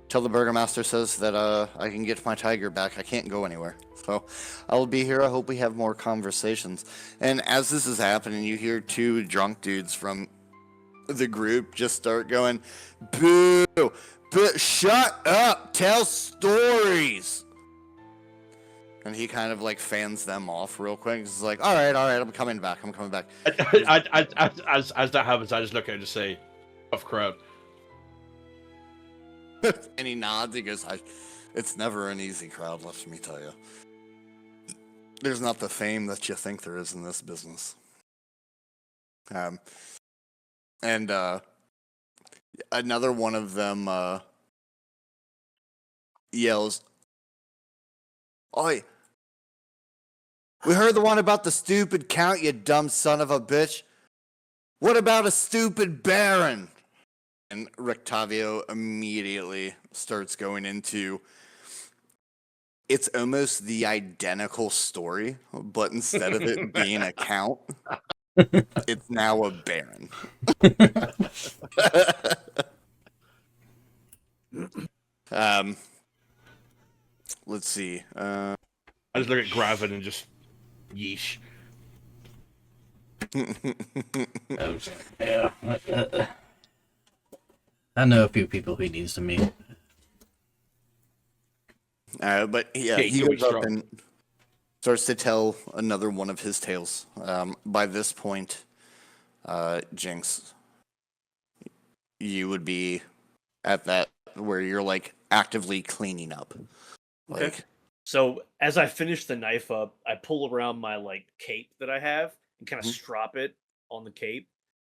till the burgomaster says that I can get my tiger back, I can't go anywhere. So I'll be here. I hope we have more conversations." And as this is happening, you hear two drunk dudes from the group just start going, "Boo! But shut up! Tell stories!" And he kind of like fans them off real quick. He's like, all right, I'm coming back. As that happens, I just look at it and just say, "Tough crowd." And he nods. He goes, "It's never an easy crowd, let me tell you. There's not the fame that you think there is in this business." And another one of them yells, "Oi! We heard the one about the stupid count, you dumb son of a bitch. What about a stupid baron?" And Rictavio immediately starts going into, it's almost the identical story, but instead of it being a count, it's now a baron. Let's see. I just look at Gravin and just yeesh. Yeah. I know a few people he needs to meet. But yeah, he goes up and starts to tell another one of his tales. By this point, Jinx, you would be at that where you're like actively cleaning up. Okay. Like, so as I finish the knife up, I pull around my like cape that I have and kind of strap it on the cape,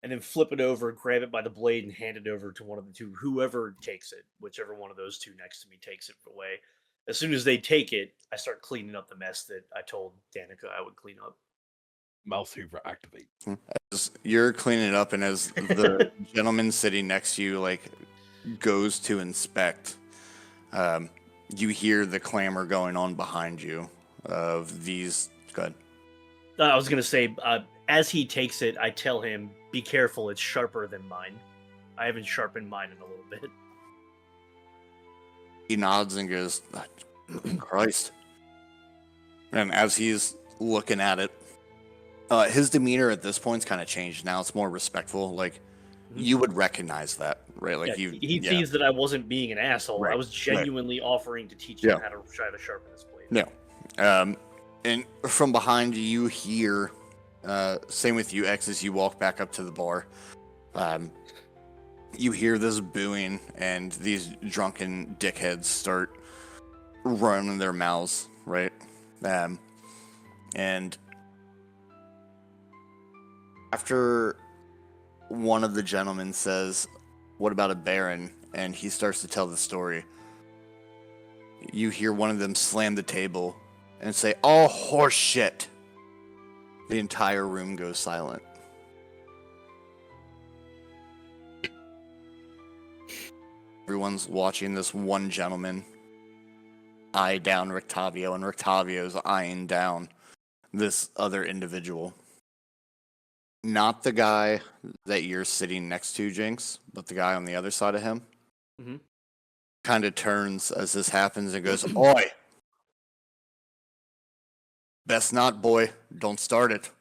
and then flip it over, grab it by the blade, and hand it over to one of the two, whoever takes it, whichever one of those two next to me takes it away. As soon as they take it, I start cleaning up the mess that I told Danica I would clean up. Mouth Hoover activate. as you're cleaning it up, and as the gentleman sitting next to you like goes to inspect, you hear the clamor going on behind you of these. Go ahead. I was gonna say, as he takes it, I tell him, "Be careful, it's sharper than mine. I haven't sharpened mine in a little bit." He nods and goes, "Christ." And as he's looking at it, his demeanor at this point's kind of changed. Now it's more respectful. Like, you would recognize that, right? Like, yeah, he sees that I wasn't being an asshole. Right, I was genuinely offering to teach him how to try to sharpen his blade. No. And from behind you hear, same with you, X, as you walk back up to the bar. You hear this booing, and these drunken dickheads start running their mouths, right? And after one of the gentlemen says, "What about a baron?" and he starts to tell the story, you hear one of them slam the table and say, "All horse shit." The entire room goes silent. Everyone's watching this one gentleman eye down Rictavio, and Rictavio's eyeing down this other individual. Not the guy that you're sitting next to, Jinx, but the guy on the other side of him. Mm-hmm. Kind of turns as this happens and goes, "Oi! Best not, boy. Don't start it."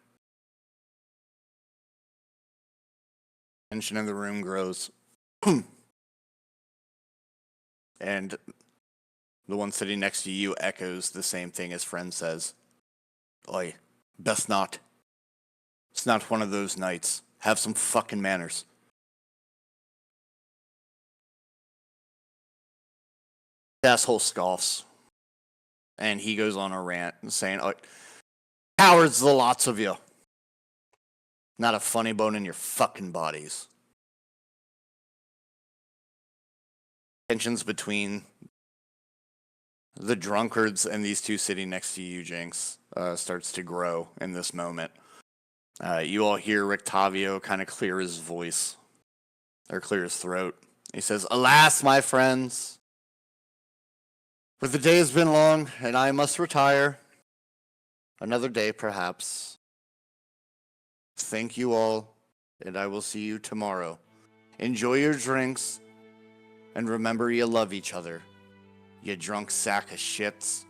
Tension in the room grows. And the one sitting next to you echoes the same thing his friend says. "Oi, best not. It's not one of those nights. Have some fucking manners." The asshole scoffs. And he goes on a rant saying, "Oh, cowards, the lots of you. Not a funny bone in your fucking bodies." tensions between the drunkards and these two sitting next to you, Jinx, starts to grow in this moment. You all hear Rictavio kind of clear his voice, or clear his throat. He says, "Alas, my friends, but the day has been long, and I must retire. Another day, perhaps. Thank you all, and I will see you tomorrow. Enjoy your drinks, and remember you love each other, you drunk sack of shits."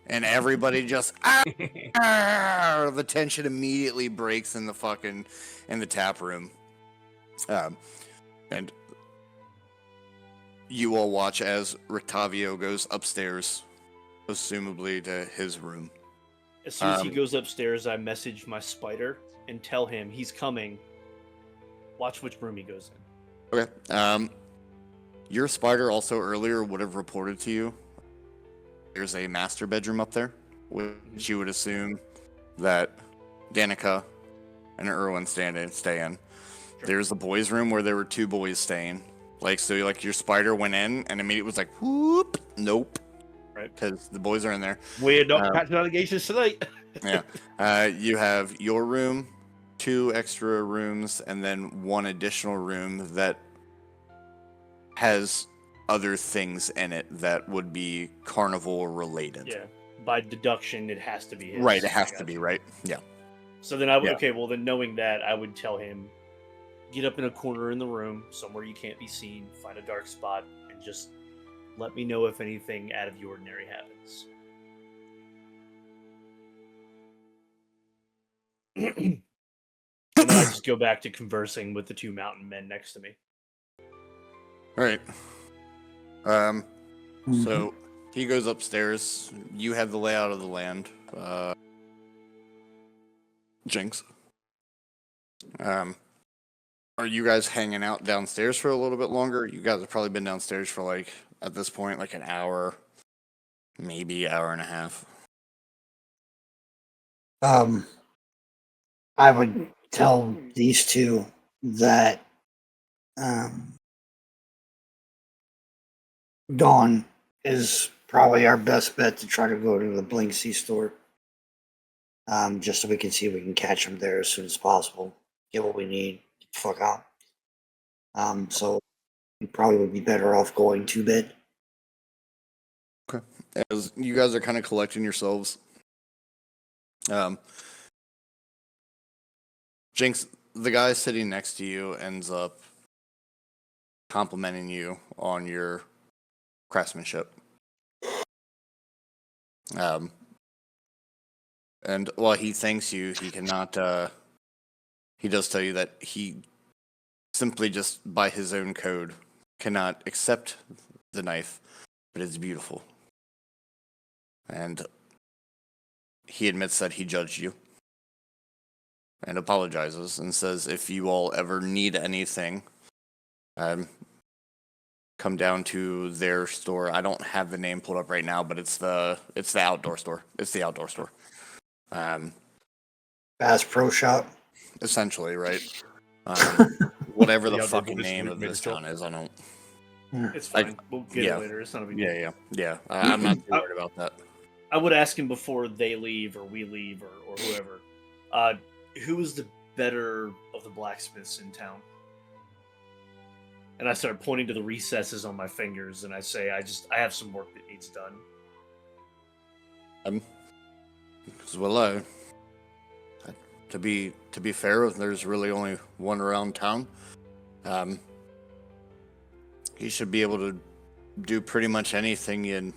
And everybody just, the tension immediately breaks in the tap room. And you all watch as Rictavio goes upstairs, assumably to his room. As soon as he goes upstairs, I message my spider and tell him he's coming. Watch which room he goes in. Okay. Your spider also earlier would have reported to you there's a master bedroom up there, which you would assume that Danica and Erwin stay in. Sure. There's the boys' room where there were two boys staying. Your spider went in and immediately was like, whoop, nope. Right. Because the boys are in there. We're not catching allegations tonight. Yeah. You have your room, 2 extra rooms, and then 1 additional room that has other things in it that would be carnival related. Yeah. By deduction, it has to be his. Right, it has to be, right? Yeah. So then I would, Yeah. okay, well then knowing that, I would tell him, get up in a corner in the room, somewhere you can't be seen, find a dark spot, and just let me know if anything out of the ordinary happens. And then I just go back to conversing with the 2 mountain men next to me. All right. So he goes upstairs. You have the layout of the land. Jinx. Are you guys hanging out downstairs for a little bit longer? You guys have probably been downstairs for at this point, an hour, maybe hour and a half. I would tell these two that Dawn is probably our best bet to try to go to the Blinksy store. Just so we can see if we can catch them there as soon as possible. Get what we need. Get the fuck out. So we probably would be better off going to bed. Okay. As you guys are kind of collecting yourselves, Jinx, the guy sitting next to you ends up complimenting you on your craftsmanship. And while he thanks you, he cannot, he does tell you that he simply just by his own code cannot accept the knife, but it's beautiful. And he admits that he judged you and apologizes and says if you all ever need anything, come down to their store. I don't have the name pulled up right now, but it's the outdoor store. It's the outdoor store. Bass Pro Shop. Essentially, right? Whatever the Yeah, fucking this name week of made this a joke. town is, I don't. It's fine. We'll get yeah. it later. It's not a big deal. Yeah. I'm not too worried about that. I would ask him before they leave or we leave or whoever. Who is the better of the blacksmiths in town? And I start pointing to the recesses on my fingers, and I say, I have some work that needs done. Well, to be fair, there's really only one around town. He should be able to do pretty much anything you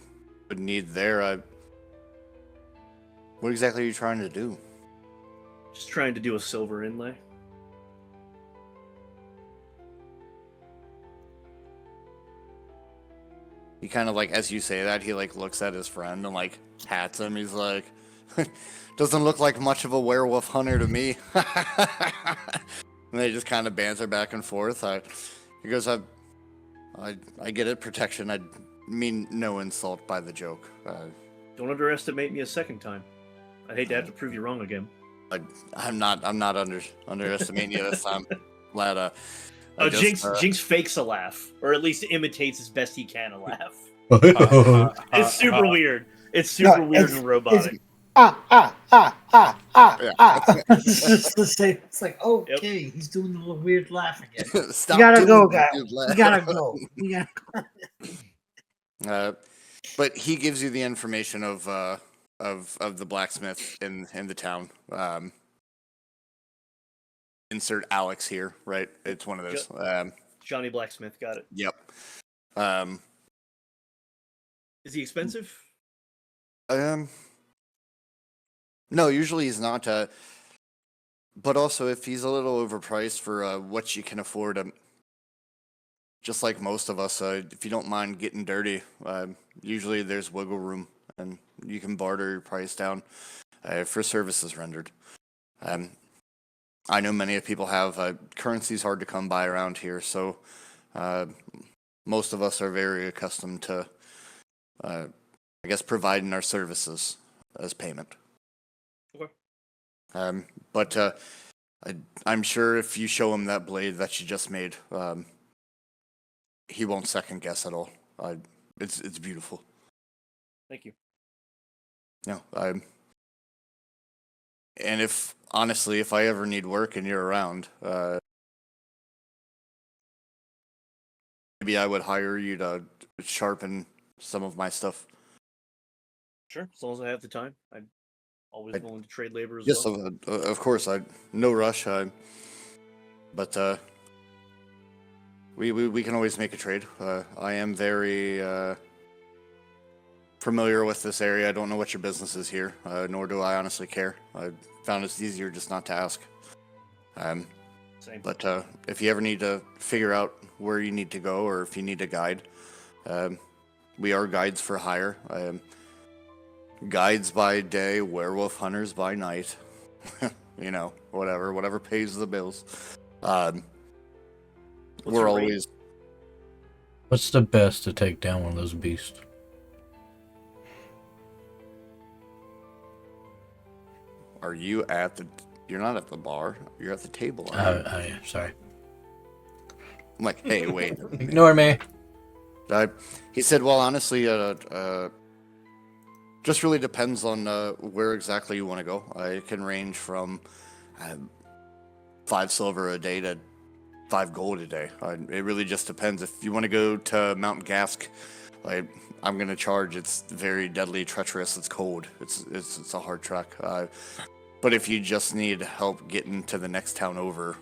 would need there. What exactly are you trying to do? Just trying to do a silver inlay. He kind of as you say that, he looks at his friend and pats him. He's like, doesn't look like much of a werewolf hunter to me. And they just kind of banter back and forth. He goes, I get it, protection. I mean no insult by the joke. Don't underestimate me a second time. I'd hate to have to prove you wrong again. I'm not underestimating you this time, lad. I just, Jinx fakes a laugh, or at least imitates as best he can a laugh. It's super weird. It's super weird and robotic. Yeah. Yeah. It's just the same. It's like, okay, he's doing the little weird laugh again. Stop We gotta doing go, the guy. good We laugh. gotta go. We gotta. But he gives you the information of the blacksmith in the town. Insert Alex here, right? It's one of those. Johnny Blacksmith, got it. Yep. Is he expensive? No, usually he's not. But also, if he's a little overpriced for what you can afford, just like most of us, if you don't mind getting dirty, usually there's wiggle room, and you can barter your price down for services rendered. I know many people have currency's hard to come by around here, so most of us are very accustomed to, I guess, providing our services as payment. Okay. But I'm sure if you show him that blade that you just made, he won't second guess at all. It's beautiful. Thank you. No, and if honestly, if I ever need work and you're around, maybe I would hire you to sharpen some of my stuff. Sure, as long as I have the time. I'm always willing to trade labor as Yes, well. of course. No rush. But we can always make a trade. I am very familiar with this area. I don't know what your business is here, nor do I honestly care. I found it's easier just not to ask. Same. But if you ever need to figure out where you need to go, or if you need a guide, we are guides for hire. Guides by day, werewolf hunters by night. You know, whatever pays the bills. What's We're your always. What's the best to take down one of those beasts? Are you at the? You're not at the bar. You're at the table. Sorry. I'm like, hey, wait. Ignore me. He said, well, honestly, just really depends on where exactly you want to go. It can range from 5 silver a day to 5 gold a day. It really just depends. If you want to go to Mount Gask, I'm going to charge. It's very deadly, treacherous. It's cold. It's a hard trek. But if you just need help getting to the next town over,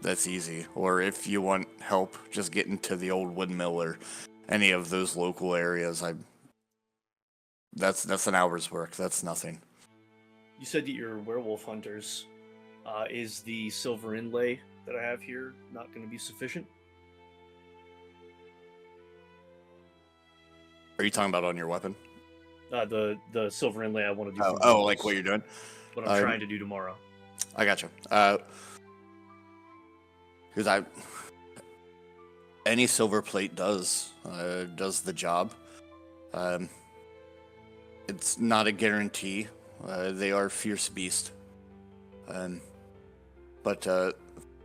that's easy. Or if you want help just getting to the old windmill or any of those local areas, that's an hour's work. That's nothing. You said that you're werewolf hunters. Is the silver inlay that I have here not going to be sufficient? Are you talking about on your weapon? The silver inlay I want to do. Oh, like what you're doing? What I'm trying to do tomorrow. I gotcha. Because any silver plate does the job. It's not a guarantee. They are fierce beast. But for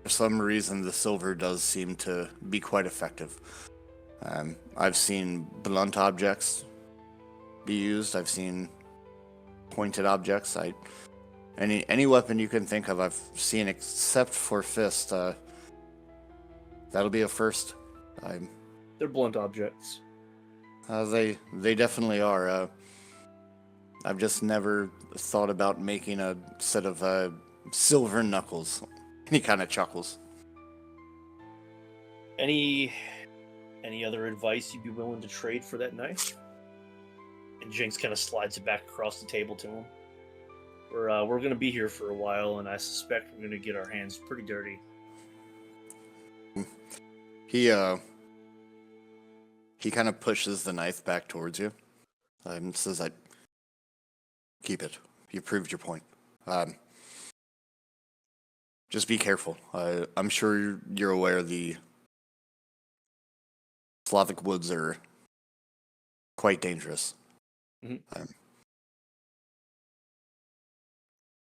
some reason, the silver does seem to be quite effective. I've seen blunt objects be used. I've seen pointed objects. Any weapon you can think of, I've seen except for fist. That'll be a first. They're blunt objects. They definitely are. I've just never thought about making a set of silver knuckles. He kind of chuckles. Any other advice you'd be willing to trade for that knife? And Jinx kind of slides it back across the table to him. We're gonna be here for a while, and I suspect we're gonna get our hands pretty dirty. He kind of pushes the knife back towards you and says, "I keep it. You proved your point. Just be careful. I'm sure you're aware the Slavic woods are quite dangerous. Mm-hmm.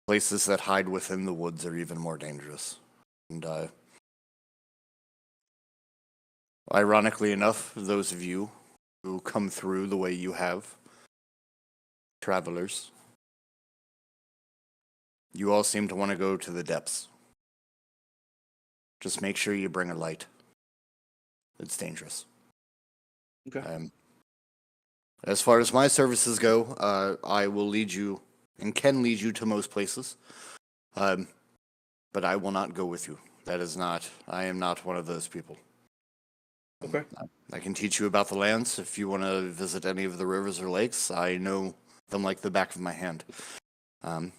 Places that hide within the woods are even more dangerous. And Ironically enough, those of you who come through the way you have, travelers, you all seem to want to go to the depths. Just make sure you bring a light. It's dangerous. Okay. As far as my services go, I will lead you and can lead you to most places. But I will not go with you. I am not one of those people. Okay. I can teach you about the lands if you want to visit any of the rivers or lakes. I know them like the back of my hand.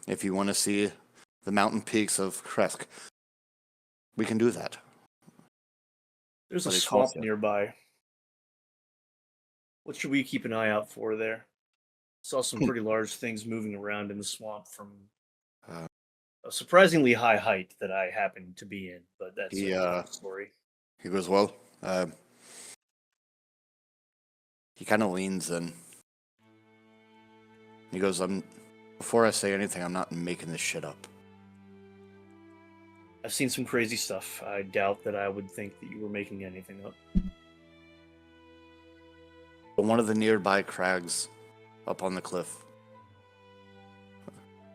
If you want to see the mountain peaks of Kresk, we can do that. There's a But it swamp costs you. nearby. What should we keep an eye out for there? Saw some pretty large things moving around in the swamp from Uh, a surprisingly high height that I happened to be in, but that's a different story. He goes, well, he kind of leans in. He goes, before I say anything, I'm not making this shit up. I've seen some crazy stuff. I doubt that I would think that you were making anything up. On one of the nearby crags up on the cliff,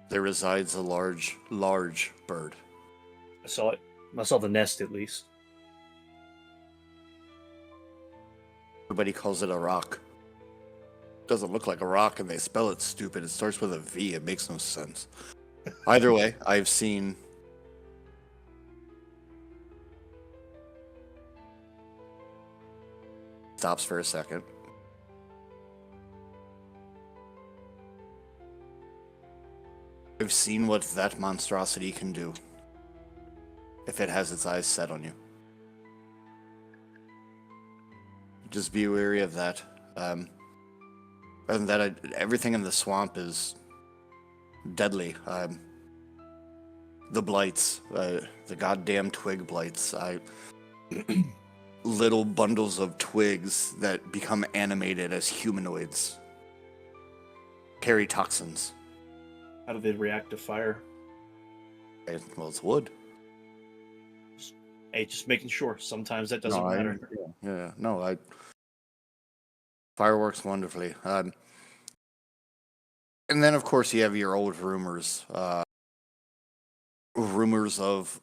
there resides a large, large bird. I saw it. I saw the nest at least. Everybody calls it a rock. Doesn't look like a rock, and they spell it stupid. It starts with a V. It makes no sense. Either way, I've seen... Stops for a second. I've seen what that monstrosity can do if it has its eyes set on you. Just be wary of that. Other than that, everything in the swamp is deadly. The blights, the goddamn twig blights. Little bundles of twigs that become animated as humanoids. Carry toxins. How do they react to fire? Well, it's wood. Hey, just making sure. Sometimes that doesn't matter. Yeah, no, fireworks wonderfully. And then, of course, you have your old rumors. Rumors of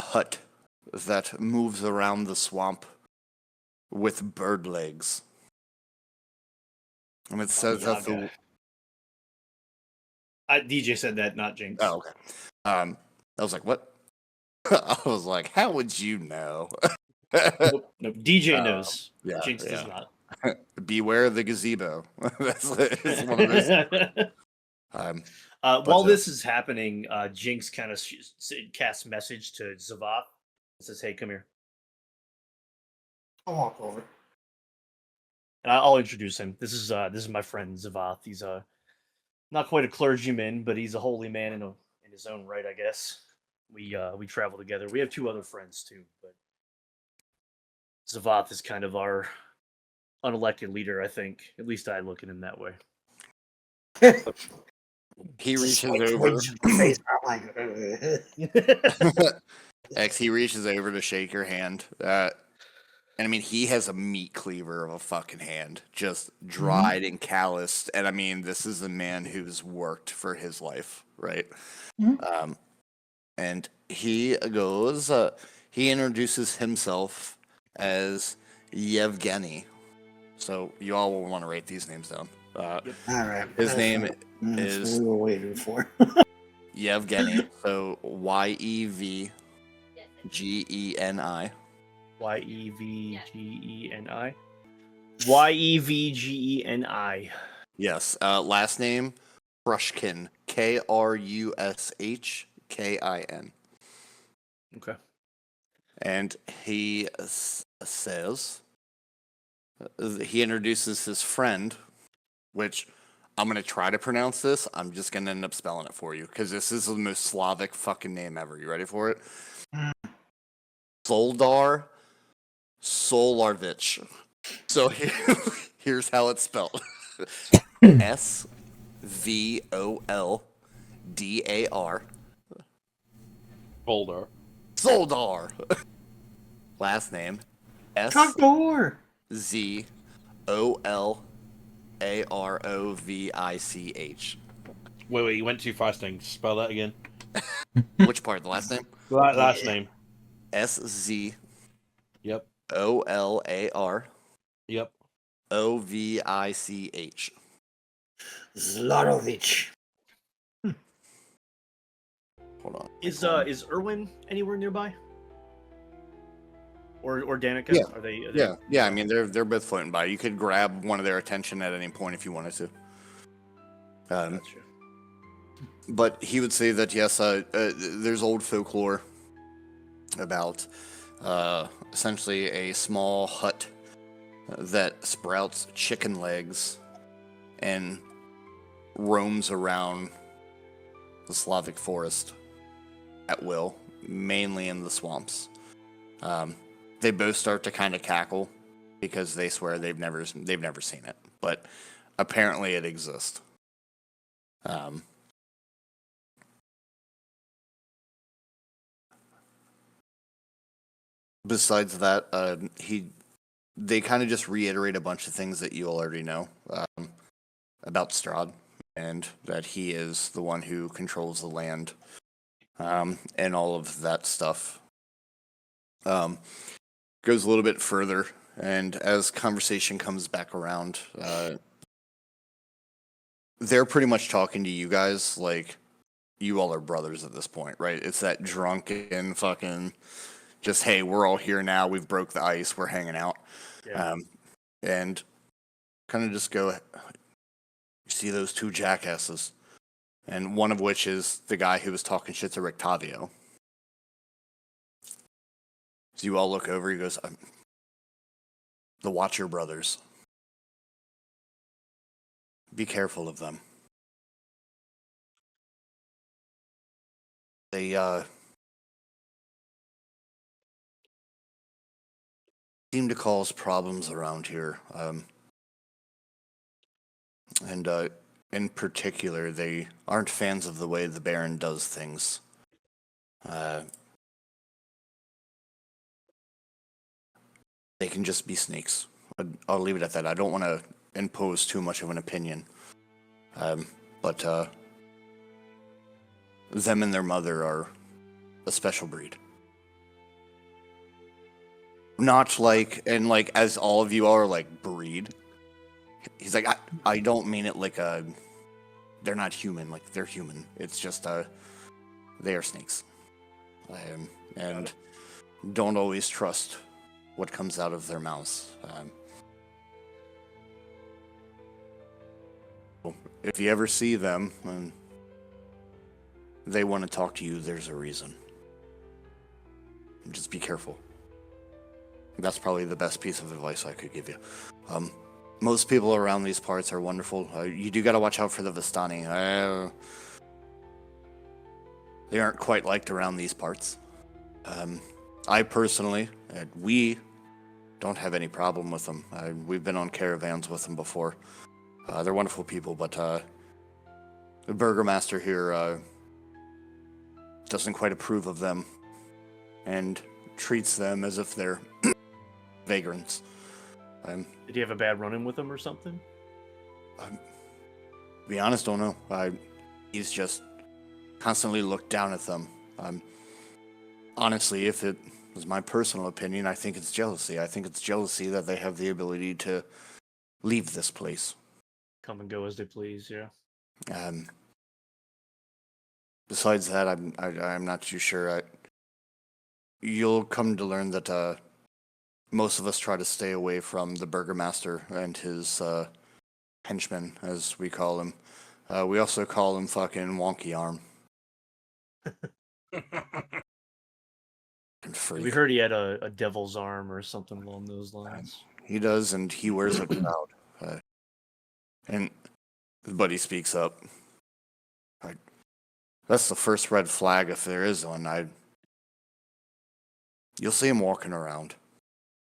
hut that moves around the swamp with bird legs. And it says that the... DJ said that, not Jinx. Oh, okay. I was like, what? I was like, how would you know? Nope, DJ knows. Yeah, Jinx does not. Beware the gazebo. That's it's one of those. While this is happening, Jinx kind of casts message to Zavath and says, "Hey, come here." I'll walk over. And I'll introduce him. This is my friend Zavath. He's not quite a clergyman, but he's a holy man in his own right, I guess. We travel together. We have two other friends too, but Zavath is kind of our unelected leader, I think. At least I look at him that way. He reaches over. X, he reaches over to shake your hand. And I mean, he has a meat cleaver of a fucking hand, just dried and calloused. And I mean, this is a man who's worked for his life, right? And he goes, he introduces himself as Yevgeny. So you all will want to write these names down. All right. His name is what we were waiting for. Yevgeny. So Yevgeni. Yevgeni. Yevgeni. Yes. Last name Krushkin. Krushkin. Okay. And he says he introduces his friend, which I'm going to try to pronounce this. I'm just going to end up spelling it for you because this is the most Slavic fucking name ever. You ready for it? Soldar Solarvich. So here's how it's spelled. SVOLDAR. Boulder. Soldar. Last name Talk more. SZOLAROVICH. Wait, you went too fast. Then spell that again. Which part? The last name? Last Yeah. name. SZOLAROVICH. Yep. Yep. Zlatovich. Hold on. Is Irwin anywhere nearby? Or Danica? Yeah. Are they? Yeah. I mean, they're both floating by. You could grab one of their attention at any point if you wanted to. Gotcha. But he would say that yes, there's old folklore about essentially a small hut that sprouts chicken legs and roams around the Slavic forest at will, mainly in the swamps. They both start to kind of cackle because they swear they've never seen it, but apparently it exists. Besides that, they kind of just reiterate a bunch of things that you already know about Strahd, and that he is the one who controls the land, and all of that stuff. Goes a little bit further, and as conversation comes back around, they're pretty much talking to you guys like you all are brothers at this point, right? It's that drunken fucking just, hey, we're all here now, we've broke the ice, we're hanging out. Yeah. And kind of just go, you see those two jackasses, and one of which is the guy who was talking shit to Rictavio. So you all look over, he goes, the Watcher brothers. Be careful of them. They, seem to cause problems around here. And in particular, they aren't fans of the way the Baron does things. They can just be snakes. I'll leave it at that. I don't want to impose too much of an opinion. But them and their mother are a special breed. Not like, and like, as all of you are, like, breed. He's like, I don't mean it like they're not human, like, they're human. It's just, they are snakes. And don't always trust what comes out of their mouths. If you ever see them and they want to talk to you, there's a reason. Just be careful. That's probably the best piece of advice I could give you. Most people around these parts are wonderful. You do got to watch out for the Vistani. They aren't quite liked around these parts. I personally, we don't have any problem with them. We've been on caravans with them before. They're wonderful people, but the burgomaster here doesn't quite approve of them and treats them as if they're vagrants. Did he have a bad run-in with them or something? To be honest, don't know. He's just constantly looked down at them. Honestly, if it was my personal opinion, I think it's jealousy. I think it's jealousy that they have the ability to leave this place. Come and go as they please, yeah. Besides that, I'm not too sure. You'll come to learn that most of us try to stay away from the burgomaster and his henchmen, as we call him. We also call him fucking Wonky Arm. We heard he had a devil's arm or something along those lines. He does, and he wears it proud. And his buddy speaks up. That's the first red flag, if there is one. You'll see him walking around.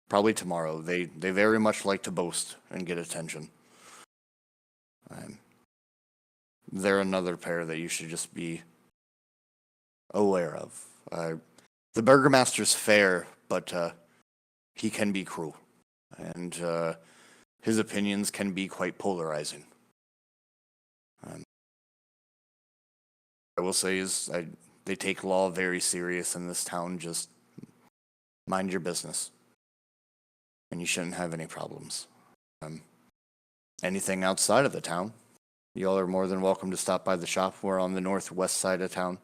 Probably tomorrow. They very much like to boast and get attention. They're another pair that you should just be aware of. The burgomaster's fair, but he can be cruel, and his opinions can be quite polarizing. I will say is they take law very serious in this town. Just mind your business, and you shouldn't have any problems. Anything outside of the town, y'all are more than welcome to stop by the shop. We're on the northwest side of town.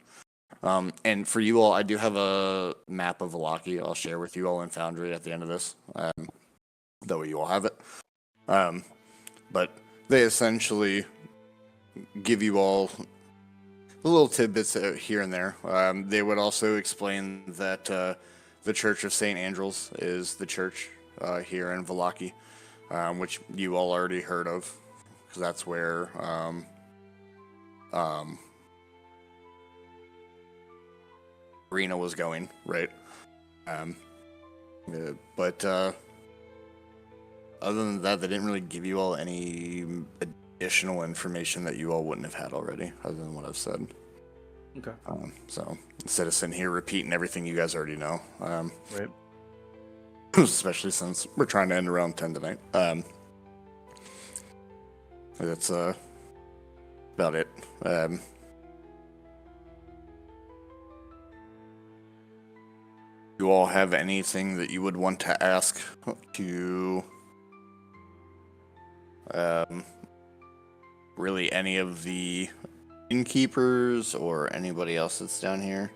And for you all, I do have a map of Vallaki. I'll share with you all in Foundry at the end of this. That way you all have it. But they essentially give you all little tidbits here and there. They would also explain that the Church of St. Andrew's is the church here in Vallaki, which you all already heard of, because that's where Rena was going, right? But other than that, they didn't really give you all any additional information that you all wouldn't have had already, other than what I've said. Okay. So instead of sitting here repeating everything you guys already know, Right. especially since we're trying to end around 10 tonight. That's about it. You all have anything that you would want to ask to really any of the innkeepers or anybody else that's down here?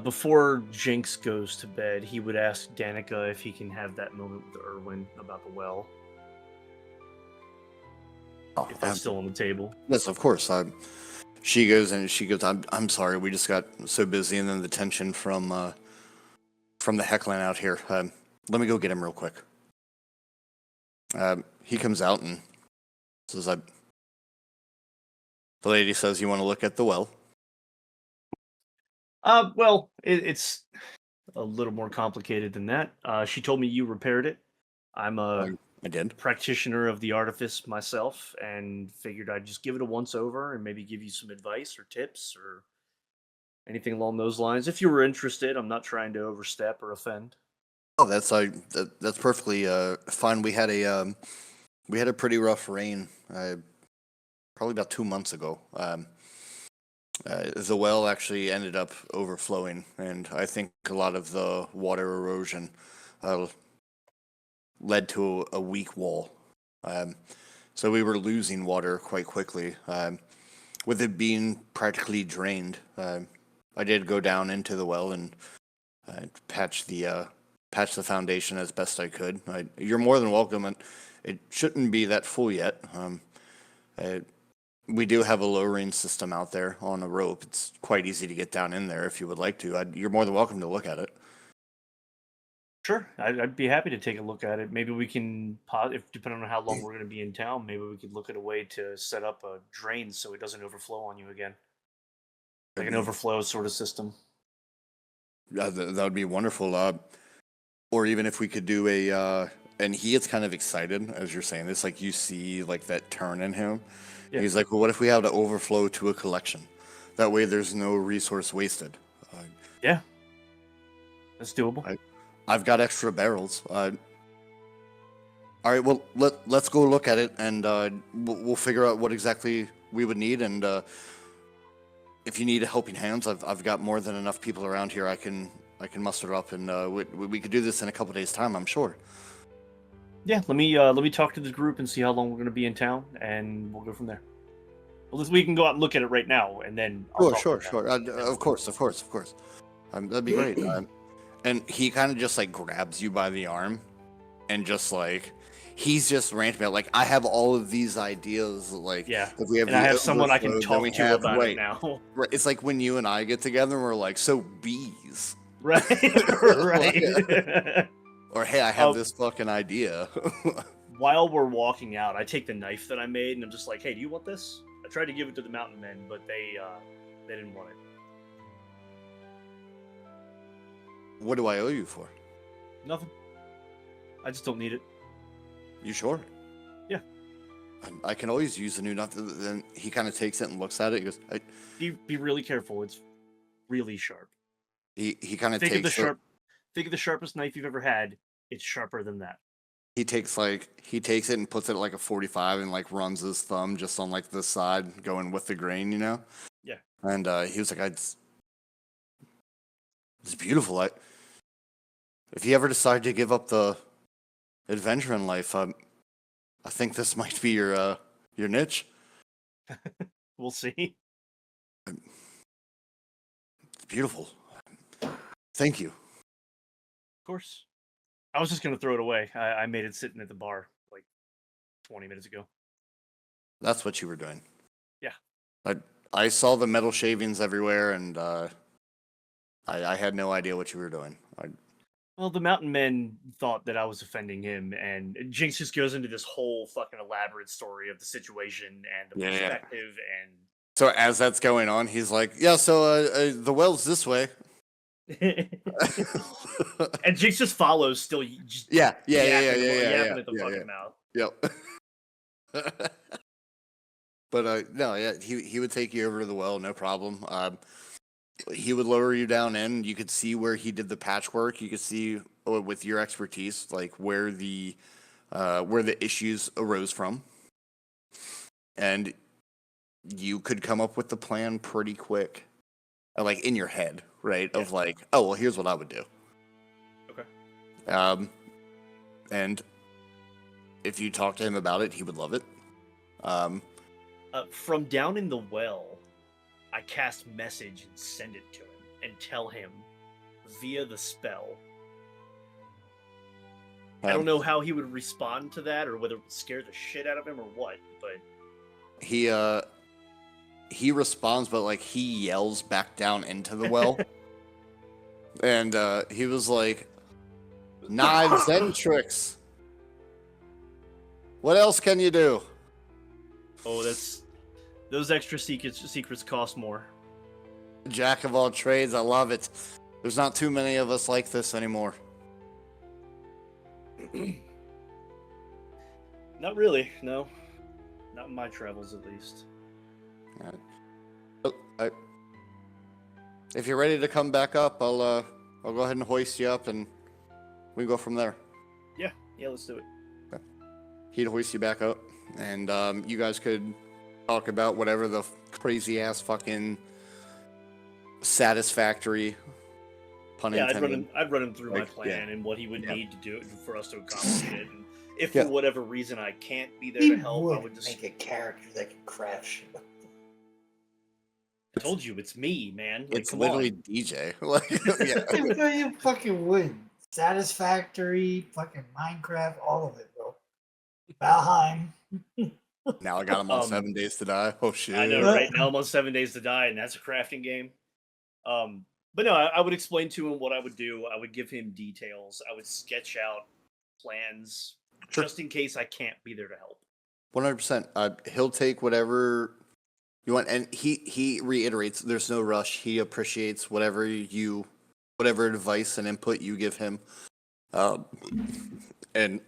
Before Jinx goes to bed, he would ask Danica if he can have that moment with Erwin about the well. Oh, If that's still on the table. Yes, of course. She goes, I'm sorry, we just got so busy, and then the tension from the heckling out here. Let me go get him real quick. He comes out and says, the lady says, you want to look at the well? Well, it's a little more complicated than that. She told me you repaired it. I'm a I did. practitioner of the artifice myself, and figured I'd just give it a once over and maybe give you some advice or tips or anything along those lines. If you were interested, I'm not trying to overstep or offend. Oh, that's perfectly fine. We had a pretty rough rain, probably about 2 months ago. The well actually ended up overflowing, and I think a lot of the water erosion led to a weak wall. So we were losing water quite quickly. With it being practically drained, I did go down into the well and patch the foundation as best I could. You're more than welcome, and it shouldn't be that full yet. We do have a lowering system out there on a rope. It's quite easy to get down in there if you would like to. You're more than welcome to look at it. Sure, I'd be happy to take a look at it. Maybe we can, if depending on how long we're going to be in town, maybe we could look at a way to set up a drain so it doesn't overflow on you again, like an overflow sort of system. That would be wonderful. Or even if we could do and he gets kind of excited as you're saying this, like you see like that turn in him. Yeah. He's like, well, what if we have to overflow to a collection? That way there's no resource wasted. Yeah, that's doable. I've got extra barrels. All right, well, let's go look at it, and we'll figure out what exactly we would need. And if you need helping hands, I've got more than enough people around here. I can muster up, and we could do this in a couple days' time, I'm sure. Yeah, let me talk to the group and see how long we're going to be in town, and we'll go from there. Well, we can go out and look at it right now, and then Sure. Of course. That'd be great. And he kind of just like grabs you by the arm, and just like he's just ranting about like I have all of these ideas. Like yeah, if we have and I have someone I can talk to about it now. Right. It's like when you and I get together, and we're like, so bees, right, right. Or hey, I have this fucking idea. While we're walking out, I take the knife that I made, and I'm just like, hey, do you want this? I tried to give it to the mountain men, but they didn't want it. What do I owe you for? Nothing. I just don't need it. You sure? Yeah. I can always use a new knife. Then he kind of takes it and looks at it. He goes, Be really careful. It's really sharp. He kind of takes Think of the sharpest knife you've ever had. It's sharper than that. He takes it and puts it at like a 45 and like runs his thumb just on like the side going with the grain, you know? Yeah. And he was like, it's beautiful. If you ever decide to give up the adventure in life, I think this might be your niche. We'll see. It's beautiful. Thank you. Of course. I was just gonna throw it away. I made it sitting at the bar like 20 minutes ago. That's what you were doing. Yeah. I saw the metal shavings everywhere, and I had no idea what you were doing. Well, the mountain men thought that I was offending him, and Jinx just goes into this whole fucking elaborate story of the situation and the Yeah. perspective, So as that's going on, he's like, "Yeah, so the well's this way." and Jinx just follows, still just Yeah. yapping at the fucking mouth. Yep. But no, yeah, he would take you over to the well, no problem. He would lower you down in. You could see where he did the patchwork. You could see with your expertise, like where the issues arose from, and you could come up with the plan pretty quick, like in your head, right? Yeah. Of like, oh well, here's what I would do. Okay. And if you talk to him about it, he would love it. From down in the well, I cast message and send it to him and tell him via the spell. I don't know how he would respond to that, or whether it would scare the shit out of him or what, but he responds, but like he yells back down into the well. And he was like, "Knives and tricks. What else can you do?" oh, those extra secrets cost more. Jack of all trades, I love it. There's not too many of us like this anymore. Not really, no. Not in my travels, at least. If you're ready to come back up, I'll go ahead and hoist you up, and we go from there. Yeah, let's do it. He'd hoist you back up, and you guys could talk about whatever the crazy ass fucking satisfactory pun intended. I'd run him through my Like, plan yeah. and what he would Yeah. need to do for us to accomplish it. And if Yeah. for whatever reason I can't be there He to help, I would would just. make a character that can craft shit. I told you, it's me, man. Like, It's come literally on. DJ. Like, yeah. You fucking would. Satisfactory, fucking Minecraft, all of it, bro. Valheim. Now I got him on 7 days to die. Oh shit! I know, right? Now I'm on 7 Days to Die, and that's a crafting game. But no, I would explain to him what I would do. I would give him details. I would sketch out plans Sure. just in case I can't be there to help. 100%. He'll take whatever you want, and he reiterates, "There's no rush." He appreciates whatever advice and input you give him. And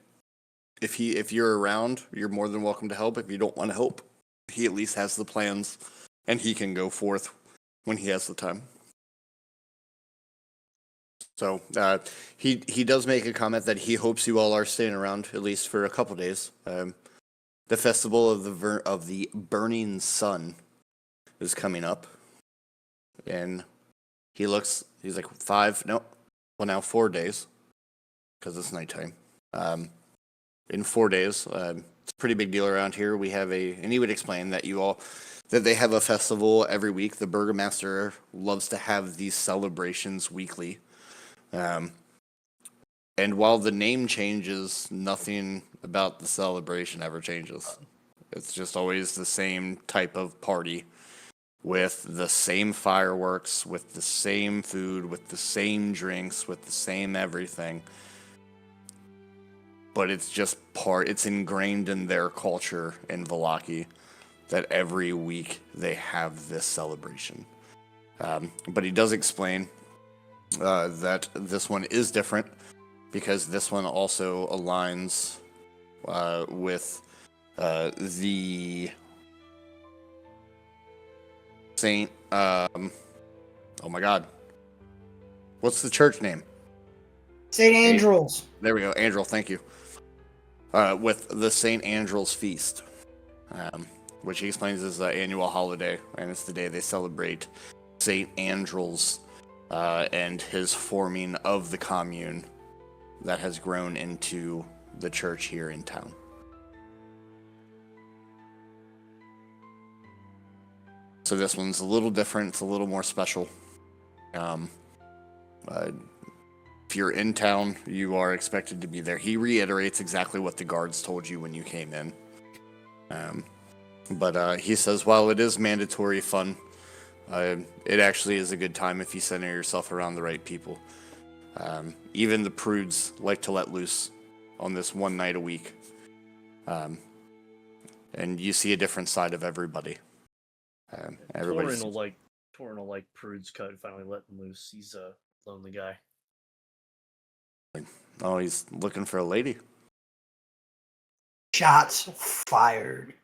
if you're around, you're more than welcome to help. If you don't want to help, he at least has the plans, and he can go forth when he has the time. So he does make a comment that he hopes you all are staying around at least for a couple days. The festival of the burning sun is coming up, and he's like 4 days, because it's nighttime. In 4 days, it's a pretty big deal around here. We have and he would explain that they have a festival every week. The burgomaster loves to have these celebrations weekly. And while the name changes, nothing about the celebration ever changes. It's just always the same type of party with the same fireworks, with the same food, with the same drinks, with the same everything. But it's ingrained in their culture in Vallaki that every week they have this celebration. But he does explain that this one is different because this one also aligns with the Saint. Oh my God, what's the church name? St. Andrews. There we go, Andrel. Thank you. With the St. Andrel's Feast, which he explains is an annual holiday, and it's the day they celebrate St. Andrel's and his forming of the commune that has grown into the church here in town. So this one's a little different. It's a little more special. If you're in town, you are expected to be there. He reiterates exactly what the guards told you when you came in. But he says, while it is mandatory fun, it actually is a good time if you center yourself around the right people. Even the prudes like to let loose on this one night a week. And you see a different side of everybody. Torin will like Prude's cut finally let him loose. He's a lonely guy. Oh, he's looking for a lady. Shots fired.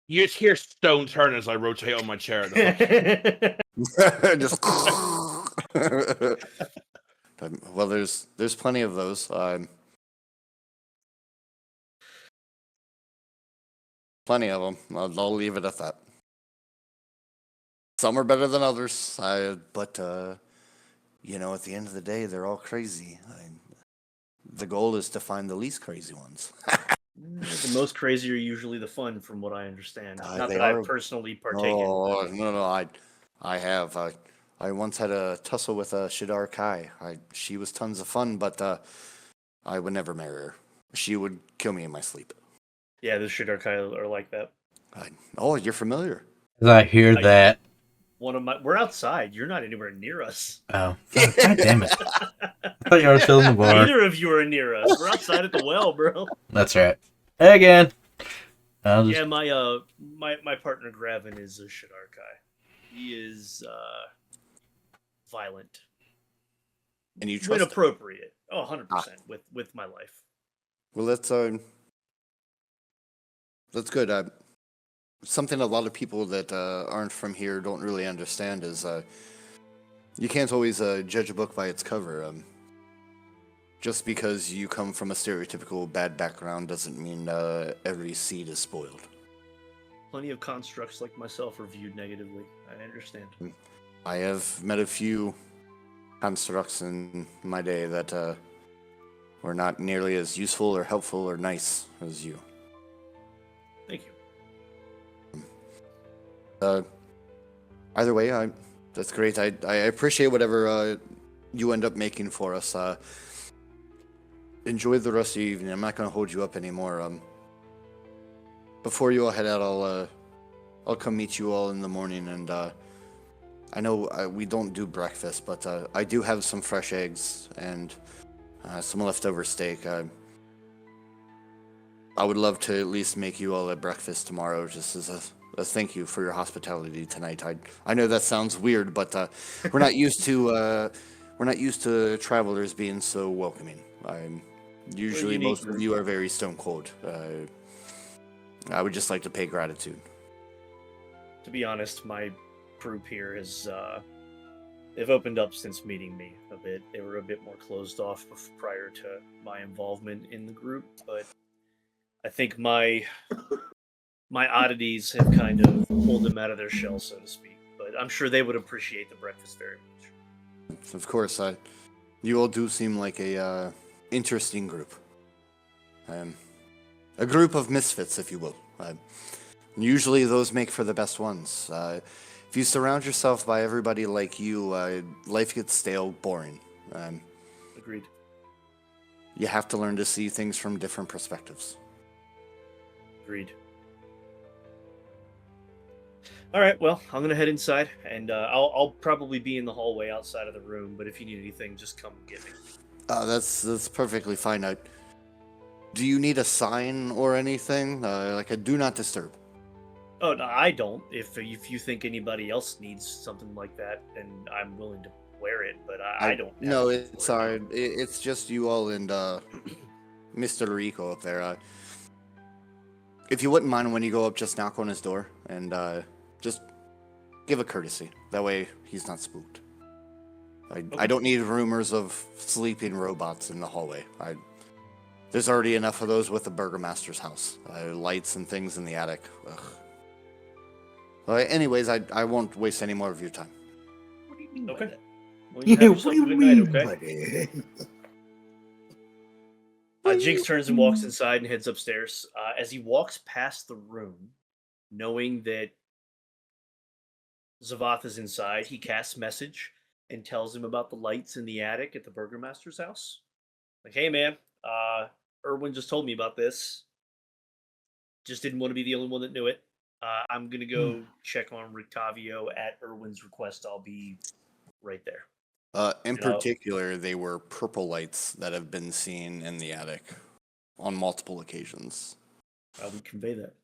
You just hear stone turn as I rotate on my chair. Just well, there's plenty of those. Plenty of them. I'll leave it at that. Some are better than others, but at the end of the day, they're all crazy. The goal is to find the least crazy ones. The most crazy are usually the fun, from what I understand. Not they that are. I've personally partaken. Oh, no, I have. I once had a tussle with a Shadar Kai. She was tons of fun, but I would never marry her. She would kill me in my sleep. Yeah, the Shadar Kai are like that. Oh, you're familiar. I hear that. We're outside. You're not anywhere near us. Oh, God damn it! I thought you were still in the bar. Neither of you are near us. We're outside at the well, bro. That's right. Again. Yeah, my partner Gravin is a Shadar Kai. He is violent. And you trust when him? appropriate. Oh, 100% with my life. Well, that's good. Something a lot of people that aren't from here don't really understand is you can't always judge a book by its cover. Just because you come from a stereotypical bad background doesn't mean every seed is spoiled. Plenty of constructs like myself are viewed negatively. I understand. I have met a few constructs in my day that were not nearly as useful or helpful or nice as you. Thank you. Either way, that's great. I appreciate whatever you end up making for us. Enjoy the rest of the evening. I'm not going to hold you up anymore. Before you all head out, I'll come meet you all in the morning. And I know we don't do breakfast, but I do have some fresh eggs and some leftover steak. I would love to at least make you all a breakfast tomorrow, just as a thank you for your hospitality tonight. I know that sounds weird, but we're not used to travelers being so welcoming. Usually most of you are very stone cold. I would just like to pay gratitude. To be honest, my group here has they've opened up since meeting me a bit. They were a bit more closed off prior to my involvement in the group, but I think my oddities have kind of pulled them out of their shell, so to speak. But I'm sure they would appreciate the breakfast very much. Of course, you all do seem like a interesting group. A group of misfits, if you will. Usually those make for the best ones. If you surround yourself by everybody like you, life gets stale, boring. Agreed. You have to learn to see things from different perspectives. Agreed. All right, well, I'm gonna head inside, and I'll probably be in the hallway outside of the room. But if you need anything, just come get me. That's perfectly fine. Do you need a sign or anything? Like a do not disturb? Oh, no, I don't. If you think anybody else needs something like that, then I'm willing to wear it. But I don't. No, it's sorry. It's just you all and Mr. Rico up there. If you wouldn't mind, when you go up, just knock on his door and just give a courtesy. That way, he's not spooked. I don't need rumors of sleeping robots in the hallway. There's already enough of those with the burgomaster's house. Lights and things in the attic. Ugh. Well, anyways, I won't waste any more of your time. What do you mean by Okay. that? Well, you have What yourself do a you good night, mean, okay? buddy? Jinx turns and walks inside and heads upstairs. As he walks past the room, knowing that Zavath is inside, he casts message and tells him about the lights in the attic at the burgomaster's house. Like, hey man, Erwin just told me about this. Just didn't want to be the only one that knew it. I'm gonna go check on Rictavio at Erwin's request. I'll be right there. In particular, they were purple lights that have been seen in the attic on multiple occasions. I would convey that.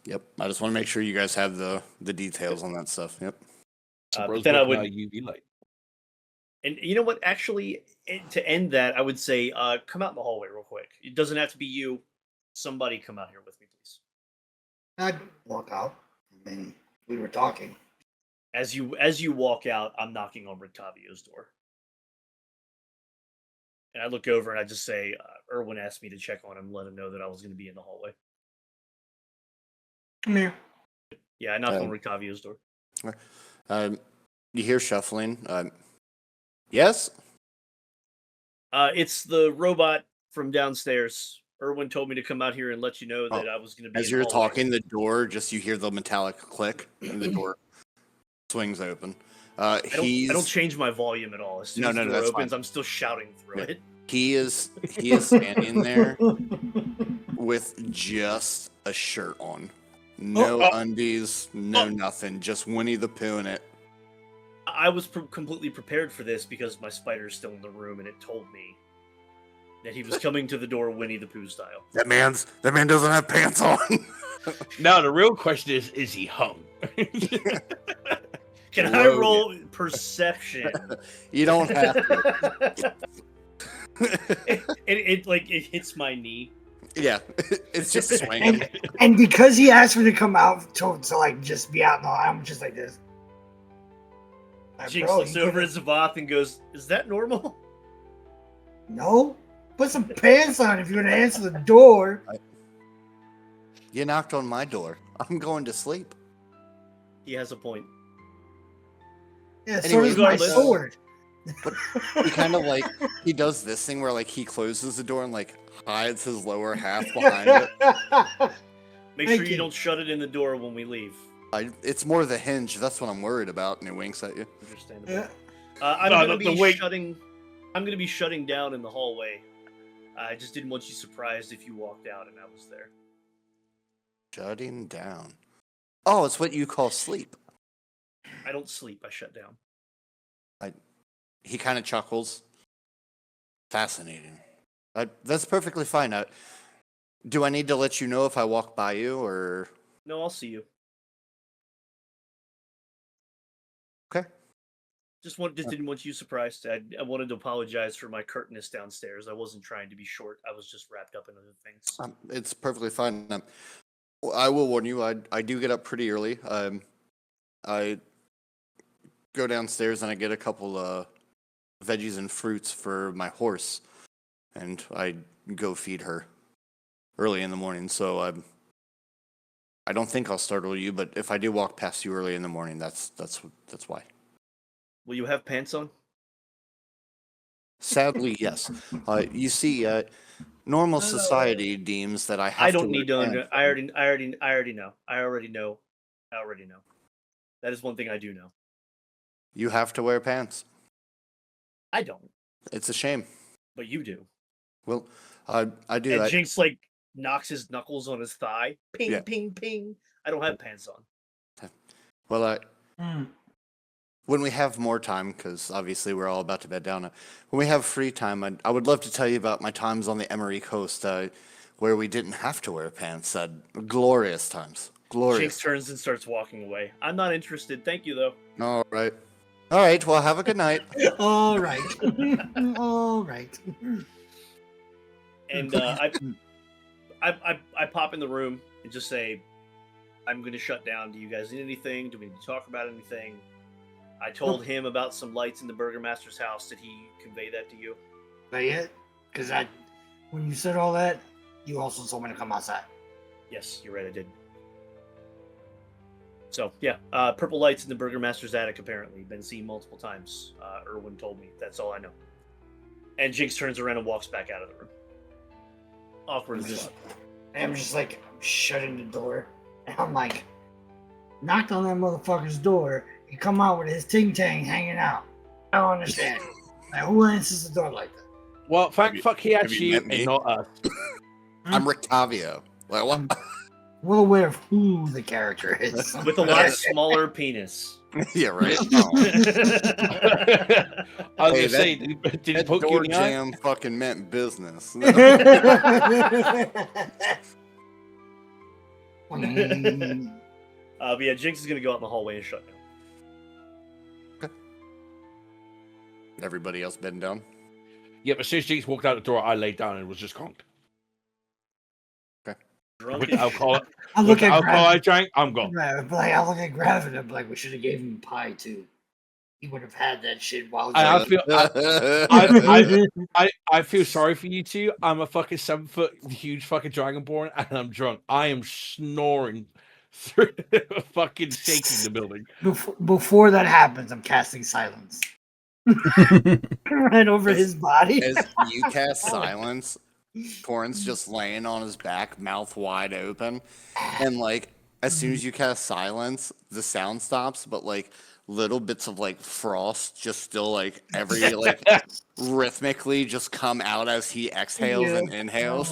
Yep. I just want to make sure you guys have the details on that stuff. Yep. But then I would UV light. And you know what? Actually, to end that, I would say, come out in the hallway real quick. It doesn't have to be you. Somebody come out here with me, please. I'd walk out. I mean, we were talking. As you walk out, I'm knocking on Rictavio's door. And I look over and I just say, Erwin asked me to check on him, let him know that I was going to be in the hallway. Come here. Yeah, I knock on Rictavio's door. You hear shuffling. Yes? It's the robot from downstairs. Erwin told me to come out here and let you know that I was going to be As in you're the hallway. talking, the door, you hear the metallic click, and the door swings open. I don't change my volume at all. As soon as the door that's opens, fine. I'm still shouting through it. He is standing there with just a shirt on. No undies, no nothing. Just Winnie the Pooh in it. I was completely prepared for this because my spider's still in the room and it told me that he was coming to the door Winnie the Pooh style. That man doesn't have pants on. Now the real question is he hung? Can I roll perception? You don't have to. it hits my knee. Yeah, it's just swinging. And because he asked me to come out to like just be out in the hall, I'm just like this. Jinx looks over at Zavath and goes, "Is that normal?" No. Put some pants on if you're gonna answer the door. You knocked on my door. I'm going to sleep. He has a point. Yeah, so Anyway, does my regardless- sword. But he kind of he does this thing where he closes the door and hides his lower half behind it. Make Thank sure you you. don't shut it in the door when we leave. It's more the hinge. That's what I'm worried about. And he winks at you. Understandable. Yeah. I'm No, gonna the be way- shutting. I'm gonna be shutting down in the hallway. I just didn't want you surprised if you walked out and I was there. Shutting down. Oh, it's what you call sleep. I don't sleep. I shut down. He kind of chuckles. Fascinating. That's perfectly fine. Do I need to let you know if I walk by you, or? No, I'll see you. Okay. Just didn't want you surprised. I wanted to apologize for my curtness downstairs. I wasn't trying to be short. I was just wrapped up in other things. It's perfectly fine. I will warn you. I do get up pretty early. I go downstairs and I get a couple veggies and fruits for my horse, and I go feed her early in the morning. So I don't think I'll startle you, but if I do walk past you early in the morning, that's why. Will you have pants on? Sadly, yes. You see, normal society deems that I have. I don't need to. wear pants. I already know. I already know. That is one thing I do know. You have to wear pants. I don't, It's a shame. but you do. Well, I do. And Jinx knocks his knuckles on his thigh. Ping, Yeah. ping, ping. I don't have pants on. Well, Mm. when we have more time, because obviously we're all about to bed down. When we have free time, I would love to tell you about my times on the Emery Coast, where we didn't have to wear pants. Glorious times. Glorious. Jinx turns and starts walking away. I'm not interested. Thank you, though. All right. All right. Well, have a good night. All right. All right. And I pop in the room and just say, I'm going to shut down. Do you guys need anything? Do we need to talk about anything? I told him about some lights in the Burgermaster's house. Did he convey that to you? Not yet? Because when you said all that, you also told me to come outside. Yes, you're right, I did. So, yeah, purple lights in the Burgermaster's attic, apparently. Been seen multiple times. Erwin told me. That's all I know. And Jinx turns around and walks back out of the room. Awkward as fuck. I'm just like shutting the door. And I'm like, knocked on that motherfucker's door and come out with his ting tang hanging out. I don't understand. Like, who answers the door like that? Well, thank fuck he have had you you met and me? not us. I'm Rictavio. Like what? Well aware of who the character is. With a lot smaller penis. Yeah, right. I was Hey, gonna say, did he That poke you door in the eye? jam fucking meant business. But yeah, Jinx is gonna go out in the hallway and shut down. Everybody else bedding down. Yeah, but as soon as Jinx walked out the door, I laid down and was just conked. Drunk With as alcohol, I with look the at alcohol I Gravin. drank, I'm gone. Right, but like, I look at Gravin. I'm like, we should have gave him pie too. He would have had that shit while. I feel, I feel sorry for you two. I'm a fucking 7 foot huge fucking dragonborn, and I'm drunk. I am snoring through fucking shaking the building. Before that happens, I'm casting silence right over his body. As you cast silence, Torrance just laying on his back, mouth wide open, and like as soon as you cast silence, the sound stops, but like little bits of like frost just still like every like rhythmically just come out as he exhales and inhales.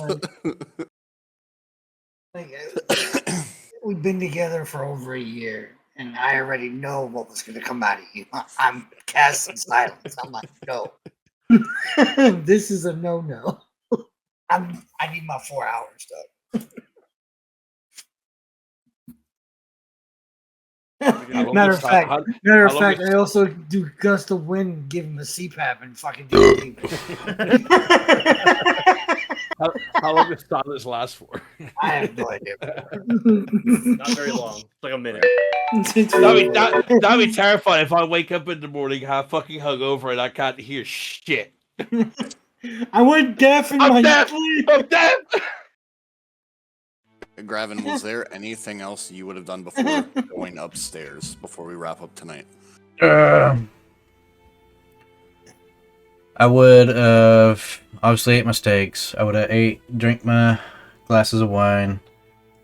We've been together for over a year, and I already know what was going to come out of you. I'm casting silence. I'm like, no, this is a no. I need my 4 hours though. Matter of fact, I also do gust of wind, give him a CPAP, and fucking do How long does silence last for? I have no idea. Not very long. It's like a minute. That'd be terrifying if I wake up in the morning, half fucking hungover, and I can't hear shit. I went deaf in my sleep. I'm deaf. Gravin, was there anything else you would have done before going upstairs before we wrap up tonight? I would have obviously ate my steaks. I would have drank my glasses of wine,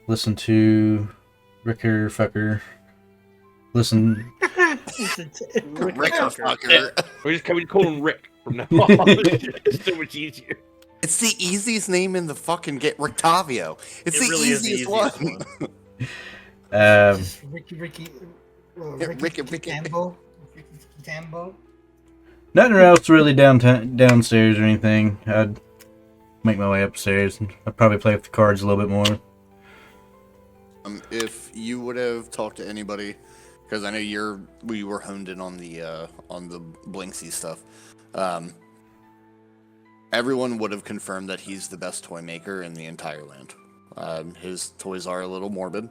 listened to Ricker Fucker. Listen. Ricker Fucker. Can we call him Rick from now on? It's so much easier. It's the easiest name in the fucking Rictavio. It's the really is the easiest easiest one. Ricky Tambo. Tambo. Nothing else really downstairs or anything. I'd make my way upstairs and I'd probably play with the cards a little bit more. If you would have talked to anybody, because I know we were honed in on the Blinksy stuff. Everyone would have confirmed that he's the best toy maker in the entire land. His toys are a little morbid,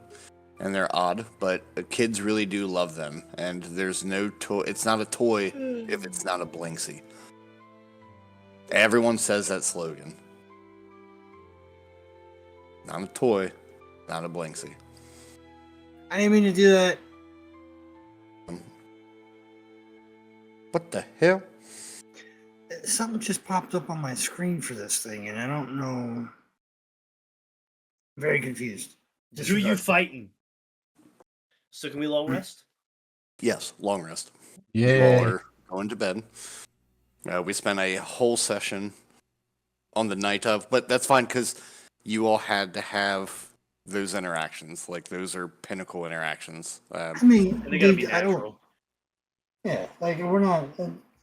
and they're odd, but kids really do love them. And there's no toy. It's not a toy if it's not a Blinksy. Everyone says that slogan. Not a toy, not a Blinksy. I didn't mean to do that. What the hell? Something just popped up on my screen for this thing, and I don't know. I'm very confused. Who you fighting? So can we long rest? Yes, long rest. Yeah. Or going to bed. We spent a whole session on the night of, but that's fine because you all had to have those interactions. Like those are pinnacle interactions. I mean, And they gotta be I don't. natural. Yeah, like we're not.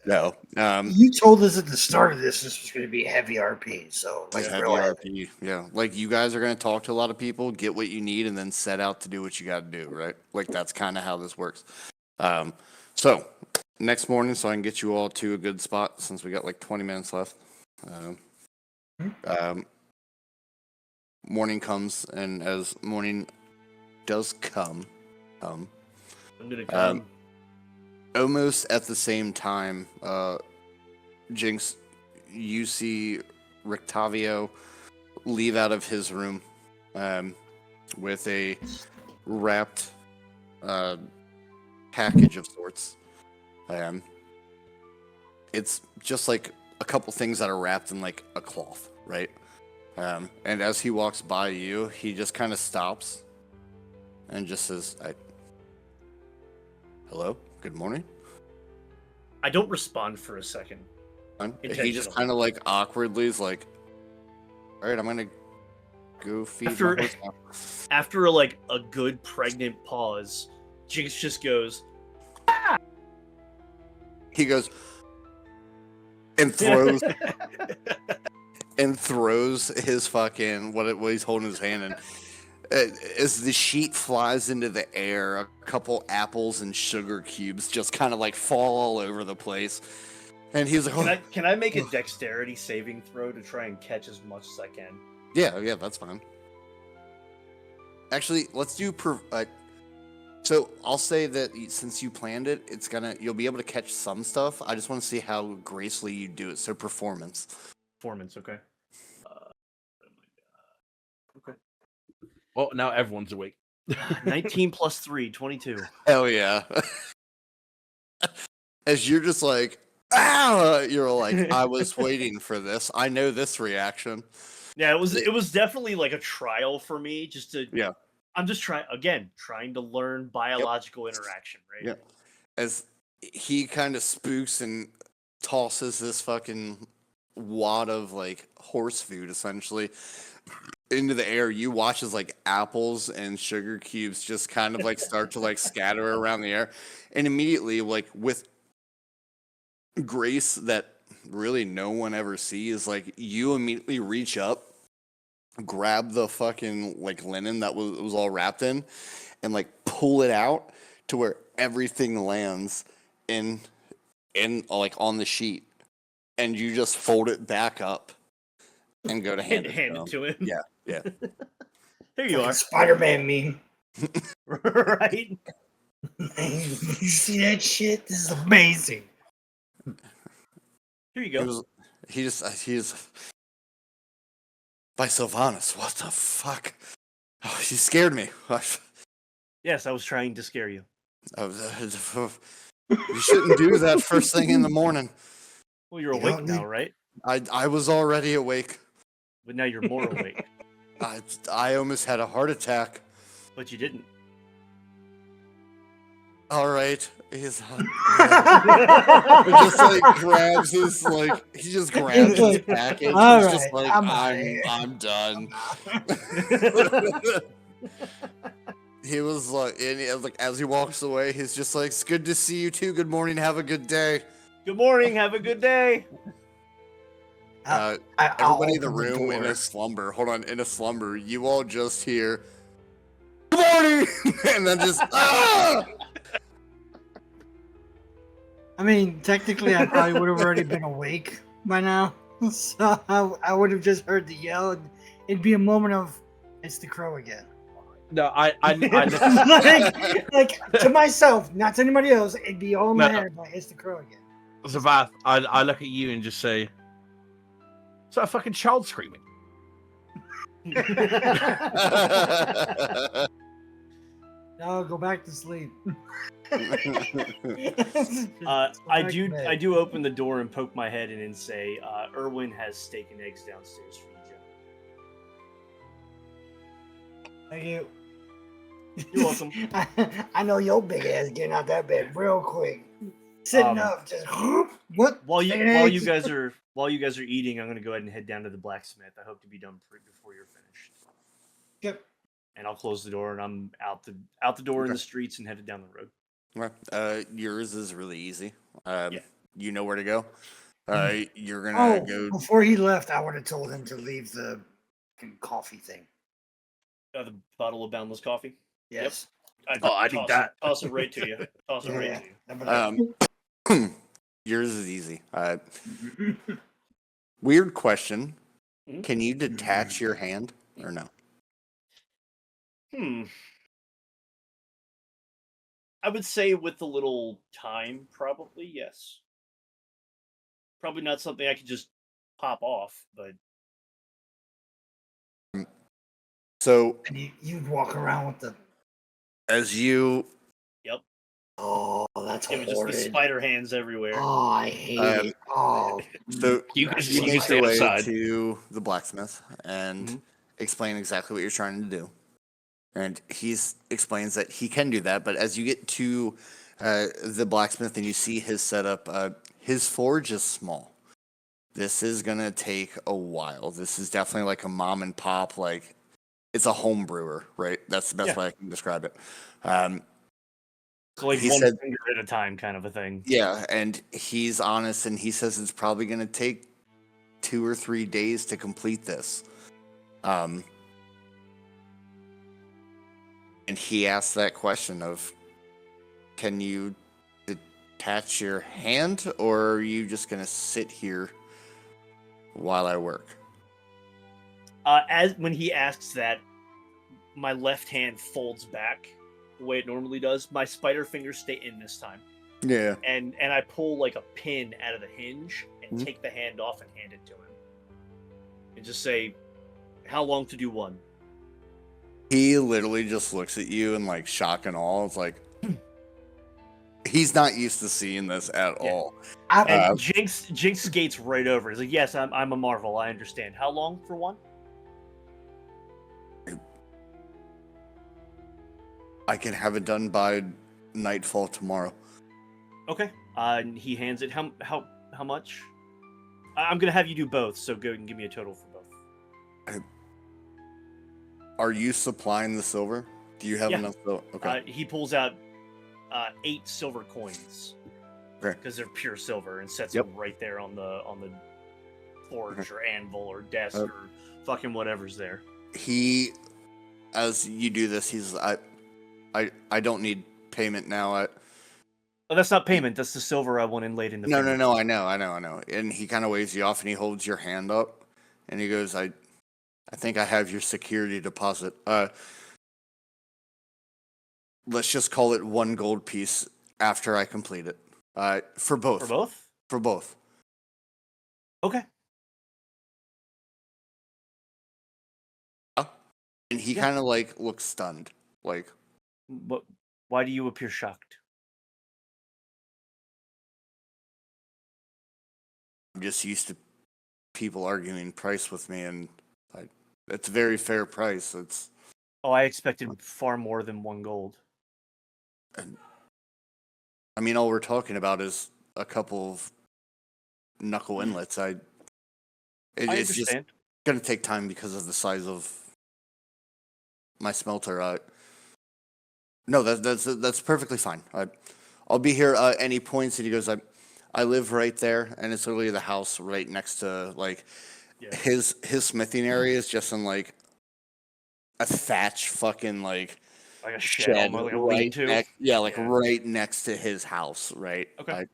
No. You told us at the start of this was going to be heavy RP, so Like heavy real RP. Yeah. Like you guys are going to talk to a lot of people, get what you need, and then set out to do what you got to do, right? Like that's kind of how this works. So next morning, so I can get you all to a good spot since we got like 20 minutes left. Morning comes, and as morning does come, I'm gonna come. Almost at the same time, Jinx, you see Rictavio leave out of his room with a wrapped package of sorts. It's just like a couple things that are wrapped in like a cloth, right? And as he walks by you, he just kind of stops and just says, "Hello, good morning." I don't respond for a second. He just kind of like awkwardly is like, "All right, I'm gonna go feed my horse now." After like a good pregnant pause, Jinx just goes, He goes and throws his fucking what he's holding in his hand, and as the sheet flies into the air, a couple apples and sugar cubes just kind of like fall all over the place. And he's like, can I make a dexterity saving throw to try and catch as much as I can? Yeah, that's fine. Actually, let's do so I'll say that since you planned it, you'll be able to catch some stuff. I just want to see how gracefully you do it. So performance. Performance, okay. Okay. Well, now everyone's awake. 19 plus 3, 22. Hell yeah. As you're just like, ah, you're like, I was waiting for this. I know this reaction. Yeah, it was definitely like a trial for me just to Yeah. I'm just trying to learn biological interaction, right? Yeah. As he kind of spooks and tosses this fucking wad of like horse food essentially into the air, you watch as like apples and sugar cubes just kind of like start to like scatter around the air, and immediately, like with grace that really no one ever sees, like you immediately reach up, grab the fucking like linen that was all wrapped in, and like pull it out to where everything lands in like on the sheet, and you just fold it back up and go to hand it to him. Yeah. Here you are. Spider-Man meme. Right? You see that shit? This is amazing. Here you go. He's by Sylvanas. What the fuck? Oh, she scared me. Yes, I was trying to scare you. You shouldn't do that first thing in the morning. Well, you're awake now, right? I was already awake. But now you're more awake. I almost had a heart attack. But you didn't. All right, he's just like grabs his like he just grabs his package. All He's just right, like I'm done. He was like, as he walks away, he's just like, "It's good to see you too. Good morning. Have a good day." Good morning. Have a good day. Everybody in the room in a slumber. Hold on, in a slumber, you all just hear, "Good morning," and then just ah! I mean, technically, I probably would have already been awake by now, so I would have just heard the yell. And it'd be a moment of, "It's the crow again." No, like to myself, not to anybody else. It'd be all in my head, like, "It's the crow again." Zavath, I look at you and just say, "Is that a fucking child screaming?" No, go back to sleep. I do open the door and poke my head in and say, Erwin has steak and eggs downstairs for you, Joe. Thank you. You're welcome. I know your big ass getting out that bed real quick. Sitting up, just what? While you guys are eating, I'm gonna go ahead and head down to the blacksmith. I hope to be done before you're finished. Yep. And I'll close the door, and I'm out the door in the streets and headed down the road. Yours is really easy. You know where to go. You're gonna go. Before he left, I would have told him to leave the coffee thing. The bottle of Boundless coffee. Yes. Yep. I think that. Toss it right to you. Toss it right to you. Yours is easy. Weird question. Can you detach your hand or no? I would say with a little time, probably yes. Probably not something I could just pop off, but So And you'd walk around with the. as you yep. Oh, that's It would just be horrid. spider hands everywhere. Oh, I hate Um, it. Oh, so You God, can you you can make stay your way outside. to the blacksmith and Mhm. explain exactly what you're trying to do. And explains that he can do that, but as you get to the blacksmith and you see his setup, his forge is small. This is gonna take a while. This is definitely like a mom and pop, like it's a home brewer, right? That's the best Yeah. way I can describe it. Um, So like he one said, finger at a time, kind of a thing. yeah, and he's honest, and he says it's probably gonna take 2 or 3 days to complete this. Um, and he asked that question of, can you detach your hand, or are you just gonna sit here while I work? As when he asks that, my left hand folds back the way it normally does. My spider fingers stay in this time, Yeah. and I pull like a pin out of the hinge and Mhm. take the hand off and hand it to him, and just say, "How long to do one?" He literally just looks at you in like shock and awe. It's like he's not used to seeing this at Yeah. all. And Jinx skates right over. He's like, "Yes, I'm a Marvel. I understand. How long for one?" I can have it done by nightfall tomorrow. Okay. And he hands it. How much? I'm gonna have you do both. So go and give me a total for both. Are you supplying the silver? Do you have Yeah. enough silver? Okay. He pulls out 8 silver coins Okay. because they're pure silver, and sets Yep. them right there on the forge or anvil or desk Yep. or fucking whatever's there. He, as you do this, he's I don't need payment now. Oh, that's not payment. That's the silver I want inlaid in the. No, fingers. I know. And he kind of waves you off, and he holds your hand up, and he goes, I think I have your security deposit. Let's just call it 1 gold piece after I complete it. For both. For both? For both. Okay. And he Yeah. kind of like looks stunned. Like, But why do you appear shocked? I'm just used to people arguing price with me, and it's a very fair price. It's, Oh, I expected far more than 1 gold. I mean, all we're talking about is a couple of knuckle inlets. I It's just understand. gonna take time because of the size of my smelter. No, that's perfectly fine. I'll be here any points. And he goes, I live right there, and it's literally the house right next to like Yeah. his smithing area is just in like a thatch fucking like Like a shed, almost like a lean-to. right next to his house, right? Okay.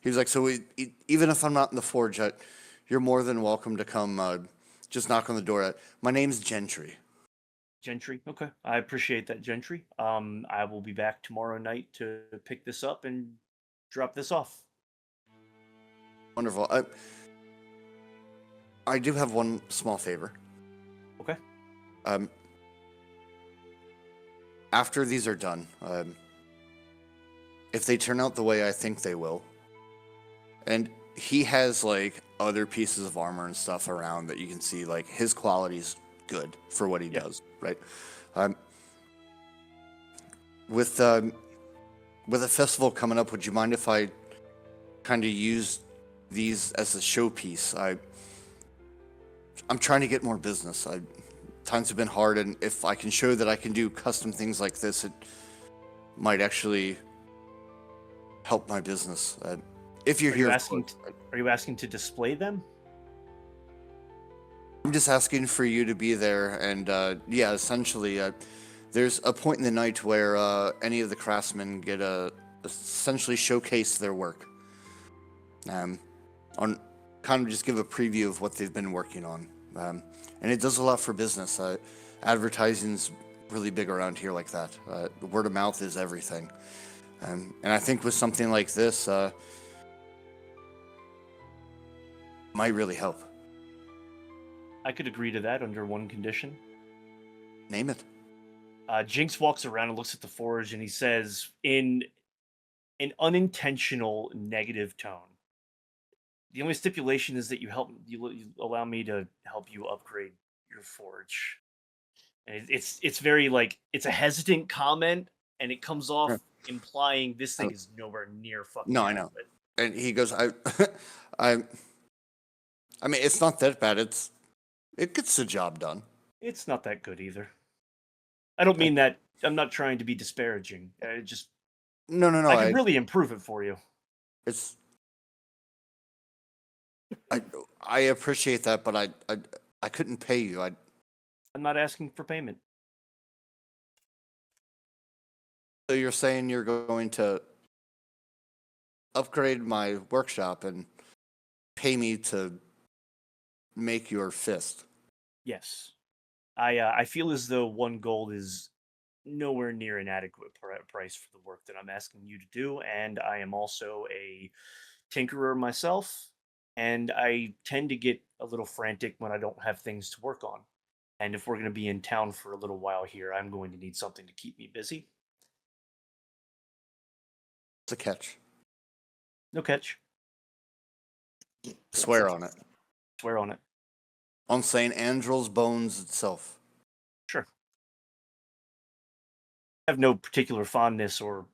He was like, so even if I'm not in the forge, you're more than welcome to come. Just knock on the door. My name's Gentry. Gentry. Okay. I appreciate that, Gentry. I will be back tomorrow night to pick this up and drop this off. Wonderful. I do have one small favor. Okay. After these are done, if they turn out the way I think they will, and he has like other pieces of armor and stuff around that you can see, like his quality's good for what he does, right? With a festival coming up, would you mind if I kind of use these as a showpiece? I'm trying to get more business. Times have been hard, and if I can show that I can do custom things like this, it might actually help my business. If you're Are you here, asking? Are you asking to display them? I'm just asking for you to be there, and essentially, there's a point in the night where any of the craftsmen get essentially showcase their work. On kind of just give a preview of what they've been working on. And it does a lot for business. Advertising's really big around here like that. Word of mouth is everything. And I think with something like this, might really help. I could agree to that under one condition. Name it. Jinx walks around and looks at the forge, and he says, in an unintentional negative tone, "The only stipulation is that you allow me to help you upgrade your forge." And it's very like it's a hesitant comment, and it comes off implying this thing is nowhere near fucking. No, I know. And he goes, I mean, it's not that bad. It gets the job done. It's not that good either. I don't mean that. I'm not trying to be disparaging. Just No. I can really improve it for you. It's. I appreciate that, but I couldn't pay you. I'm not asking for payment. So you're saying you're going to upgrade my workshop and pay me to make your fist? Yes. I feel as though 1 gold is nowhere near an adequate price for the work that I'm asking you to do, and I am also a tinkerer myself, and I tend to get a little frantic when I don't have things to work on. And if we're going to be in town for a little while here, I'm going to need something to keep me busy. It's a catch. No catch. Swear on it. Swear on it. On St. Andrew's bones itself. Sure. I have no particular fondness or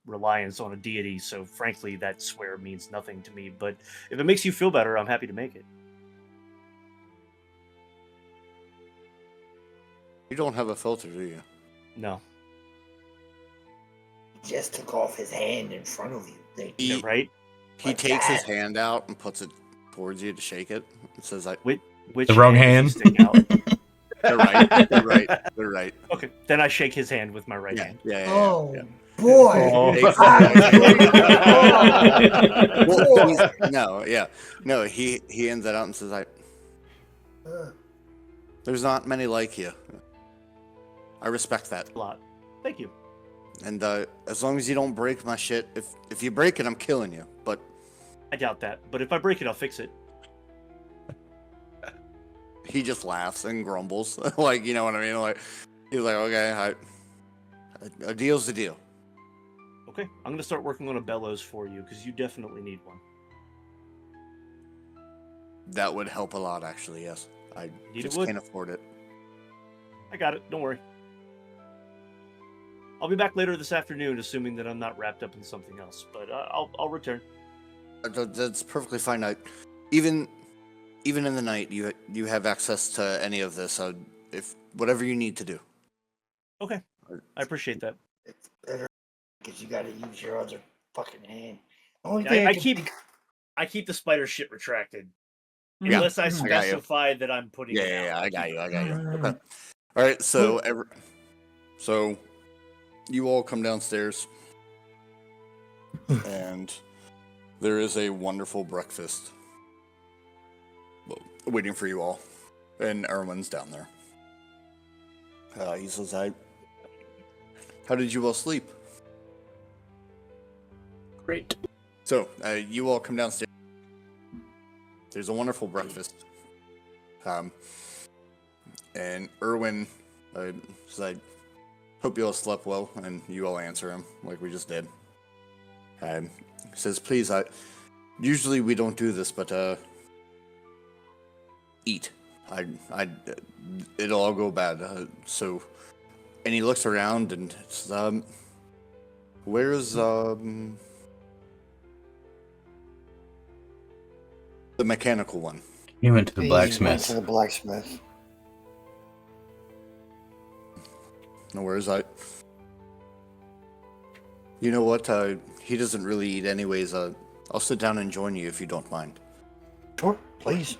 reliance on a deity, so frankly, that swear means nothing to me. But if it makes you feel better, I'm happy to make it. You don't have a filter, do you? No. He just took off his hand in front of you. Yeah, right? He Like takes his that. hand out and puts it towards you to shake it. It says, Which The wrong does he hand. stick out? They're right. They're right. They're right. Okay, then I shake his hand with my right hand. Yeah. Oh, yeah. boy. Oh. No, he hands that out and says, there's not many like you. I respect that. A lot. Thank you. And as long as you don't break my shit, if you break it, I'm killing you. But I doubt that. But if I break it, I'll fix it. he just laughs and grumbles. Like, you know what I mean? Like, he's like, okay, a deal's a deal. Okay, I'm going to start working on a bellows for you, because you definitely need one. That would help a lot, actually, yes. I Indeed just it would. can't afford it. I got it. Don't worry. I'll be back later this afternoon, assuming that I'm not wrapped up in something else. But I'll return. That's perfectly fine. Even in the night, you have access to any of this. If whatever you need to do. Okay, I appreciate that. It's better because you got to use your other fucking hand. Only Yeah, thing I keep the spider shit retracted, Yeah, unless I I got you. specify that I'm putting. it out. Yeah, I got you. Mm. Okay. All right, so you all come downstairs, and there is a wonderful breakfast waiting for you all, and Erwin's down there. He says, how did you all sleep? Great. So, you all come downstairs. There's a wonderful breakfast. And Erwin says, I hope you all slept well, and you all answer him like we just did. He says, please, usually we don't do this, but eat. It'll all go bad. So, and he looks around and it's, where's the mechanical one? He went to the He went blacksmith. to the blacksmith. No, where's I? You know what? He doesn't really eat anyways. I'll sit down and join you if you don't mind. Sure, please.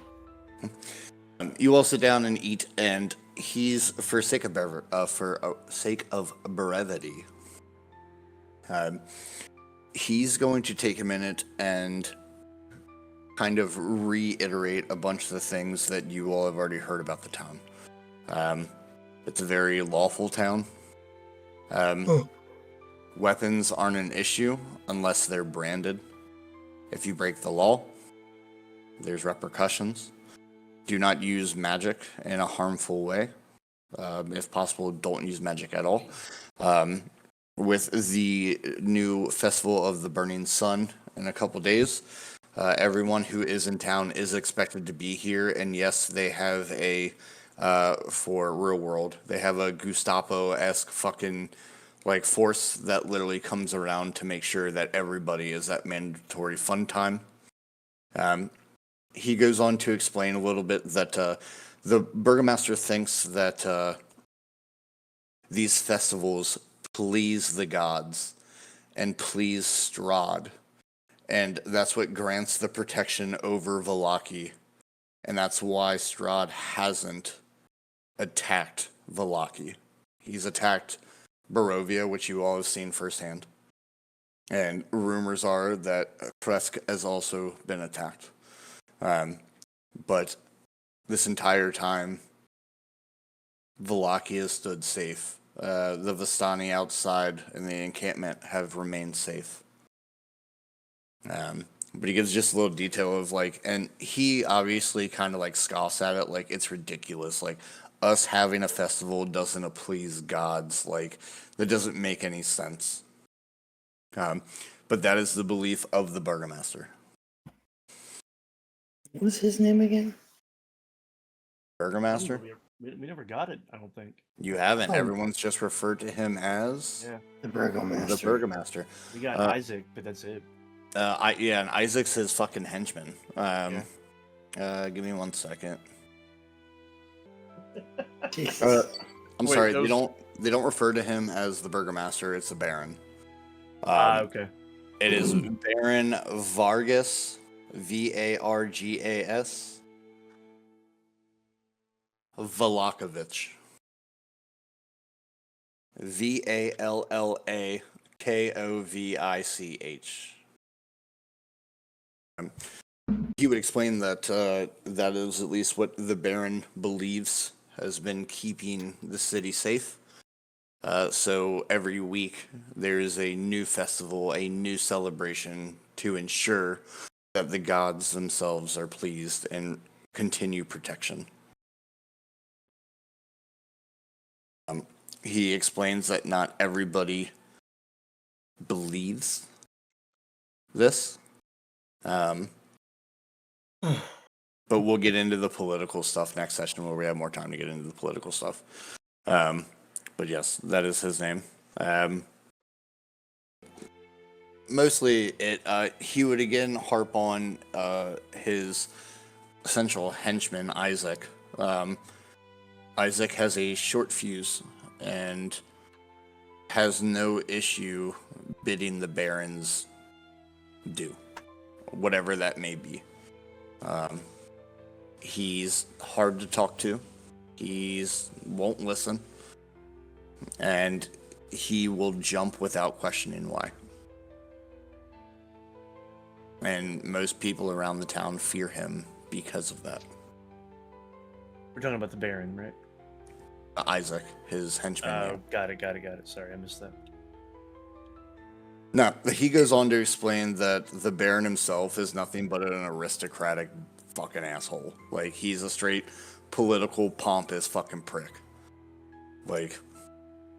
You all sit down and eat, and he's for sake of brevity. He's going to take a minute and kind of reiterate a bunch of the things that you all have already heard about the town. It's a very lawful town. Weapons aren't an issue unless they're branded. If you break the law, there's repercussions. Do not use magic in a harmful way. If possible, don't use magic at all. With the new Festival of the Burning Sun in a couple days, everyone who is in town is expected to be here. And yes, they have for real world, they have a Gestapo-esque fucking like force that literally comes around to make sure that everybody is at mandatory fun time. He goes on to explain a little bit that the burgomaster thinks that these festivals please the gods and please Strahd, and that's what grants the protection over Vallaki, and that's why Strahd hasn't attacked Vallaki. He's attacked Barovia, which you all have seen firsthand, and rumors are that Kresk has also been attacked. But this entire time, Vallaki has stood safe. The Vistani outside and the encampment have remained safe. But he gives just a little detail of like, and he obviously kind of like scoffs at it, like it's ridiculous. Like us having a festival doesn't please gods. Like that doesn't make any sense. But that is the belief of the burgomaster. What's his name again? Burgomaster? We never got it, I don't think. You haven't. Oh. Everyone's just referred to him as Yeah. The Burgomaster. the burgomaster. We got Isaac, but that's it. And Isaac's his fucking henchman. Give me 1 second. Jesus. I'm Wait, sorry. those- They don't refer to him as the burgomaster. It's the Baron. Okay. It is Baron Vargas, Vargas Vallakovich. Vallakovich. He would explain that that is at least what the Baron believes has been keeping the city safe. So every week there is a new festival, a new celebration to ensure that the gods themselves are pleased and continue protection. He explains that not everybody believes this. But we'll get into the political stuff next session where we have more time to get into the political stuff. But yes, that is his name. Mostly, he would again harp on his essential henchman, Isaac. Isaac has a short fuse and has no issue bidding the barons due, whatever that may be. He's hard to talk to. Won't listen. And he will jump without questioning why. And most people around the town fear him because of that. We're talking about the Baron, right? Isaac, his henchman. Yeah. Got it. Sorry, I missed that. No, he goes on to explain that the Baron himself is nothing but an aristocratic fucking asshole. Like, he's a straight political, pompous fucking prick. Like,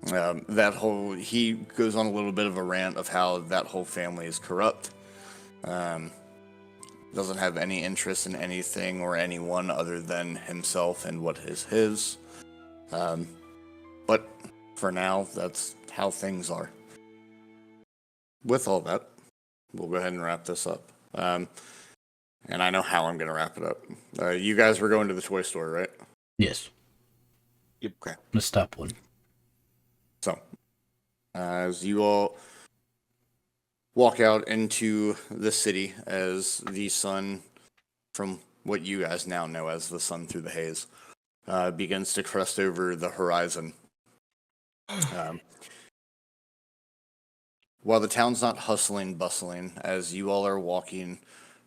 he goes on a little bit of a rant of how that whole family is corrupt. Doesn't have any interest in anything or anyone other than himself and what is his. But for now, that's how things are. With all that, we'll go ahead and wrap this up. And I know how I'm going to wrap it up. You guys were going to the toy store, right? Yes. Yep. Okay. Let's stop one. So, as you all walk out into the city as the sun, from what you guys now know as the sun through the haze, begins to crest over the horizon. While the town's not hustling, bustling, as you all are walking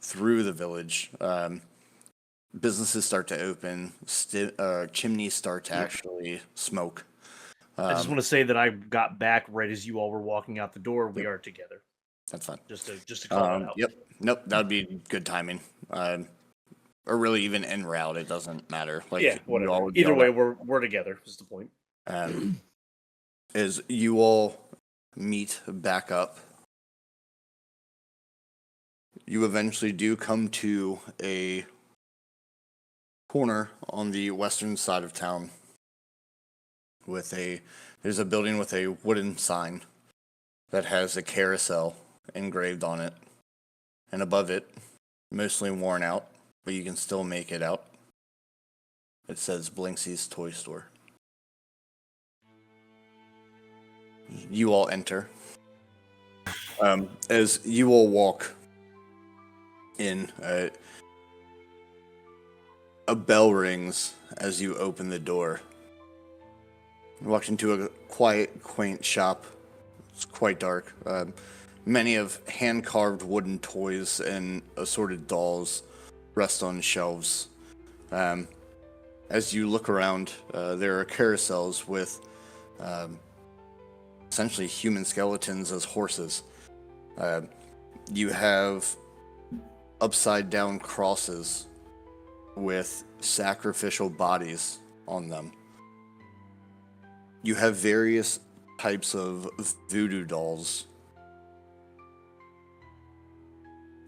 through the village, businesses start to open, chimneys start to actually smoke. I just want to say that I got back right as you all were walking out the door. We are together. That's fine. Just to call that out. Yep. Nope. That would be good timing. Or really even en route. It doesn't matter. Like, Yeah, you whatever. all would be Either all way, right. we're together. Is the point. As you all meet back up, you eventually do come to a corner on the western side of town with there's a building with a wooden sign that has a carousel engraved on it, and above it, mostly worn out, but you can still make it out, it says Blinksy's Toy Store. You all enter. As you all walk in, a bell rings as you open the door. You walk into a quiet, quaint shop. It's quite dark. Many of hand-carved wooden toys and assorted dolls rest on shelves. As you look around, there are carousels with essentially human skeletons as horses. You have upside-down crosses with sacrificial bodies on them. You have various types of voodoo dolls.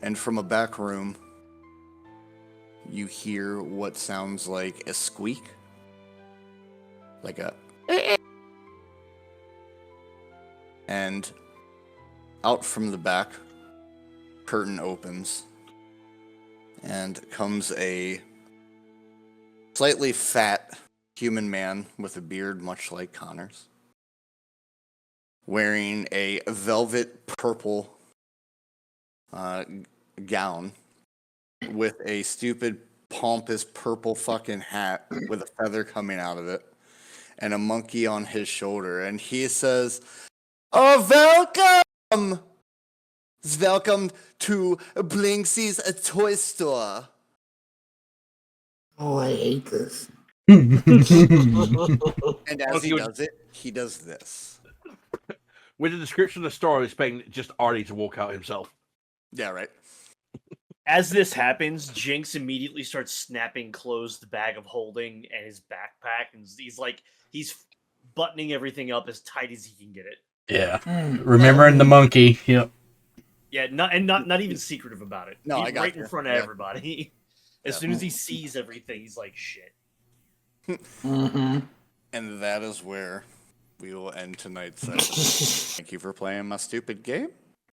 And from a back room, you hear what sounds like a squeak. Like a... And out from the back, curtain opens, and comes a slightly fat human man with a beard much like Connor's, wearing a velvet purple gown with a stupid pompous purple fucking hat with a feather coming out of it and a monkey on his shoulder, and he says, "Oh, welcome! Welcome to Blinksy's Toy Store." Oh, I hate this. And as Okay, he does it, he does this. With the description of the store, I was expecting just Artie to walk out himself. Yeah, right. As this happens, Jinx immediately starts snapping closed the bag of holding and his backpack, and he's buttoning everything up as tight as he can get it. Yeah. Remembering the monkey. Yep. Yeah, not even secretive about it. No, He's I got right you. in front of Yeah. everybody. As Yeah. soon as he sees everything, he's like, "Shit." And that is where we will end tonight's session. Thank you for playing my stupid game.